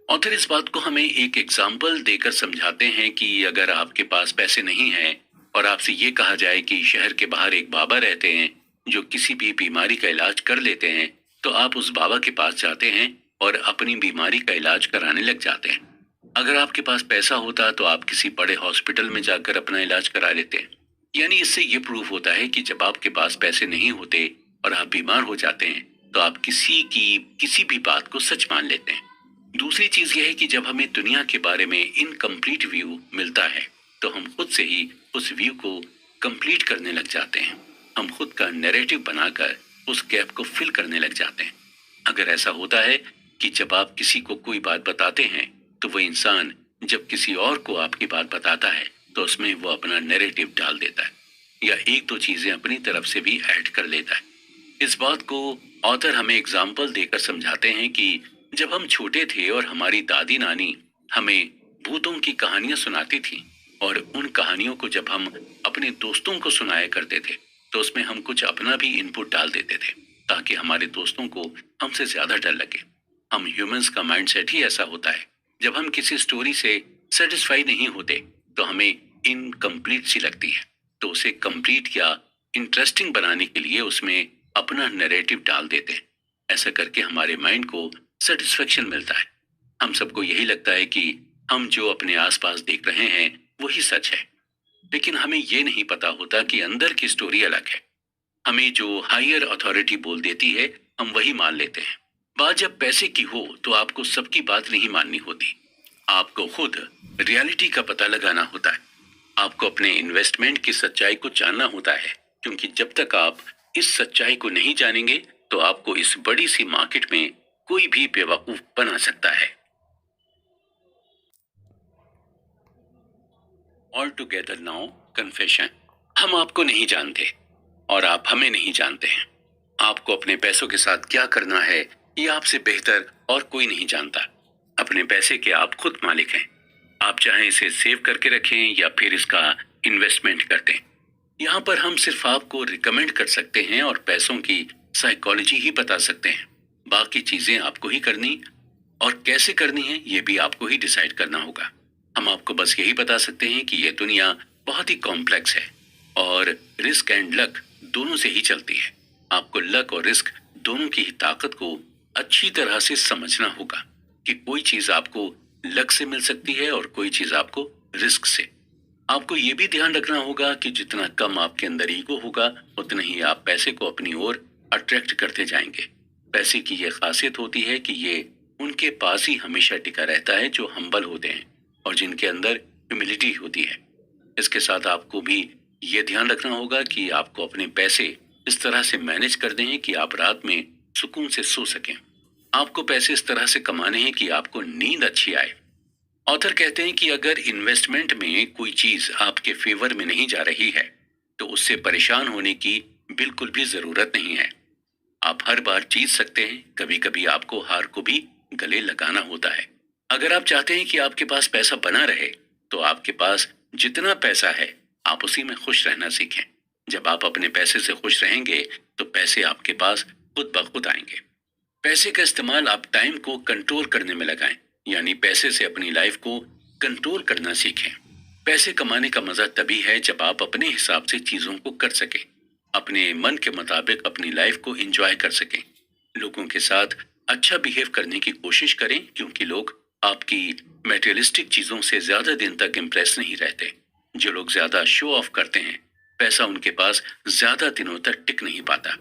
ऑथर इस बात को हमें एक एग्जाम्पल देकर समझाते हैं कि अगर आपके पास पैसे नहीं हैं और आपसे ये कहा जाए कि शहर के बाहर एक बाबा रहते हैं जो किसी भी बीमारी का इलाज कर लेते हैं, तो आप उस बाबा के पास जाते हैं और अपनी बीमारी का इलाज कराने लग जाते हैं। अगर आपके पास पैसा होता तो आप किसी बड़े हॉस्पिटल में जाकर अपना इलाज करा लेते हैं। यानी इससे ये प्रूफ होता है कि जब आपके पास पैसे नहीं होते और आप बीमार हो जाते हैं तो आप किसी भी बात को सच मान लेते हैं। दूसरी चीज यह है कि जब हमें दुनिया के बारे में इनकम्प्लीट व्यू मिलता है तो हम खुद से ही उस व्यू को कंप्लीट करने लग जाते हैं। हम खुद का नैरेटिव बनाकर उस गैप को फिल करने लग जाते हैं। अगर ऐसा होता है कि जब आप किसी को कोई बात बताते हैं तो वो इंसान जब किसी और को आपकी बात बताता है तो उसमें वो अपना नैरेटिव डाल देता है या एक दो चीजें अपनी तरफ से भी ऐड कर लेता है। इस बात को ऑथर हमें एग्जाम्पल देकर समझाते हैं कि जब हम छोटे थे और हमारी दादी नानी हमें भूतों की कहानियां सुनाती थी और उन कहानियों को जब हम अपने दोस्तों को सुनाया करते थे तो उसमें हम कुछ अपना भी इनपुट डाल देते थे ताकि हमारे दोस्तों को हमसे ज्यादा डर लगे। हम ह्यूमंस का माइंडसेट ही ऐसा होता है, जब हम किसी स्टोरी से सेटिस्फाई नहीं होते तो हमें इनकम्प्लीट सी लगती है, तो उसे कंप्लीट या इंटरेस्टिंग बनाने के लिए उसमें अपना नैरेटिव डाल देते हैं। ऐसा करके हमारे माइंड को सेटिस्फेक्शन मिलता है। हम सबको यही लगता है कि हम जो अपने आसपास देख रहे हैं वही सच है, लेकिन हमें ये नहीं पता होता कि अंदर की स्टोरी अलग है। हमें जो हायर अथॉरिटी बोल देती है हम वही मान लेते हैं। बात जब पैसे की हो तो आपको सबकी बात नहीं माननी होती, आपको खुद रियलिटी का पता लगाना होता है। आपको अपने इन्वेस्टमेंट की सच्चाई को जानना होता है, क्योंकि जब तक आप इस सच्चाई को नहीं जानेंगे तो आपको इस बड़ी सी मार्केट में कोई भी बेवकूफ बना सकता है। All together now confession. हम आपको नहीं जानते और आप हमें नहीं जानते हैं। आपको अपने पैसों के साथ क्या करना है ये आपसे बेहतर और कोई नहीं जानता। अपने पैसे के आप खुद मालिक हैं। आप चाहे इसे सेव करके रखें या फिर इसका इन्वेस्टमेंट कर दें। यहाँ पर हम सिर्फ आपको रिकमेंड कर सकते हैं और पैसों की साइकोलॉजी ही बता सकते हैं। बाकी चीजें आपको ही करनी और कैसे करनी है ये भी आपको ही डिसाइड करना होगा। हम आपको बस यही बता सकते हैं कि ये दुनिया बहुत ही कॉम्प्लेक्स है और रिस्क एंड लक दोनों से ही चलती है। आपको लक और रिस्क दोनों की ही ताकत को अच्छी तरह से समझना होगा कि कोई चीज आपको लक से मिल सकती है और कोई चीज आपको रिस्क से। आपको ये भी ध्यान रखना होगा कि जितना कम आपके अंदर ईगो होगा उतना ही आप पैसे को अपनी ओर अट्रैक्ट करते जाएंगे। पैसे की ये खासियत होती है कि ये उनके पास ही हमेशा टिका रहता है जो हम्बल होते हैं और जिनके अंदर ह्यूमिलिटी होती है। इसके साथ आपको भी ये ध्यान रखना होगा कि आपको अपने पैसे इस तरह से मैनेज कर दें कि आप रात में सुकून से सो सकें। आपको पैसे इस तरह से कमाने हैं कि आपको नींद अच्छी आए। ऑथर कहते हैं कि अगर इन्वेस्टमेंट में कोई चीज आपके फेवर में नहीं जा रही है तो उससे परेशान होने की बिल्कुल भी जरूरत नहीं है। आप हर बार जीत सकते हैं, कभी कभी आपको हार को भी गले लगाना होता है। अगर आप चाहते हैं कि आपके पास पैसा बना रहे तो आपके पास जितना पैसा है आप उसी में खुश रहना सीखें। जब आप अपने पैसे से खुश रहेंगे तो पैसे आपके पास खुद ब खुद आएंगे। पैसे का इस्तेमाल आप टाइम को कंट्रोल करने में लगाएं, यानी पैसे से अपनी लाइफ को कंट्रोल करना सीखें। पैसे कमाने का मजा तभी है जब आप अपने हिसाब से चीजों को कर सकें, अपने मन के मुताबिक अपनी लाइफ को एंजॉय कर सकें। लोगों के साथ अच्छा बिहेव करने की कोशिश करें, क्योंकि लोग आपकी मटेरियलिस्टिक चीजों से ज्यादा दिन तक इम्प्रेस नहीं रहते। जो लोग ज्यादा शो ऑफ करते हैं पैसा उनके पास ज्यादा दिनों तक टिक नहीं पाता।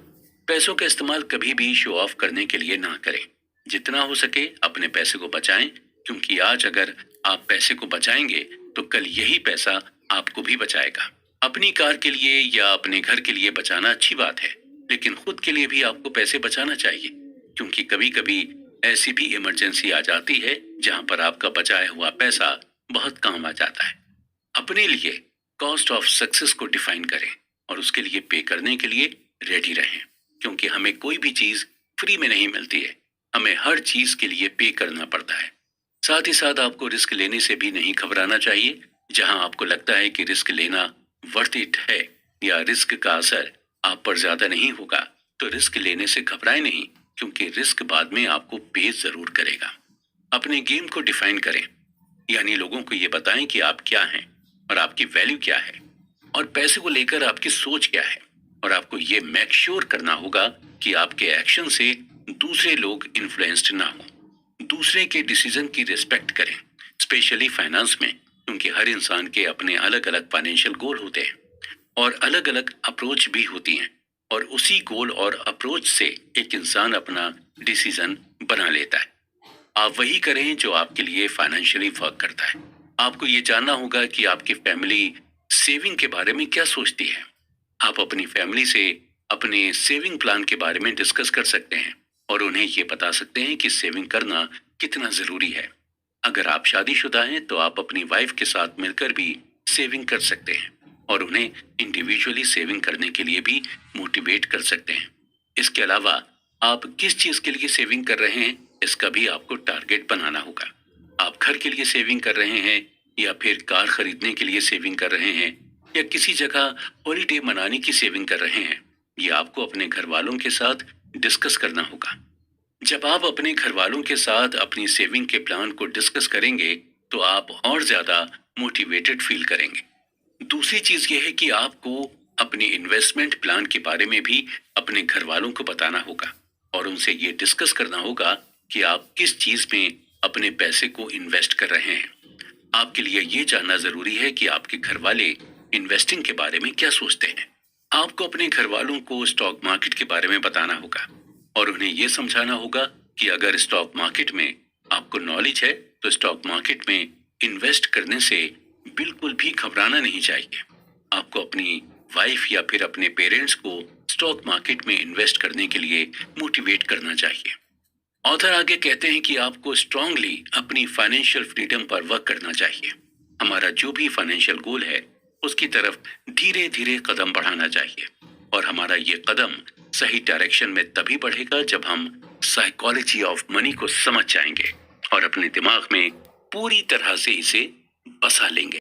पैसों का इस्तेमाल कभी भी शो ऑफ करने के लिए ना करें। जितना हो सके अपने पैसे को बचाएं, क्योंकि आज अगर आप पैसे को बचाएंगे तो कल यही पैसा आपको भी बचाएगा। अपनी कार के लिए या अपने घर के लिए बचाना अच्छी बात है, लेकिन खुद के लिए भी आपको पैसे बचाना चाहिए, क्योंकि कभी कभी ऐसी भी इमरजेंसी आ जाती है जहां पर आपका बचाया हुआ पैसा बहुत काम आ जाता है। अपने लिए कॉस्ट ऑफ सक्सेस को डिफाइन करें और उसके लिए पे करने के लिए रेडी रहें, क्योंकि हमें कोई भी चीज फ्री में नहीं मिलती है, हमें हर चीज के लिए पे करना पड़ता है। साथ ही साथ आपको रिस्क लेने से भी नहीं घबराना चाहिए। जहां आपको लगता है कि रिस्क लेना वर्थ इट है या रिस्क का असर आप पर ज्यादा नहीं होगा तो रिस्क लेने से घबराए नहीं, क्योंकि रिस्क बाद में आपको पे जरूर करेगा। अपने गेम को डिफाइन करें, यानी लोगों को ये बताएं कि आप क्या हैं और आपकी वैल्यू क्या है और पैसे को लेकर आपकी सोच क्या है। और आपको ये मेक श्योर करना होगा कि आपके एक्शन से दूसरे लोग इन्फ्लुएंस्ड ना हो। दूसरे के डिसीजन की रिस्पेक्ट करें, स्पेशली फाइनेंस में, क्योंकि हर इंसान के अपने अलग अलग फाइनेंशियल गोल होते हैं और अलग अलग अप्रोच भी होती हैं, और उसी गोल और अप्रोच से एक इंसान अपना डिसीजन बना लेता है। आप वही करें जो आपके लिए फाइनेंशियली वर्क करता है। आपको ये जानना होगा कि आपकी फैमिली सेविंग के बारे में क्या सोचती है। आप अपनी फैमिली से अपने सेविंग प्लान के बारे में डिस्कस कर सकते हैं और उन्हें ये बता सकते हैं कि सेविंग करना कितना जरूरी है। अगर आप शादीशुदा हैं तो आप अपनी वाइफ के साथ मिलकर भी सेविंग कर सकते हैं और उन्हें इंडिविजुअली सेविंग करने के लिए भी मोटिवेट कर सकते हैं। इसके अलावा आप किस चीज के लिए सेविंग कर रहे हैं इसका भी आपको टारगेट बनाना होगा। आप घर के लिए सेविंग कर रहे हैं या फिर कार खरीदने के लिए सेविंग कर रहे हैं या किसी जगह हॉलीडे मनाने की सेविंग कर रहे हैं, ये आपको अपने घर वालों के साथ डिस्कस करना होगा। जब आप अपने घर वालों के साथ अपनी सेविंग के प्लान को डिस्कस करेंगे तो आप और ज्यादा मोटिवेटेड फील करेंगे। दूसरी चीज यह है कि आपको अपने इन्वेस्टमेंट प्लान के बारे में भी अपने घर वालों को बताना होगा और उनसे ये डिस्कस करना होगा कि आप किस चीज में अपने पैसे को इन्वेस्ट कर रहे हैं। आपके लिए ये जानना जरूरी है कि आपके घर वाले इन्वेस्टिंग के बारे में क्या सोचते हैं। आपको अपने घर वालों को स्टॉक मार्केट के बारे में बताना होगा और उन्हें यह समझाना होगा कि अगर स्टॉक मार्केट में आपको नॉलेज है तो स्टॉक मार्केट में इन्वेस्ट करने से बिल्कुल भी घबराना नहीं चाहिए। आपको अपनी वाइफ या फिर अपने पेरेंट्स को स्टॉक मार्केट में इन्वेस्ट करने के लिए मोटिवेट करना चाहिए। ऑथर आगे कहते हैं कि आपको स्ट्रांगली अपनी फाइनेंशियल फ्रीडम पर वर्क करना चाहिए। हमारा जो भी फाइनेंशियल गोल है उसकी तरफ धीरे धीरे कदम बढ़ाना चाहिए और हमारा ये कदम सही डायरेक्शन में तभी बढ़ेगा जब हम साइकोलॉजी ऑफ मनी को समझ जाएंगे और अपने दिमाग में पूरी तरह से इसे बसा लेंगे।